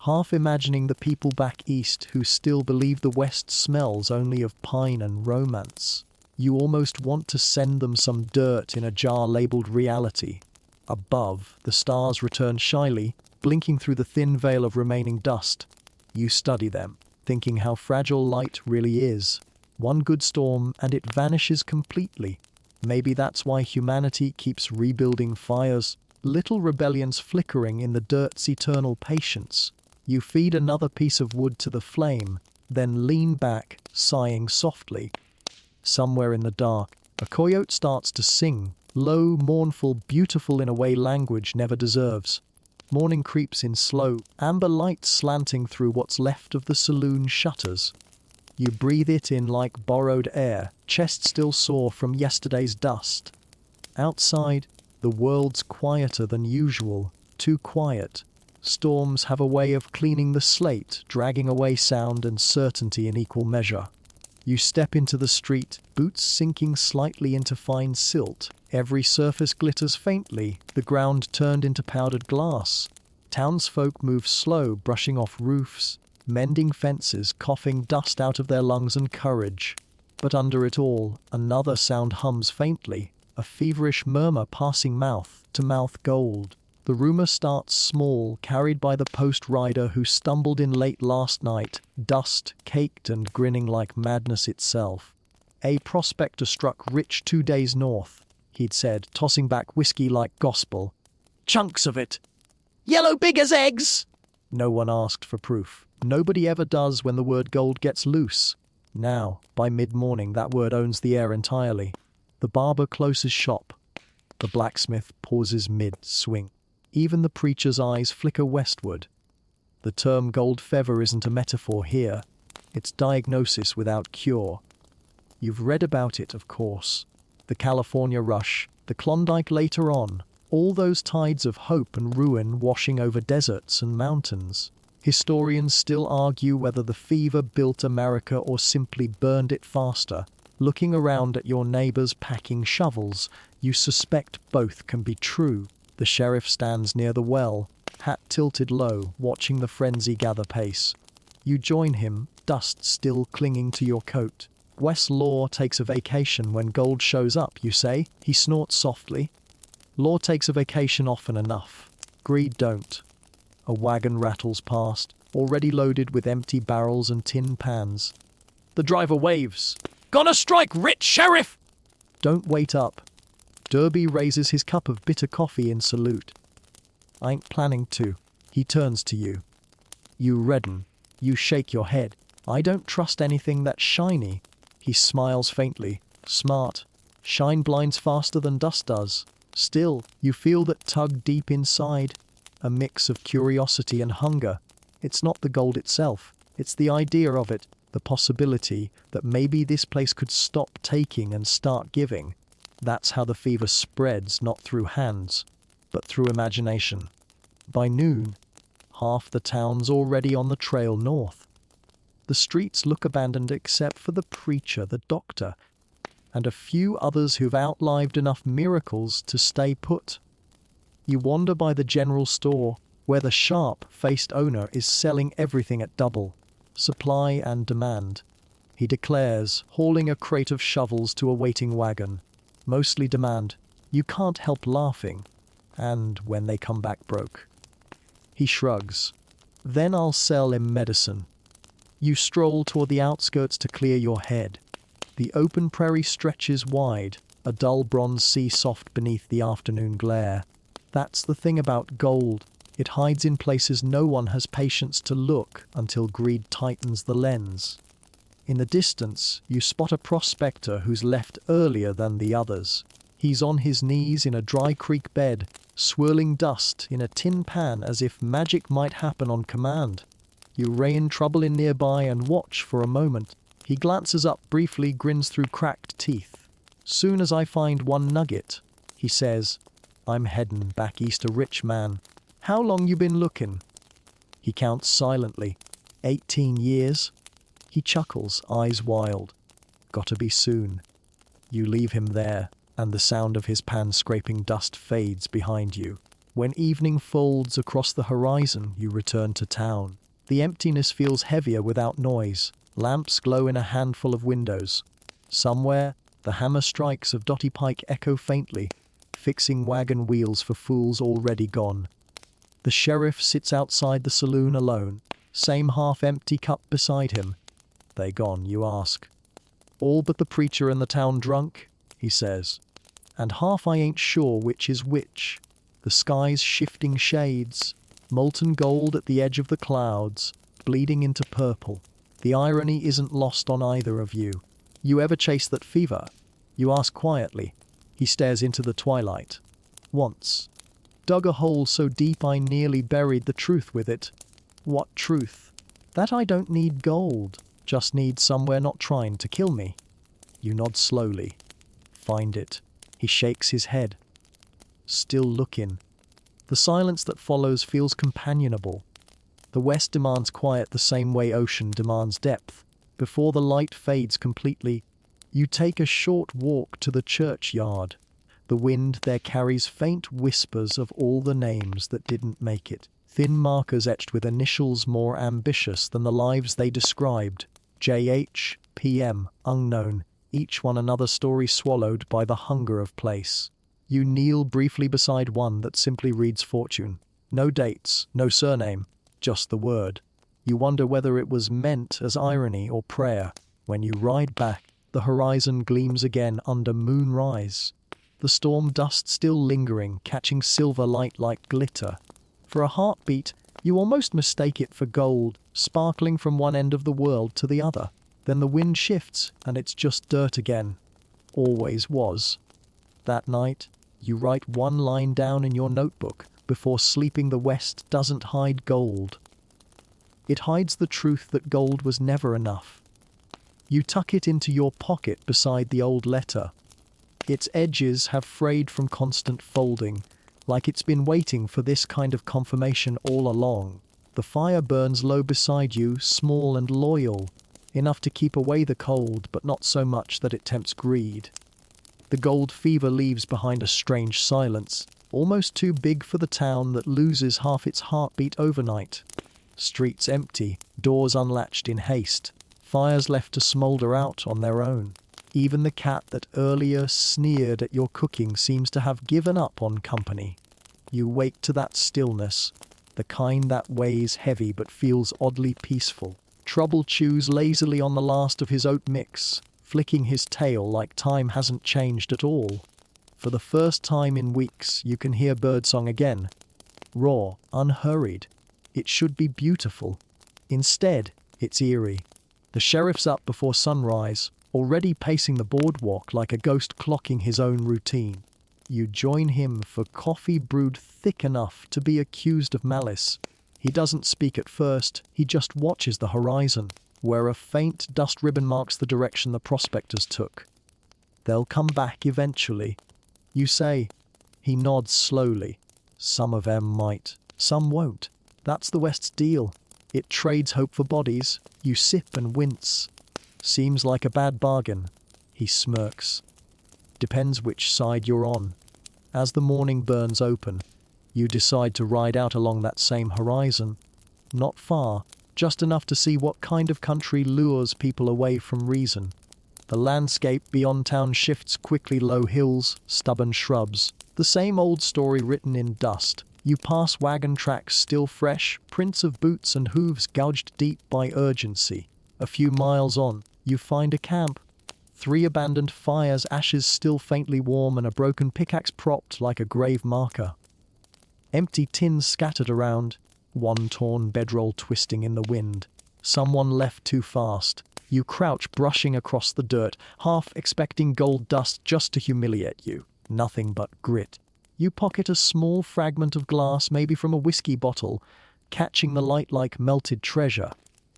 Half imagining the people back east who still believe the West smells only of pine and romance. You almost want to send them some dirt in a jar labeled reality. Above, the stars return shyly, blinking through the thin veil of remaining dust. You study them, thinking how fragile light really is. One good storm and it vanishes completely. Maybe that's why humanity keeps rebuilding fires, little rebellions flickering in the dirt's eternal patience. You feed another piece of wood to the flame, then lean back, sighing softly. Somewhere in the dark, a coyote starts to sing, low, mournful, beautiful in a way language never deserves. Morning creeps in slow, amber light slanting through what's left of the saloon shutters. You breathe it in like borrowed air, chest still sore from yesterday's dust. Outside, the world's quieter than usual, too quiet. Storms have a way of cleaning the slate, dragging away sound and certainty in equal measure. You step into the street, boots sinking slightly into fine silt. Every surface glitters faintly, the ground turned into powdered glass. Townsfolk move slow, brushing off roofs, mending fences, coughing dust out of their lungs and courage. But under it all, another sound hums faintly, a feverish murmur passing mouth to mouth gold. The rumor starts small, carried by the post rider who stumbled in late last night, dust, caked and grinning like madness itself. A prospector struck rich 2 days north, he'd said, tossing back whiskey like gospel. "Chunks of it. Yellow big as eggs!" No one asked for proof. Nobody ever does when the word gold gets loose. Now, by mid-morning, that word owns the air entirely. The barber closes shop. The blacksmith pauses mid-swing. Even the preacher's eyes flicker westward. The term gold fever isn't a metaphor here. It's diagnosis without cure. You've read about it, of course. The California rush, the Klondike later on, all those tides of hope and ruin washing over deserts and mountains. Historians still argue whether the fever built America or simply burned it faster. Looking around at your neighbors packing shovels, you suspect both can be true. The sheriff stands near the well, hat tilted low, watching the frenzy gather pace. You join him, dust still clinging to your coat. Wes Law takes a vacation when gold shows up, you say? He snorts softly. Law takes a vacation often enough. Greed don't. A wagon rattles past, already loaded with empty barrels and tin pans. The driver waves. "Gonna strike rich, Sheriff!" Don't wait up. Derby raises his cup of bitter coffee in salute. "I ain't planning to." He turns to you. You redden. You shake your head. "I don't trust anything that's shiny." He smiles faintly. "Smart. Shine blinds faster than dust does. Still, you feel that tug deep inside, a mix of curiosity and hunger. It's not the gold itself, it's the idea of it, the possibility that maybe this place could stop taking and start giving. That's how the fever spreads, not through hands, but through imagination. By noon, half the town's already on the trail north. The streets look abandoned except for the preacher, the doctor, and a few others who've outlived enough miracles to stay put. You wander by the general store, where the sharp-faced owner is selling everything at double, supply and demand. He declares, hauling a crate of shovels to a waiting wagon. Mostly demand. You can't help laughing. And when they come back broke. He shrugs. Then I'll sell him medicine. You stroll toward the outskirts to clear your head. The open prairie stretches wide, a dull bronze sea soft beneath the afternoon glare. That's the thing about gold. It hides in places no one has patience to look until greed tightens the lens. In the distance, you spot a prospector who's left earlier than the others. He's on his knees in a dry creek bed, swirling dust in a tin pan as if magic might happen on command. You rein trouble in nearby and watch for a moment. He glances up briefly, grins through cracked teeth. Soon as I find one nugget, he says, I'm headin' back east a rich man. How long you been lookin'? He counts silently. 18 years? He chuckles, eyes wild. Gotta be soon. You leave him there, and the sound of his pan scraping dust fades behind you. When evening folds across the horizon, you return to town. The emptiness feels heavier without noise. Lamps glow in a handful of windows. Somewhere, the hammer strikes of Dotty Pike echo faintly, fixing wagon wheels for fools already gone. The sheriff sits outside the saloon alone, same half-empty cup beside him. They gone, you ask. All but the preacher and the town drunk, he says. And half I ain't sure which is which. The sky's shifting shades, molten gold at the edge of the clouds, bleeding into purple. The irony isn't lost on either of you. You ever chase that fever? You ask quietly. He stares into the twilight. Once. Dug a hole so deep I nearly buried the truth with it. What truth? That I don't need gold, just need somewhere not trying to kill me. You nod slowly. Find it. He shakes his head. Still looking. The silence that follows feels companionable. The west demands quiet the same way ocean demands depth. Before the light fades completely, you take a short walk to the churchyard. The wind there carries faint whispers of all the names that didn't make it. Thin markers etched with initials more ambitious than the lives they described. J.H., P.M., unknown, each one another story swallowed by the hunger of place. You kneel briefly beside one that simply reads fortune. No dates, no surname, just the word. You wonder whether it was meant as irony or prayer. When you ride back, the horizon gleams again under moonrise. The storm dust still lingering, catching silver light like glitter. For a heartbeat, you almost mistake it for gold, sparkling from one end of the world to the other. Then the wind shifts, and it's just dirt again. Always was. That night, you write one line down in your notebook. Before sleeping, the West doesn't hide gold. It hides the truth that gold was never enough. You tuck it into your pocket beside the old letter. Its edges have frayed from constant folding, like it's been waiting for this kind of confirmation all along. The fire burns low beside you, small and loyal, enough to keep away the cold, but not so much that it tempts greed. The gold fever leaves behind a strange silence, almost too big for the town that loses half its heartbeat overnight. Streets empty, doors unlatched in haste, fires left to smolder out on their own. Even the cat that earlier sneered at your cooking seems to have given up on company. You wake to that stillness, the kind that weighs heavy but feels oddly peaceful. Trouble chews lazily on the last of his oat mix, flicking his tail like time hasn't changed at all. For the first time in weeks, you can hear birdsong again. Raw, unhurried. It should be beautiful. Instead, it's eerie. The sheriff's up before sunrise, already pacing the boardwalk like a ghost clocking his own routine. You join him for coffee brewed thick enough to be accused of malice. He doesn't speak at first, he just watches the horizon, where a faint dust ribbon marks the direction the prospectors took. They'll come back eventually, you say. He nods slowly. Some of them might, some won't. That's the West's deal. It trades hope for bodies. You sip and wince. Seems like a bad bargain. He smirks. Depends which side you're on. As the morning burns open, you decide to ride out along that same horizon. Not far, just enough to see what kind of country lures people away from reason. The landscape beyond town shifts quickly. Low hills, stubborn shrubs. The same old story written in dust. You pass wagon tracks still fresh, prints of boots and hooves gouged deep by urgency. A few miles on, you find a camp. 3 abandoned fires, ashes still faintly warm, and a broken pickaxe propped like a grave marker. Empty tins scattered around, one torn bedroll twisting in the wind. Someone left too fast. You crouch, brushing across the dirt, half expecting gold dust just to humiliate you. Nothing but grit. You pocket a small fragment of glass, maybe from a whiskey bottle, catching the light like melted treasure.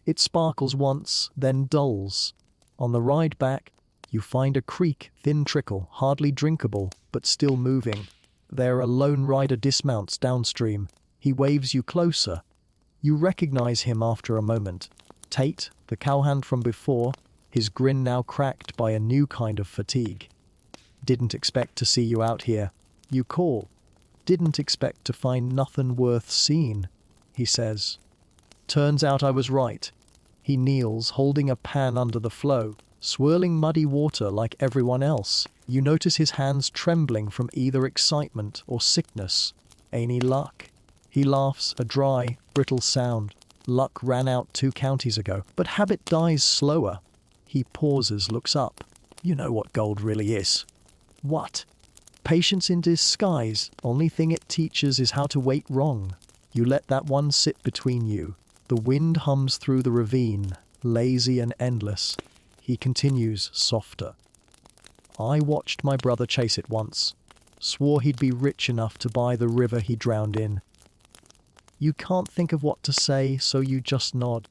It sparkles once, then dulls. On the ride back, you find a creek, thin trickle, hardly drinkable, but still moving. There a lone rider dismounts downstream. He waves you closer. You recognize him after a moment. Tate, the cowhand from before, his grin now cracked by a new kind of fatigue. Didn't expect to see you out here. You call. Didn't expect to find nothing worth seeing, he says. Turns out I was right. He kneels, holding a pan under the flow, swirling muddy water like everyone else. You notice his hands trembling from either excitement or sickness. Any luck? He laughs, a dry, brittle sound. Luck ran out 2 counties ago, but habit dies slower. He pauses, looks up. You know what gold really is. What? Patience in disguise. Only thing it teaches is how to wait wrong. You let that one sit between you. The wind hums through the ravine, lazy and endless. He continues, softer. I watched my brother chase it once. Swore he'd be rich enough to buy the river he drowned in. You can't think of what to say, so you just nod.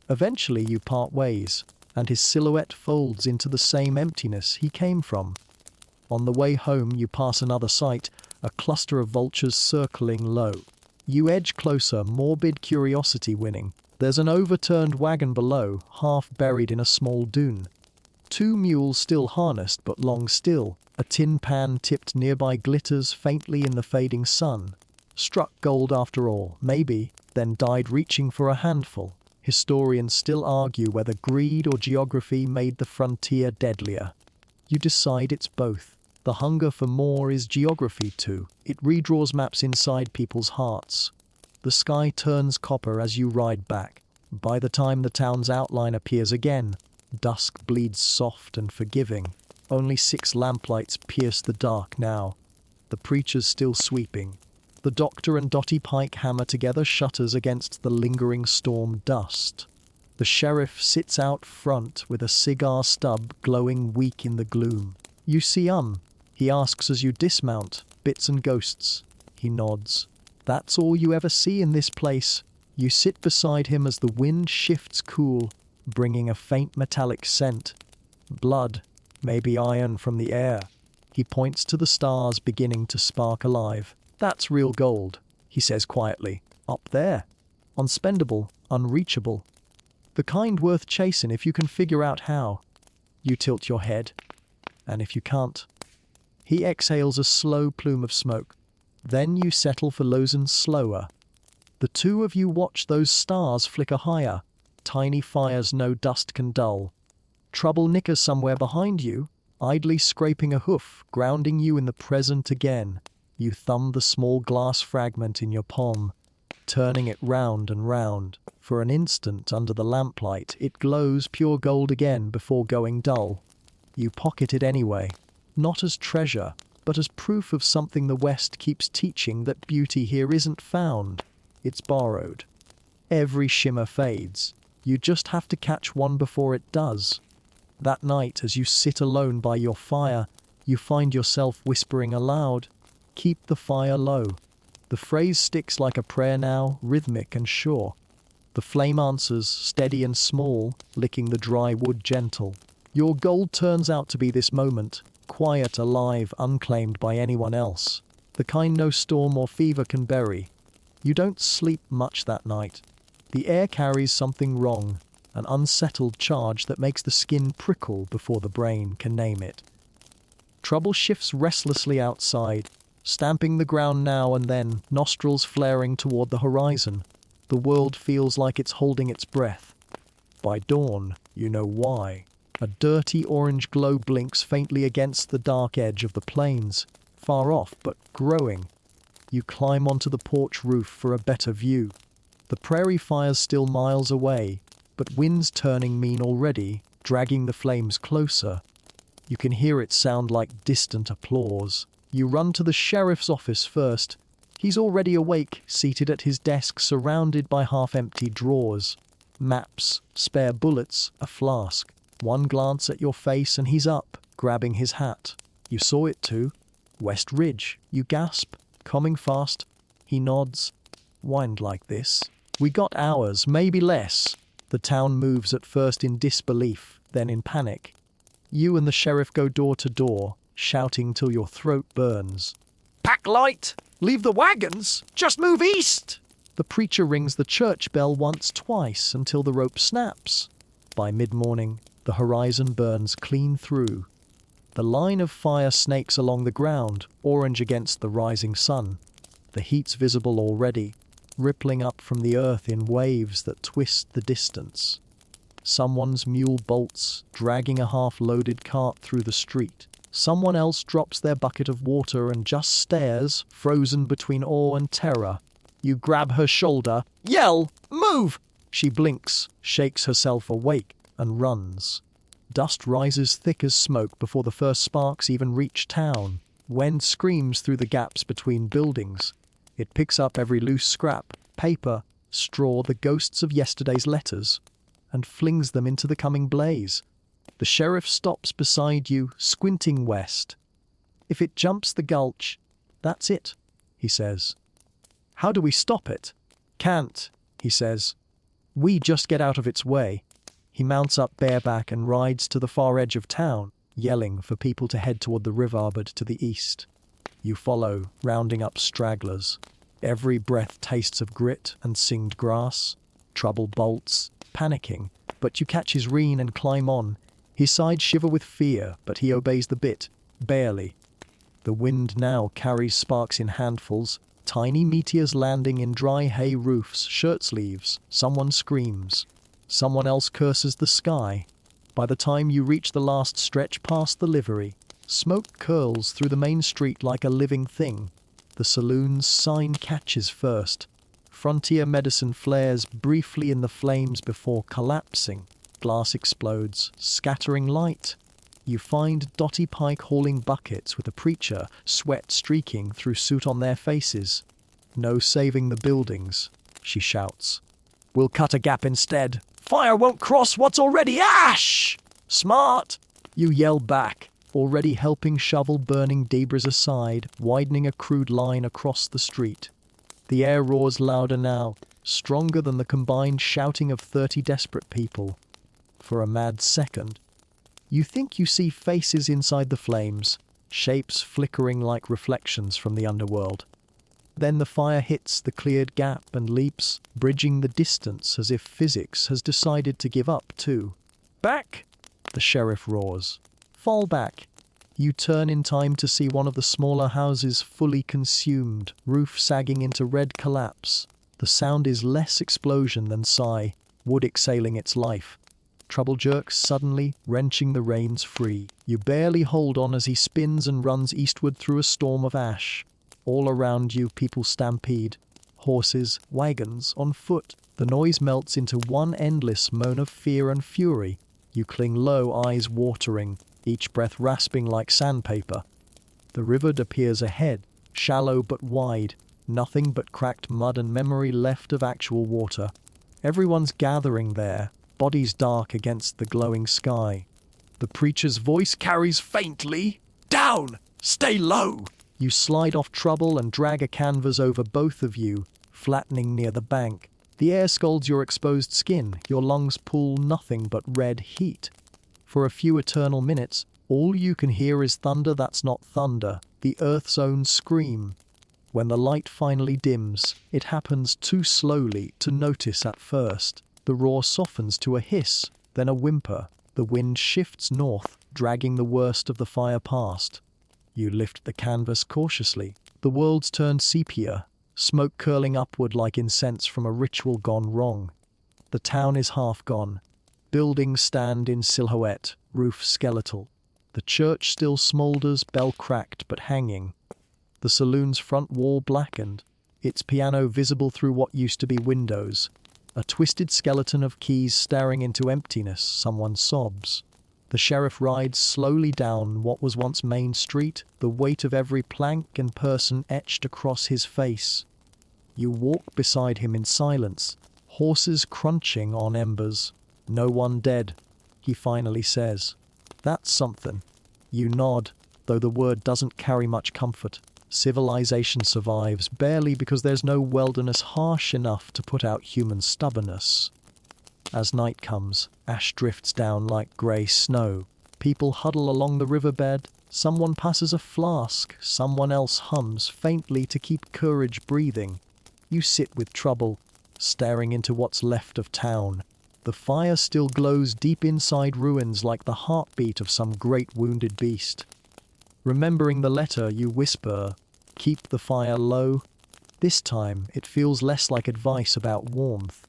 Eventually you part ways, and his silhouette folds into the same emptiness he came from. On the way home you pass another sight, a cluster of vultures circling low. You edge closer, morbid curiosity winning. There's an overturned wagon below, half buried in a small dune. 2 mules still harnessed but long still. A tin pan tipped nearby glitters faintly in the fading sun. Struck gold after all, maybe, then died reaching for a handful. Historians still argue whether greed or geography made the frontier deadlier. You decide it's both. The hunger for more is geography too. It redraws maps inside people's hearts. The sky turns copper as you ride back. By the time the town's outline appears again, dusk bleeds soft and forgiving. Only 6 lamplights pierce the dark now. The preacher's still sweeping. The doctor and Dottie Pike hammer together shutters against the lingering storm dust. The sheriff sits out front with a cigar stub glowing weak in the gloom. You see he asks as you dismount, bits and ghosts. He nods. That's all you ever see in this place. You sit beside him as the wind shifts cool, bringing a faint metallic scent. Blood, maybe iron from the air. He points to the stars beginning to spark alive. That's real gold, he says quietly. Up there. Unspendable, unreachable. The kind worth chasing if you can figure out how. You tilt your head. And if you can't? He exhales a slow plume of smoke. Then you settle for Lozan slower. The 2 of you watch those stars flicker higher. Tiny fires no dust can dull. Trouble nickers somewhere behind you, idly scraping a hoof, grounding you in the present again. You thumb the small glass fragment in your palm, turning it round and round. For an instant under the lamplight, it glows pure gold again before going dull. You pocket it anyway, not as treasure, but as proof of something the West keeps teaching, that beauty here isn't found, it's borrowed. Every shimmer fades. You just have to catch one before it does. That night, as you sit alone by your fire, you find yourself whispering aloud, "Keep the fire low." The phrase sticks like a prayer now, rhythmic and sure. The flame answers, steady and small, licking the dry wood gentle. Your goal turns out to be this moment, quiet, alive, unclaimed by anyone else. The kind no storm or fever can bury. You don't sleep much that night. The air carries something wrong, an unsettled charge that makes the skin prickle before the brain can name it. Trouble shifts restlessly outside, stamping the ground now and then, nostrils flaring toward the horizon. The world feels like it's holding its breath. By dawn, you know why. A dirty orange glow blinks faintly against the dark edge of the plains, far off but growing. You climb onto the porch roof for a better view. The prairie fire's still miles away, but winds turning mean already, dragging the flames closer. You can hear it sound like distant applause. You run to the sheriff's office first. He's already awake, seated at his desk, surrounded by half-empty drawers. Maps, spare bullets, a flask. One glance at your face and he's up, grabbing his hat. You saw it too. West Ridge. You gasp. Coming fast. He nods. Wind like this. We got hours, maybe less. The town moves at first in disbelief, then in panic. You and the sheriff go door to door, shouting till your throat burns. "Pack light! Leave the wagons! Just move east!" The preacher rings the church bell once, twice, until the rope snaps. By mid-morning, the horizon burns clean through. The line of fire snakes along the ground, orange against the rising sun. The heat's visible already, rippling up from the earth in waves that twist the distance. Someone's mule bolts, dragging a half-loaded cart through the street. Someone else drops their bucket of water and just stares, frozen between awe and terror. You grab her shoulder, yell, "Move!" She blinks, shakes herself awake, and runs. Dust rises thick as smoke before the first sparks even reach town. Wind screams through the gaps between buildings. It picks up every loose scrap, paper, straw, the ghosts of yesterday's letters, and flings them into the coming blaze. The sheriff stops beside you, squinting west. "If it jumps the gulch, that's it," he says. "How do we stop it?" "Can't," he says. "We just get out of its way." He mounts up bareback and rides to the far edge of town, yelling for people to head toward the river but to the east. You follow, rounding up stragglers. Every breath tastes of grit and singed grass. Trouble bolts, panicking, but you catch his rein and climb on. His sides shiver with fear, but he obeys the bit, barely. The wind now carries sparks in handfuls, tiny meteors landing in dry hay roofs, shirt sleeves. Someone screams. Someone else curses the sky. By the time you reach the last stretch past the livery, smoke curls through the main street like a living thing. The saloon's sign catches first. Frontier medicine flares briefly in the flames before collapsing. Glass explodes, scattering light. You find Dottie Pike hauling buckets with a preacher, sweat streaking through suit on their faces. "No saving the buildings," she shouts. "We'll cut a gap instead. Fire won't cross what's already ash!" "Smart!" You yell back, already helping shovel burning debris aside, widening a crude line across the street. The air roars louder now, stronger than the combined shouting of 30 desperate people. For a mad second, you think you see faces inside the flames, shapes flickering like reflections from the underworld. Then the fire hits the cleared gap and leaps, bridging the distance as if physics has decided to give up too. "Back!" the sheriff roars. "Fall back!" You turn in time to see one of the smaller houses fully consumed, roof sagging into red collapse. The sound is less explosion than sigh, wood exhaling its life. Trouble jerks suddenly, wrenching the reins free. You barely hold on as he spins and runs eastward through a storm of ash. All around you, people stampede. Horses, wagons, on foot. The noise melts into one endless moan of fear and fury. You cling low, eyes watering, each breath rasping like sandpaper. The river appears ahead, shallow but wide, nothing but cracked mud and memory left of actual water. Everyone's gathering there, bodies dark against the glowing sky. The preacher's voice carries faintly. Down! Stay low! You slide off trouble and drag a canvas over both of you, flattening near the bank. The air scalds your exposed skin. Your lungs pull nothing but red heat. For a few eternal minutes, all you can hear is thunder that's not thunder, the earth's own scream. When the light finally dims, it happens too slowly to notice at first. The roar softens to a hiss, then a whimper. The wind shifts north, dragging the worst of the fire past. You lift the canvas cautiously. The world's turned sepia, smoke curling upward like incense from a ritual gone wrong. The town is half gone. Buildings stand in silhouette, roof skeletal. The church still smoulders, bell cracked but hanging. The saloon's front wall blackened, its piano visible through what used to be windows. A twisted skeleton of keys staring into emptiness, someone sobs. The sheriff rides slowly down what was once Main Street, the weight of every plank and person etched across his face. You walk beside him in silence, horses crunching on embers. No one dead, he finally says. That's something. You nod, though the word doesn't carry much comfort. Civilization survives barely because there's no wilderness harsh enough to put out human stubbornness. As night comes, ash drifts down like grey snow. People huddle along the riverbed. Someone passes a flask. Someone else hums faintly to keep courage breathing. You sit with trouble, staring into what's left of town. The fire still glows deep inside ruins like the heartbeat of some great wounded beast. Remembering the letter, you whisper, "Keep the fire low." This time, it feels less like advice about warmth,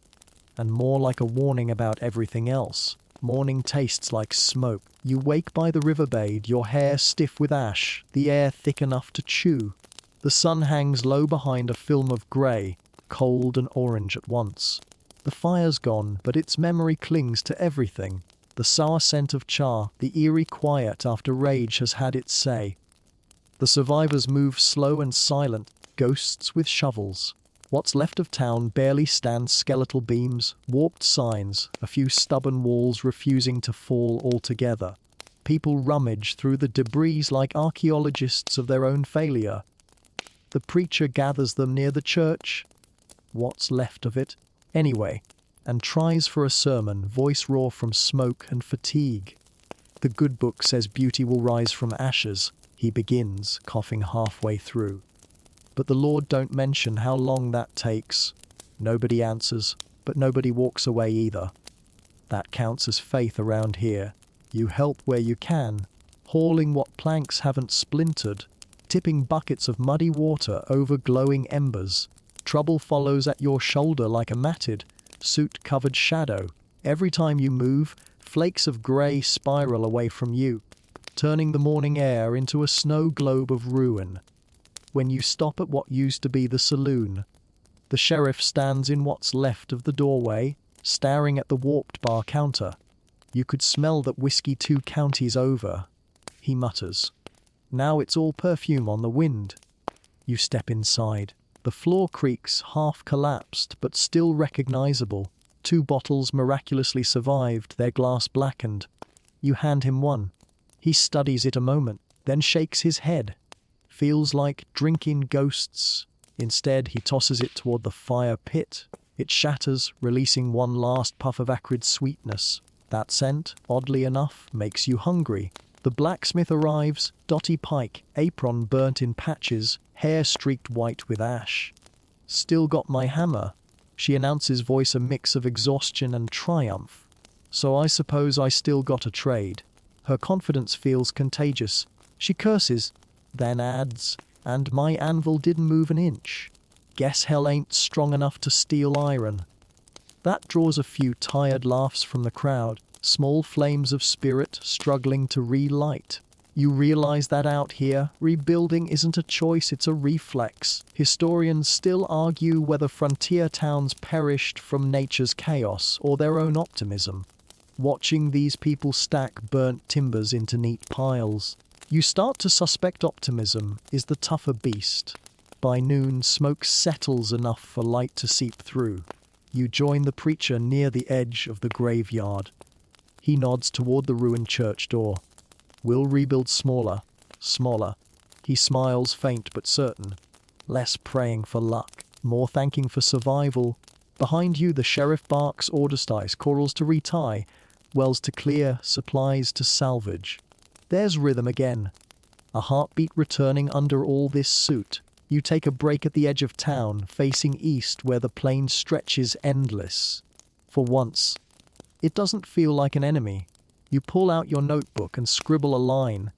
and more like a warning about everything else. Morning tastes like smoke. You wake by the riverbed, your hair stiff with ash, the air thick enough to chew. The sun hangs low behind a film of grey, cold and orange at once. The fire's gone, but its memory clings to everything. The sour scent of char, the eerie quiet after rage has had its say. The survivors move slow and silent, ghosts with shovels. What's left of town barely stands skeletal beams, warped signs, a few stubborn walls refusing to fall altogether. People rummage through the debris like archaeologists of their own failure. The preacher gathers them near the church. What's left of it, anyway, and tries for a sermon, voice raw from smoke and fatigue. The good book says beauty will rise from ashes, he begins, coughing halfway through. But the Lord don't mention how long that takes. Nobody answers, but nobody walks away either. That counts as faith around here. You help where you can, hauling what planks haven't splintered, tipping buckets of muddy water over glowing embers. Trouble follows at your shoulder like a matted, soot-covered shadow. Every time you move, flakes of grey spiral away from you, turning the morning air into a snow globe of ruin. When you stop at what used to be the saloon, the sheriff stands in what's left of the doorway, staring at the warped bar counter. You could smell that whiskey 2 counties over. He mutters. Now it's all perfume on the wind. You step inside. The floor creaks, half collapsed, but still recognizable. 2 bottles miraculously survived, their glass blackened. You hand him one. He studies it a moment, then shakes his head. Feels like drinking ghosts. Instead, he tosses it toward the fire pit. It shatters, releasing one last puff of acrid sweetness. That scent, oddly enough, makes you hungry. The blacksmith arrives, dotty pike, apron burnt in patches, hair streaked white with ash. "Still got my hammer," she announces, voice a mix of exhaustion and triumph. "So I suppose I still got a trade." Her confidence feels contagious. She curses, then adds, "And my anvil didn't move an inch. Guess hell ain't strong enough to steel iron." That draws a few tired laughs from the crowd, small flames of spirit struggling to relight. You realize that out here, rebuilding isn't a choice, it's a reflex. Historians still argue whether frontier towns perished from nature's chaos or their own optimism. Watching these people stack burnt timbers into neat piles, you start to suspect optimism is the tougher beast. By noon, smoke settles enough for light to seep through. You join the preacher near the edge of the graveyard. He nods toward the ruined church door. We'll rebuild smaller, smaller. He smiles, faint but certain. Less praying for luck, more thanking for survival. Behind you, the sheriff barks orders dice, corals to retie, wells to clear, supplies to salvage. There's rhythm again. A heartbeat returning under all this soot. You take a break at the edge of town, facing east where the plain stretches endless. For once, it doesn't feel like an enemy. You pull out your notebook and scribble a line.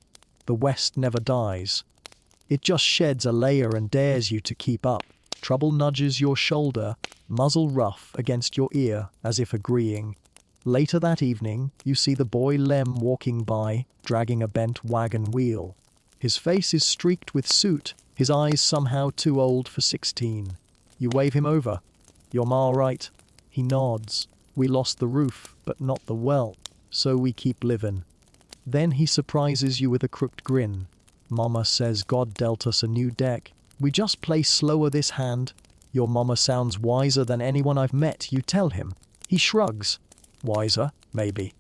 The West never dies. It just sheds a layer and dares you to keep up. Trouble nudges your shoulder, muzzle rough against your ear, as if agreeing. Later that evening, you see the boy Lem walking by, dragging a bent wagon wheel. His face is streaked with soot, his eyes somehow too old for 16. You wave him over. "Your ma right?" He nods. "We lost the roof, but not the well, so we keep living." Then he surprises you with a crooked grin. "Mama says God dealt us a new deck. We just play slower this hand." "Your mama sounds wiser than anyone I've met," you tell him. He shrugs. "Wiser, maybe.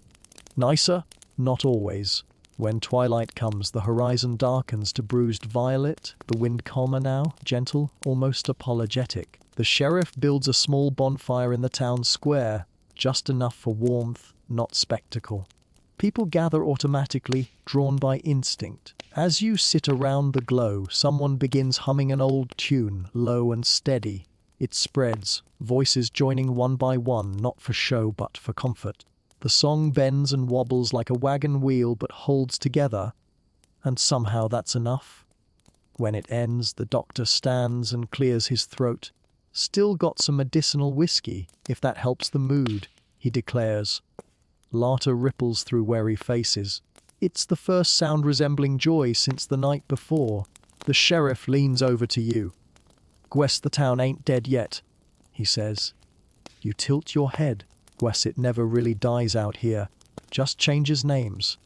Nicer, not always." When twilight comes, the horizon darkens to bruised violet, the wind calmer now, gentle, almost apologetic. The sheriff builds a small bonfire in the town square, just enough for warmth, not spectacle. People gather automatically, drawn by instinct. As you sit around the glow, someone begins humming an old tune, low and steady. It spreads, voices joining one by one, not for show but for comfort. The song bends and wobbles like a wagon wheel but holds together, and somehow that's enough. When it ends, the doctor stands and clears his throat. "Still got some medicinal whiskey, if that helps the mood," he declares. Laughter ripples through wary faces. It's the first sound resembling joy since the night before. The sheriff leans over to you. "Guess the town ain't dead yet," he says. You tilt your head. Guess it never really dies out here, just changes names.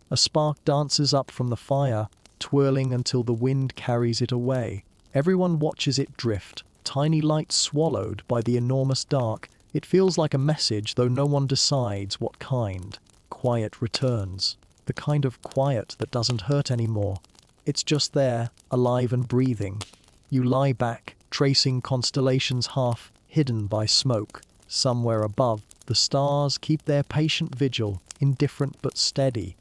A spark dances up from the fire, twirling until the wind carries it away. Everyone watches it drift, tiny lights swallowed by the enormous dark. It feels like a message, though no one decides what kind. Quiet returns, the kind of quiet that doesn't hurt anymore. It's just there, alive and breathing. You lie back, tracing constellations half hidden by smoke. Somewhere above, the stars keep their patient vigil, indifferent but steady.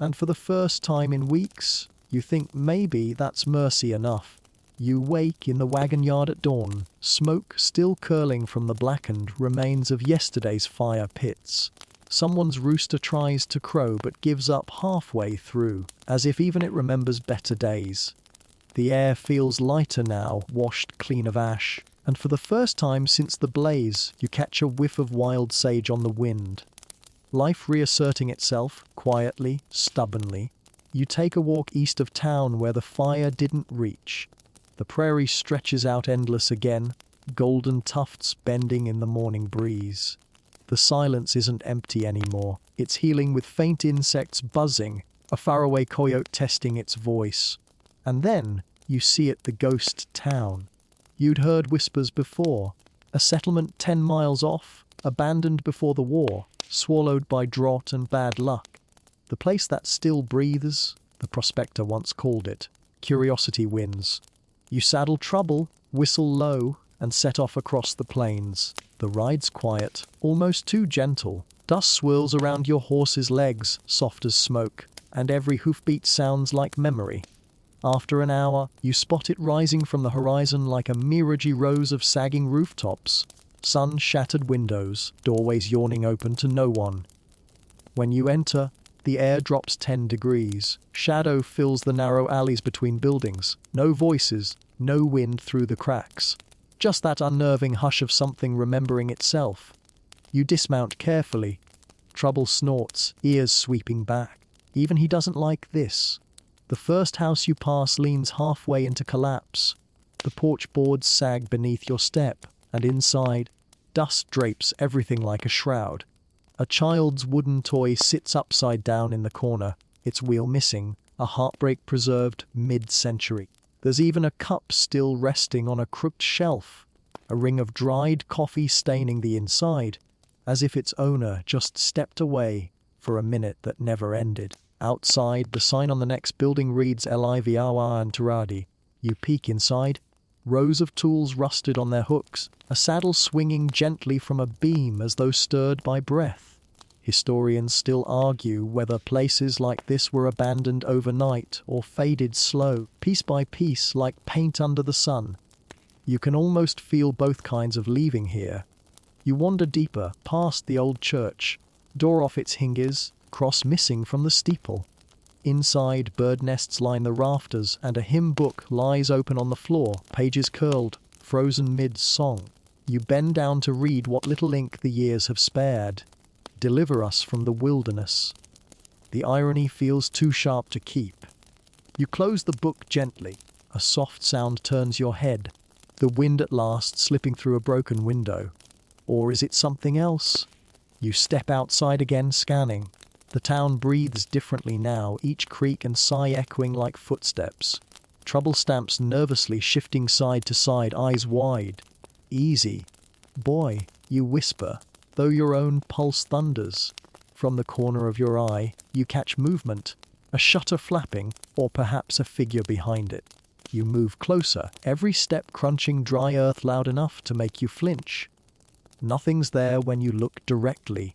And for the first time in weeks, you think maybe that's mercy enough. You wake in the wagon yard at dawn, smoke still curling from the blackened remains of yesterday's fire pits. Someone's rooster tries to crow but gives up halfway through, as if even it remembers better days. The air feels lighter now, washed clean of ash. And for the first time since the blaze, you catch a whiff of wild sage on the wind. Life reasserting itself, quietly, stubbornly. You take a walk east of town where the fire didn't reach. The prairie stretches out endless again, golden tufts bending in the morning breeze. The silence isn't empty anymore. It's healing with faint insects buzzing, a faraway coyote testing its voice. And then, you see it, the ghost town. You'd heard whispers before. A settlement 10 miles off, abandoned before the war, swallowed by drought and bad luck. The place that still breathes, the prospector once called it. Curiosity wins. You saddle trouble, whistle low, and set off across the plains. The ride's quiet, almost too gentle. Dust swirls around your horse's legs, soft as smoke, and every hoofbeat sounds like memory. After an hour, you spot it rising from the horizon like a mirage rows of sagging rooftops, sun-shattered windows, doorways yawning open to no one. When you enter, the air drops 10 degrees. Shadow fills the narrow alleys between buildings. No voices, no wind through the cracks. Just that unnerving hush of something remembering itself. You dismount carefully. Trouble snorts, ears sweeping back. Even he doesn't like this. The first house you pass leans halfway into collapse. The porch boards sag beneath your step, and inside, dust drapes everything like a shroud. A child's wooden toy sits upside down in the corner, its wheel missing, a heartbreak preserved mid-century. There's even a cup still resting on a crooked shelf, a ring of dried coffee staining the inside, as if its owner just stepped away, for a minute that never ended. Outside, the sign on the next building reads Livawa and Turadi. You peek inside. Rows of tools rusted on their hooks, a saddle swinging gently from a beam as though stirred by breath. Historians still argue whether places like this were abandoned overnight or faded slow, piece by piece, like paint under the sun. You can almost feel both kinds of leaving here. You wander deeper, past the old church, door off its hinges, cross missing from the steeple. Inside, bird nests line the rafters, and a hymn book lies open on the floor, pages curled, frozen mid-song. You bend down to read what little ink the years have spared. Deliver us from the wilderness. The irony feels too sharp to keep. You close the book gently. A soft sound turns your head. The wind at last slipping through a broken window. Or is it something else? You step outside again, scanning. The town breathes differently now, each creak and sigh echoing like footsteps. Trouble stamps nervously shifting side to side, eyes wide. Easy. Boy, you whisper, though your own pulse thunders. From the corner of your eye, you catch movement, a shutter flapping, or perhaps a figure behind it. You move closer, every step crunching dry earth loud enough to make you flinch. Nothing's there when you look directly.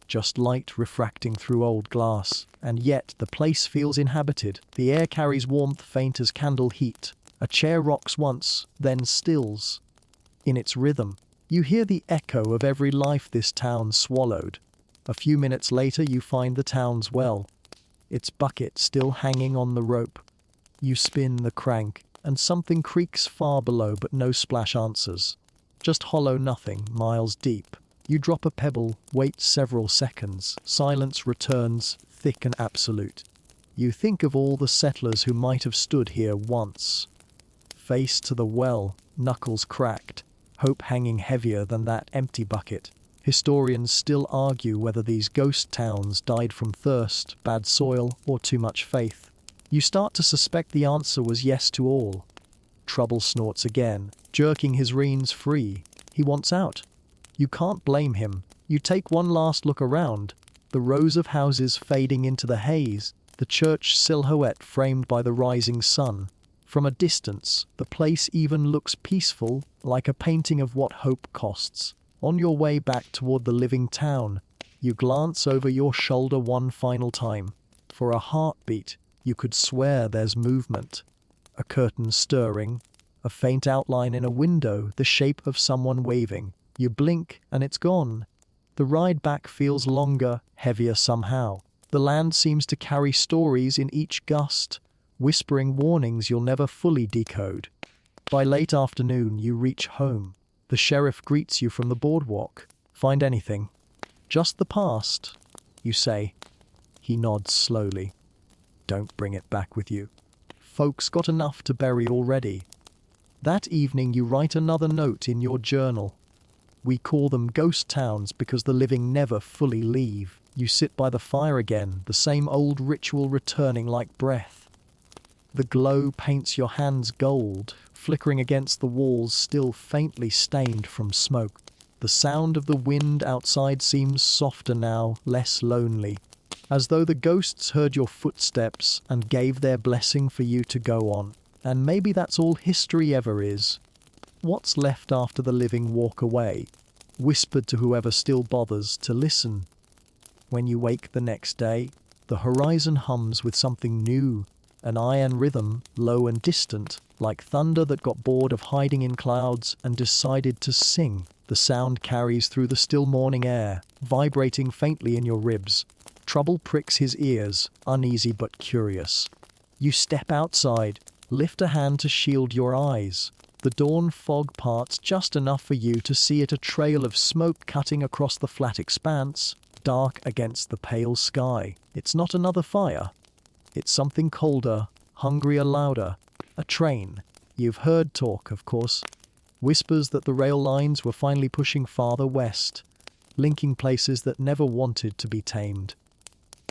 Just light refracting through old glass, and yet the place feels inhabited. The air carries warmth faint as candle heat. A chair rocks once, then stills. In its rhythm, you hear the echo of every life this town swallowed. A few minutes later you find the town's well, its bucket still hanging on the rope. You spin the crank, and something creaks far below, but no splash answers. Just hollow nothing, miles deep. You drop a pebble, wait several seconds. Silence returns, thick and absolute. You think of all the settlers who might have stood here once. Face to the well, knuckles cracked, hope hanging heavier than that empty bucket. Historians still argue whether these ghost towns died from thirst, bad soil, or too much faith. You start to suspect the answer was yes to all. Trouble snorts again, jerking his reins free. He wants out. You can't blame him. You take one last look around, the rows of houses fading into the haze, the church silhouette framed by the rising sun. From a distance, the place even looks peaceful, like a painting of what hope costs. On your way back toward the living town, you glance over your shoulder one final time. For a heartbeat, you could swear there's movement. A curtain stirring, a faint outline in a window, the shape of someone waving. You blink, and it's gone. The ride back feels longer, heavier somehow. The land seems to carry stories in each gust, whispering warnings you'll never fully decode. By late afternoon, you reach home. The sheriff greets you from the boardwalk. Find anything? Just the past, you say. He nods slowly. Don't bring it back with you. Folks got enough to bury already. That evening, you write another note in your journal. We call them ghost towns because the living never fully leave. You sit by the fire again, the same old ritual returning like breath. The glow paints your hands gold, flickering against the walls still faintly stained from smoke. The sound of the wind outside seems softer now, less lonely, as though the ghosts heard your footsteps and gave their blessing for you to go on. And maybe that's all history ever is. What's left after the living walk away, whispered to whoever still bothers to listen. When you wake the next day, the horizon hums with something new, an iron rhythm, low and distant, like thunder that got bored of hiding in clouds and decided to sing. The sound carries through the still morning air, vibrating faintly in your ribs. Trouble pricks his ears, uneasy but curious. You step outside, lift a hand to shield your eyes. The dawn fog parts just enough for you to see it, a trail of smoke cutting across the flat expanse, dark against the pale sky. It's not another fire. It's something colder, hungrier, louder. A train. You've heard talk, of course. Whispers that the rail lines were finally pushing farther west, linking places that never wanted to be tamed.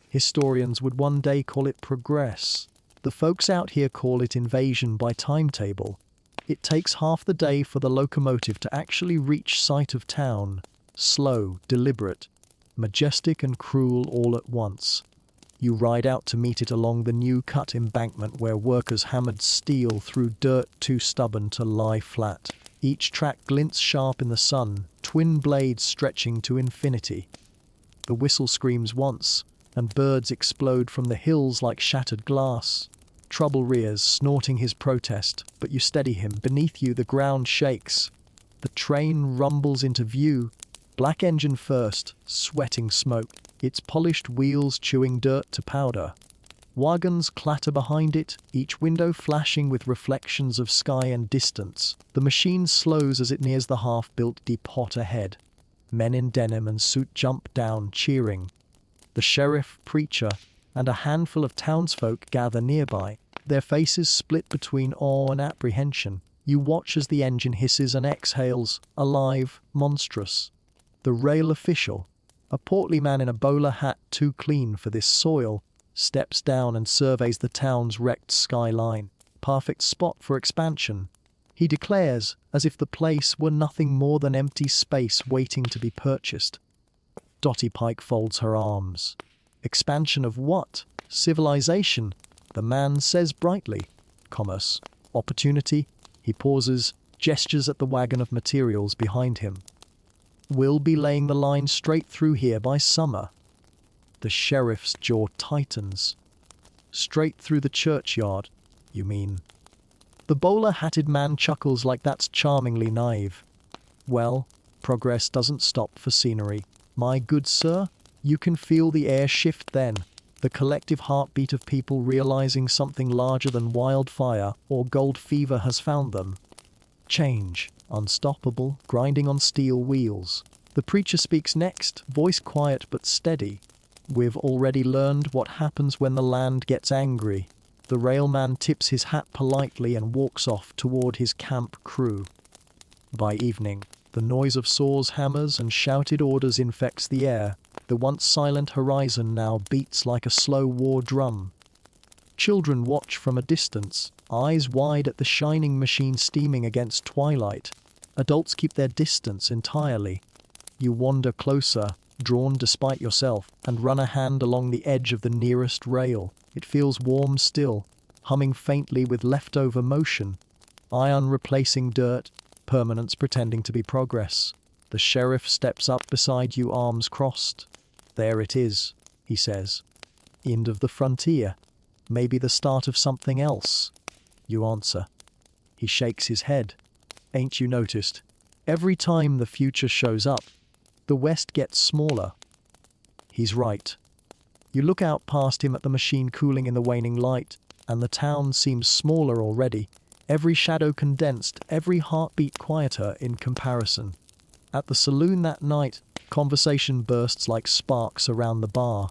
Historians would one day call it progress. The folks out here call it invasion by timetable. It takes half the day for the locomotive to actually reach sight of town. Slow, deliberate. majestic and cruel all at once. You ride out to meet it along the new cut embankment where workers hammered steel through dirt too stubborn to lie flat. Each track glints sharp in the sun, twin blades stretching to infinity. The whistle screams once, and birds explode from the hills like shattered glass. Trouble rears, snorting his protest, but you steady him. Beneath you the ground shakes. The train rumbles into view, black engine first, sweating smoke, its polished wheels chewing dirt to powder. Wagons clatter behind it, each window flashing with reflections of sky and distance. The machine slows as it nears the half-built depot ahead. Men in denim and suit jump down, cheering. The sheriff, preacher, and a handful of townsfolk gather nearby, their faces split between awe and apprehension. You watch as the engine hisses and exhales, alive, monstrous. The rail official, a portly man in a bowler hat too clean for this soil, steps down and surveys the town's wrecked skyline. Perfect spot for expansion. He declares, as if the place were nothing more than empty space waiting to be purchased. Dottie Pike folds her arms. Expansion of what? Civilization, the man says brightly. Commerce. Opportunity. He pauses, gestures at the wagon of materials behind him. We'll be laying the line straight through here by summer. The sheriff's jaw tightens. Straight through the churchyard, you mean? The bowler-hatted man chuckles like that's charmingly naive. Well, progress doesn't stop for scenery. My good sir, you can feel the air shift then, the collective heartbeat of people realizing something larger than wildfire or gold fever has found them. Change, unstoppable, grinding on steel wheels. The preacher speaks next, voice quiet but steady. We've already learned what happens when the land gets angry. The railman tips his hat politely and walks off toward his camp crew. By evening, the noise of saws, hammers, and shouted orders infects the air. The once silent horizon now beats like a slow war drum. Children watch from a distance, eyes wide at the shining machine steaming against twilight. Adults keep their distance entirely. You wander closer, drawn despite yourself, and run a hand along the edge of the nearest rail. It feels warm still, humming faintly with leftover motion. Iron replacing dirt, permanence pretending to be progress. The sheriff steps up beside you, arms crossed. There it is, he says. End of the frontier. Maybe the start of something else. You answer. He shakes his head. Ain't you noticed? Every time the future shows up, the West gets smaller. He's right. You look out past him at the machine cooling in the waning light, and the town seems smaller already, every shadow condensed, every heartbeat quieter in comparison. At the saloon that night, conversation bursts like sparks around the bar.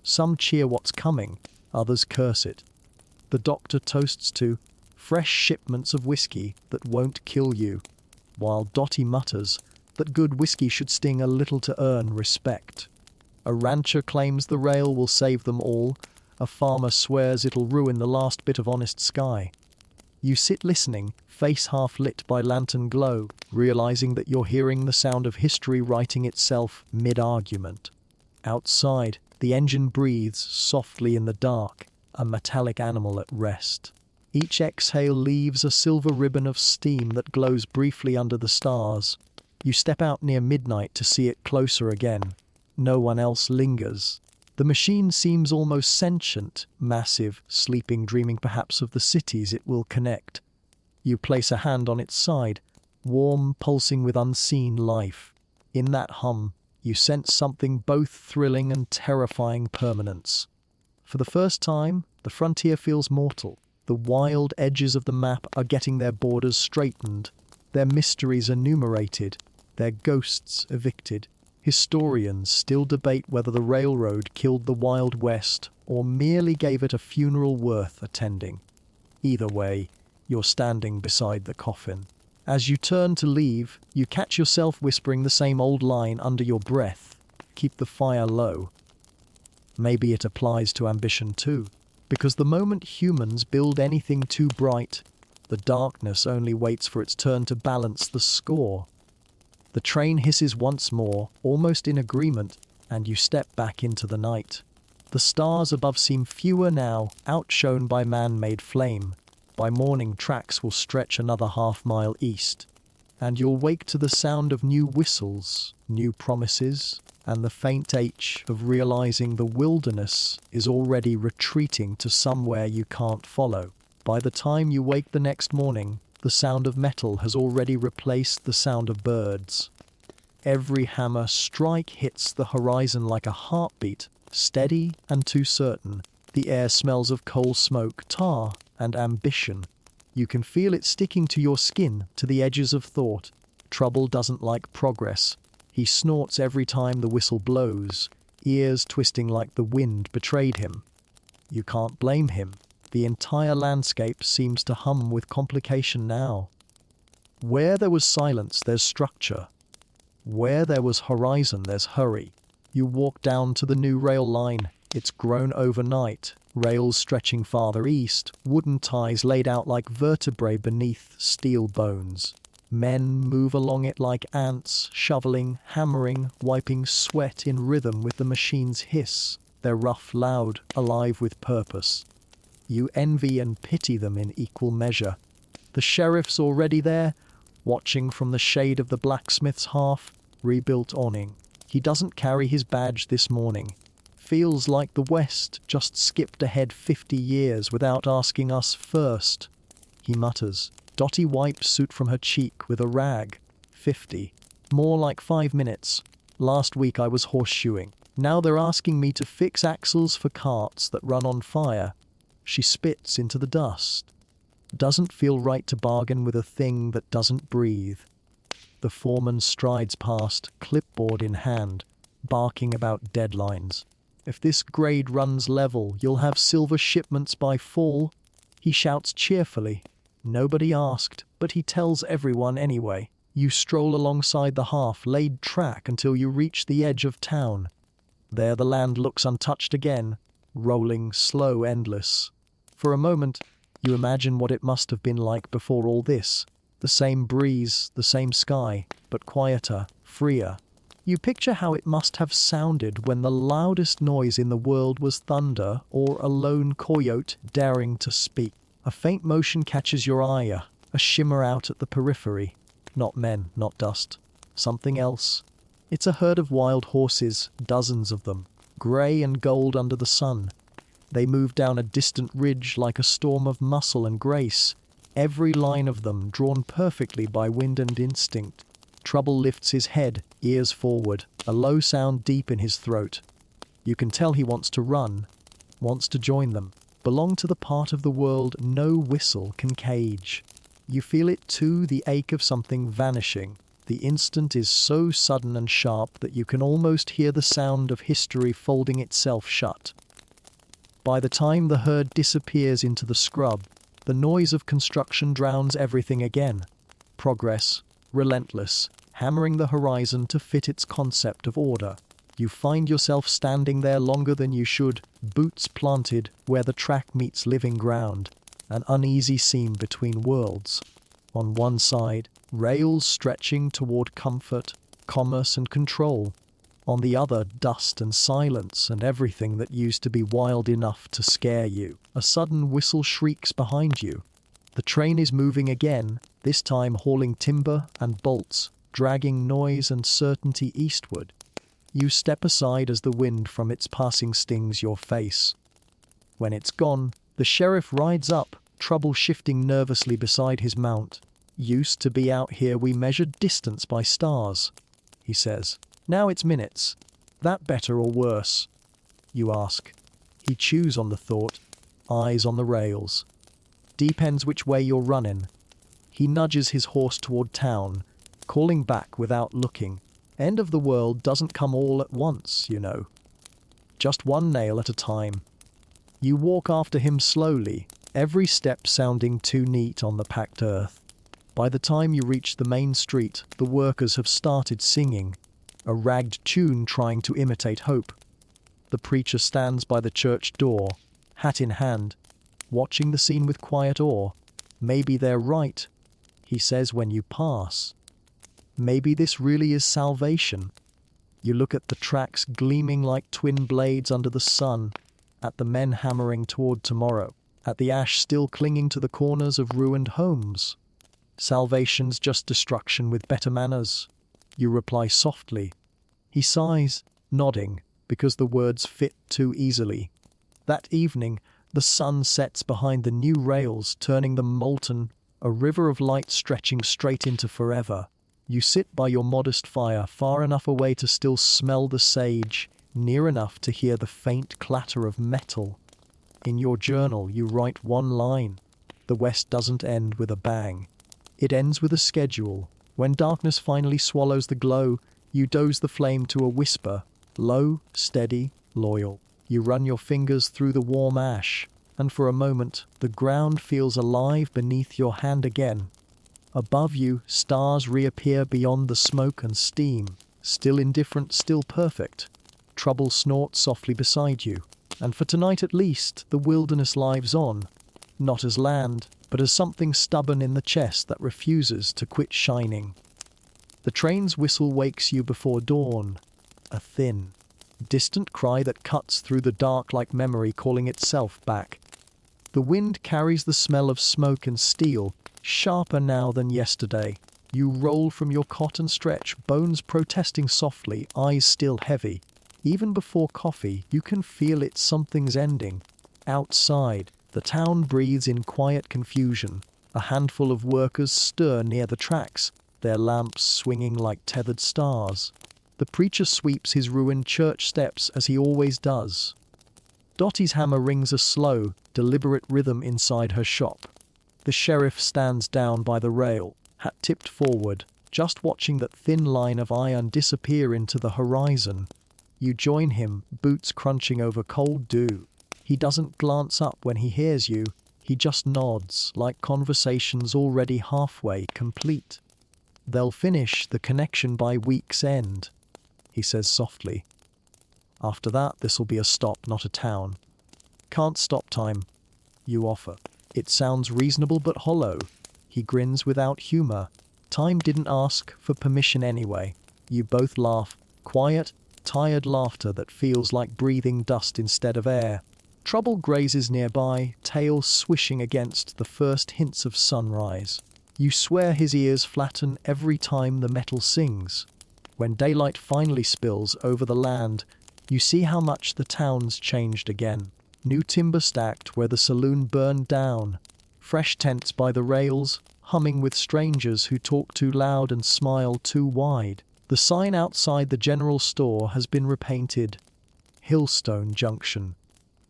Some cheer what's coming, others curse it. The doctor toasts to fresh shipments of whiskey that won't kill you, while Dottie mutters that good whiskey should sting a little to earn respect. A rancher claims the rail will save them all. A farmer swears it'll ruin the last bit of honest sky. You sit listening, face half lit by lantern glow, realizing that you're hearing the sound of history writing itself mid-argument. Outside, the engine breathes softly in the dark, a metallic animal at rest. Each exhale leaves a silver ribbon of steam that glows briefly under the stars. You step out near midnight to see it closer again. No one else lingers. The machine seems almost sentient, massive, sleeping, dreaming perhaps of the cities it will connect. You place a hand on its side, warm, pulsing with unseen life. In that hum, you sense something both thrilling and terrifying permanence. For the first time, the frontier feels mortal. The wild edges of the map are getting their borders straightened, their mysteries enumerated, their ghosts evicted. Historians still debate whether the railroad killed the Wild West or merely gave it a funeral worth attending. Either way, you're standing beside the coffin. As you turn to leave, you catch yourself whispering the same old line under your breath. Keep the fire low. Maybe it applies to ambition too, because the moment humans build anything too bright, the darkness only waits for its turn to balance the score. The train hisses once more, almost in agreement, and you step back into the night. The stars above seem fewer now, outshone by man-made flame. By morning, tracks will stretch another half-mile east, and you'll wake to the sound of new whistles, new promises, and the faint ache of realizing the wilderness is already retreating to somewhere you can't follow. By the time you wake the next morning, the sound of metal has already replaced the sound of birds. Every hammer strike hits the horizon like a heartbeat, steady and too certain. The air smells of coal smoke, tar, and ambition. You can feel it sticking to your skin, to the edges of thought. Trouble doesn't like progress. He snorts every time the whistle blows, ears twisting like the wind betrayed him. You can't blame him. The entire landscape seems to hum with complication now. Where there was silence, there's structure. Where there was horizon, there's hurry. You walk down to the new rail line. It's grown overnight, rails stretching farther east, wooden ties laid out like vertebrae beneath steel bones. Men move along it like ants, shoveling, hammering, wiping sweat in rhythm with the machine's hiss. They're rough, loud, alive with purpose. You envy and pity them in equal measure. The sheriff's already there, watching from the shade of the blacksmith's half-rebuilt awning. He doesn't carry his badge this morning. Feels like the West just skipped ahead 50 years without asking us first. He mutters. Dottie wipes soot from her cheek with a rag. 50. More like 5 minutes. Last week I was horseshoeing. Now they're asking me to fix axles for carts that run on fire. She spits into the dust. Doesn't feel right to bargain with a thing that doesn't breathe. The foreman strides past, clipboard in hand, barking about deadlines. If this grade runs level, you'll have silver shipments by fall. He shouts cheerfully. Nobody asked, but he tells everyone anyway. You stroll alongside the half-laid track until you reach the edge of town. There the land looks untouched again, rolling, slow, endless. For a moment, you imagine what it must have been like before all this. The same breeze, the same sky, but quieter, freer. You picture how it must have sounded when the loudest noise in the world was thunder or a lone coyote daring to speak. A faint motion catches your eye, a shimmer out at the periphery. Not men, not dust. Something else. It's a herd of wild horses, dozens of them, grey and gold under the sun. They move down a distant ridge like a storm of muscle and grace, every line of them drawn perfectly by wind and instinct. Trouble lifts his head, ears forward, a low sound deep in his throat. You can tell he wants to run, wants to join them, belong to the part of the world no whistle can cage. You feel it too, the ache of something vanishing. The instant is so sudden and sharp that you can almost hear the sound of history folding itself shut. By the time the herd disappears into the scrub, the noise of construction drowns everything again. Progress, relentless, hammering the horizon to fit its concept of order. You find yourself standing there longer than you should, boots planted where the track meets living ground, an uneasy seam between worlds. On one side, rails stretching toward comfort, commerce and control. On the other, dust and silence and everything that used to be wild enough to scare you. A sudden whistle shrieks behind you. The train is moving again, this time hauling timber and bolts, dragging noise and certainty eastward. You step aside as the wind from its passing stings your face. When it's gone, the sheriff rides up, trouble shifting nervously beside his mount. Used to be out here we measured distance by stars, he says. Now it's minutes. That better or worse? You ask. He chews on the thought, eyes on the rails. Depends which way you're running. He nudges his horse toward town, calling back without looking. End of the world doesn't come all at once, you know. Just one nail at a time. You walk after him slowly, every step sounding too neat on the packed earth. By the time you reach the main street, the workers have started singing, a ragged tune trying to imitate hope. The preacher stands by the church door, hat in hand, watching the scene with quiet awe. Maybe they're right, he says when you pass. Maybe this really is salvation. You look at the tracks gleaming like twin blades under the sun, at the men hammering toward tomorrow, at the ash still clinging to the corners of ruined homes. Salvation's just destruction with better manners. You reply softly. He sighs, nodding, because the words fit too easily. That evening, the sun sets behind the new rails, turning them molten, a river of light stretching straight into forever. You sit by your modest fire, far enough away to still smell the sage, near enough to hear the faint clatter of metal. In your journal, you write one line. The West doesn't end with a bang. It ends with a schedule. When darkness finally swallows the glow, you doze the flame to a whisper, low, steady, loyal. You run your fingers through the warm ash, and for a moment, the ground feels alive beneath your hand again. Above you, stars reappear beyond the smoke and steam, still indifferent, still perfect. Trouble snorts softly beside you, and for tonight at least, the wilderness lives on, not as land, but as something stubborn in the chest that refuses to quit shining. The train's whistle wakes you before dawn, a thin, distant cry that cuts through the dark like memory calling itself back. The wind carries the smell of smoke and steel, sharper now than yesterday. You roll from your cot and stretch, bones protesting softly, eyes still heavy. Even before coffee, you can feel it, something's ending. Outside, the town breathes in quiet confusion. A handful of workers stir near the tracks, their lamps swinging like tethered stars. The preacher sweeps his ruined church steps as he always does. Dottie's hammer rings a slow, deliberate rhythm inside her shop. The sheriff stands down by the rail, hat tipped forward, just watching that thin line of iron disappear into the horizon. You join him, boots crunching over cold dew. He doesn't glance up when he hears you, he just nods, like conversation's already halfway complete. They'll finish the connection by week's end, he says softly. After that, this'll be a stop, not a town. Can't stop time, you offer. It sounds reasonable but hollow. He grins without humor. Time didn't ask for permission anyway. You both laugh, quiet, tired laughter that feels like breathing dust instead of air. Trouble grazes nearby, tail swishing against the first hints of sunrise. You swear his ears flatten every time the metal sings. When daylight finally spills over the land, you see how much the town's changed again. New timber stacked where the saloon burned down. Fresh tents by the rails, humming with strangers who talk too loud and smile too wide. The sign outside the general store has been repainted. Hillstone Junction.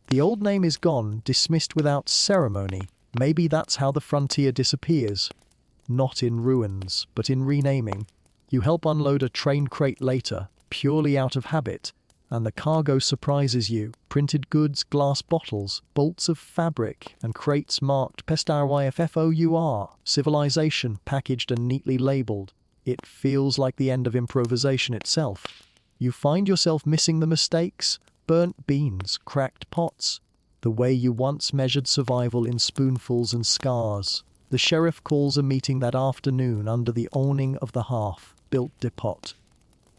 The old name is gone, dismissed without ceremony. Maybe that's how the frontier disappears. Not in ruins, but in renaming. You help unload a train crate later, purely out of habit, and the cargo surprises you. Printed goods, glass bottles, bolts of fabric, and crates marked PESTARYFFOUR, civilization, packaged and neatly labeled. It feels like the end of improvisation itself. You find yourself missing the mistakes, burnt beans, cracked pots, the way you once measured survival in spoonfuls and scars. The sheriff calls a meeting that afternoon under the awning of the half-built depot.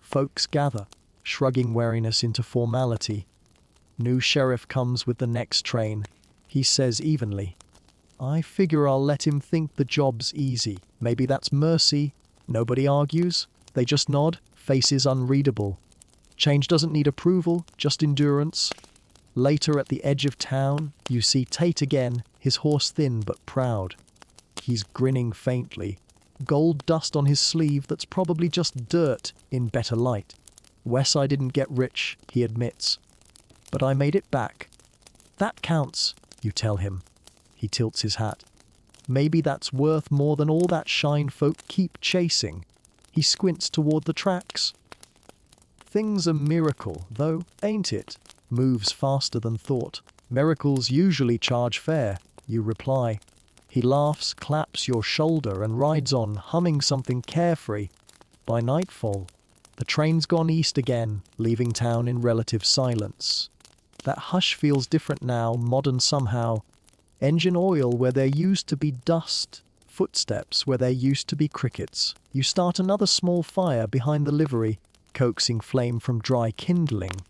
Folks gather, shrugging wariness into formality. New sheriff comes with the next train. He says evenly, "I figure I'll let him think the job's easy. Maybe that's mercy." Nobody argues. They just nod, faces unreadable. Change doesn't need approval, just endurance. Later at the edge of town, you see Tate again, his horse thin but proud. He's grinning faintly. Gold dust on his sleeve that's probably just dirt in better light. "Wes, I didn't get rich," he admits. "But I made it back." "That counts," you tell him. He tilts his hat. "Maybe that's worth more than all that shine folk keep chasing." He squints toward the tracks. "Thing's a miracle, though, ain't it?" Moves faster than thought. "Miracles usually charge fair," you reply. He laughs, claps your shoulder, and rides on, humming something carefree. By nightfall, the train's gone east again, leaving town in relative silence. That hush feels different now, modern somehow. Engine oil where there used to be dust, footsteps where there used to be crickets. You start another small fire behind the livery. coaxing flame from dry kindling.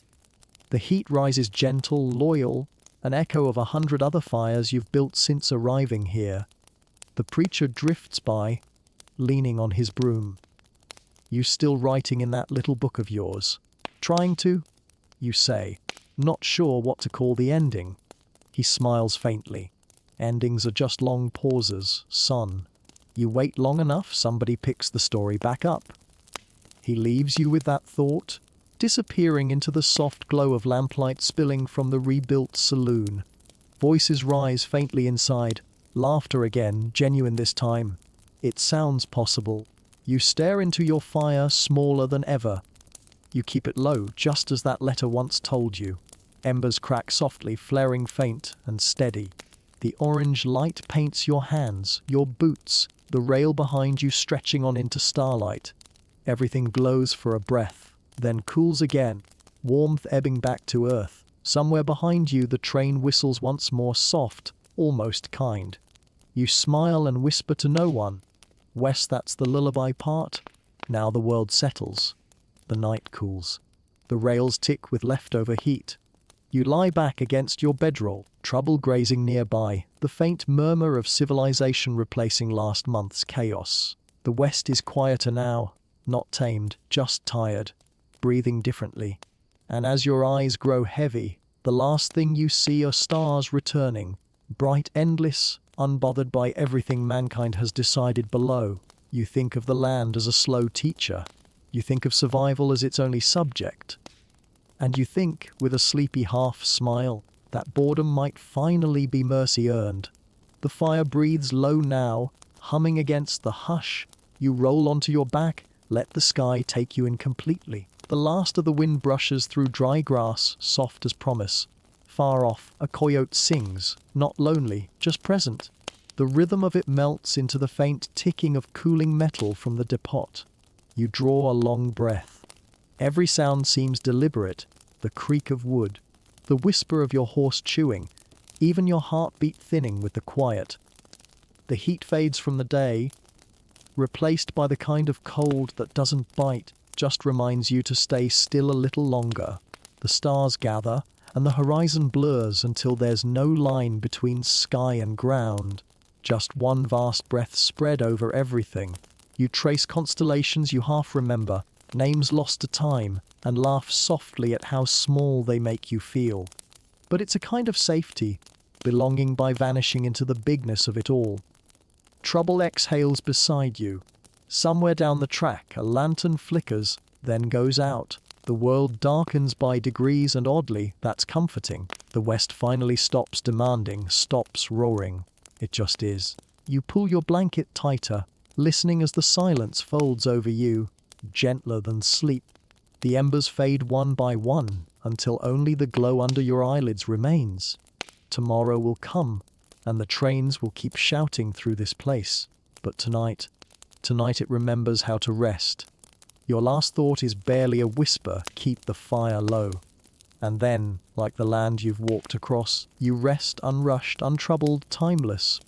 The heat rises gentle, loyal, an echo of 100 other fires you've built since arriving here. The preacher drifts by, leaning on his broom. You still writing in that little book of yours? Trying to? You say, not sure what to call the ending. He smiles faintly. Endings are just long pauses, son. You wait long enough, somebody picks the story back up. He leaves you with that thought, disappearing into the soft glow of lamplight spilling from the rebuilt saloon. Voices rise faintly inside, laughter again, genuine this time. It sounds possible. You stare into your fire, smaller than ever. You keep it low, just as that letter once told you. Embers crack softly, flaring faint and steady. The orange light paints your hands, your boots, the rail behind you stretching on into starlight. Everything glows for a breath, then cools again, warmth ebbing back to earth. Somewhere behind you the train whistles once more, soft, almost kind. You smile and whisper to no one. Wes, that's the lullaby part. Now the world settles. The night cools. The rails tick with leftover heat. You lie back against your bedroll, trouble grazing nearby, the faint murmur of civilization replacing last month's chaos. The West is quieter now, not tamed, just tired, breathing differently. And as your eyes grow heavy, the last thing you see are stars returning, bright, endless, unbothered by everything mankind has decided below. You think of the land as a slow teacher. You think of survival as its only subject. And you think, with a sleepy half-smile, that boredom might finally be mercy earned. The fire breathes low now, humming against the hush. You roll onto your back, let the sky take you in completely. The last of the wind brushes through dry grass, soft as promise. Far off, a coyote sings, not lonely, just present. The rhythm of it melts into the faint ticking of cooling metal from the depot. You draw a long breath. Every sound seems deliberate, the creak of wood, the whisper of your horse chewing, even your heartbeat thinning with the quiet. The heat fades from the day, replaced by the kind of cold that doesn't bite, just reminds you to stay still a little longer. The stars gather, and the horizon blurs until there's no line between sky and ground. Just one vast breath spread over everything. You trace constellations you half remember, names lost to time, and laugh softly at how small they make you feel. But it's a kind of safety, belonging by vanishing into the bigness of it all. Trouble exhales beside you. Somewhere down the track, a lantern flickers, then goes out. The world darkens by degrees, and oddly, that's comforting. The West finally stops demanding, stops roaring. It just is. You pull your blanket tighter, listening as the silence folds over you, gentler than sleep. The embers fade one by one, until only the glow under your eyelids remains. Tomorrow will come, and the trains will keep shouting through this place. But tonight it remembers how to rest. Your last thought is barely a whisper, keep the fire low. And then, like the land you've walked across, you rest unrushed, untroubled, timeless,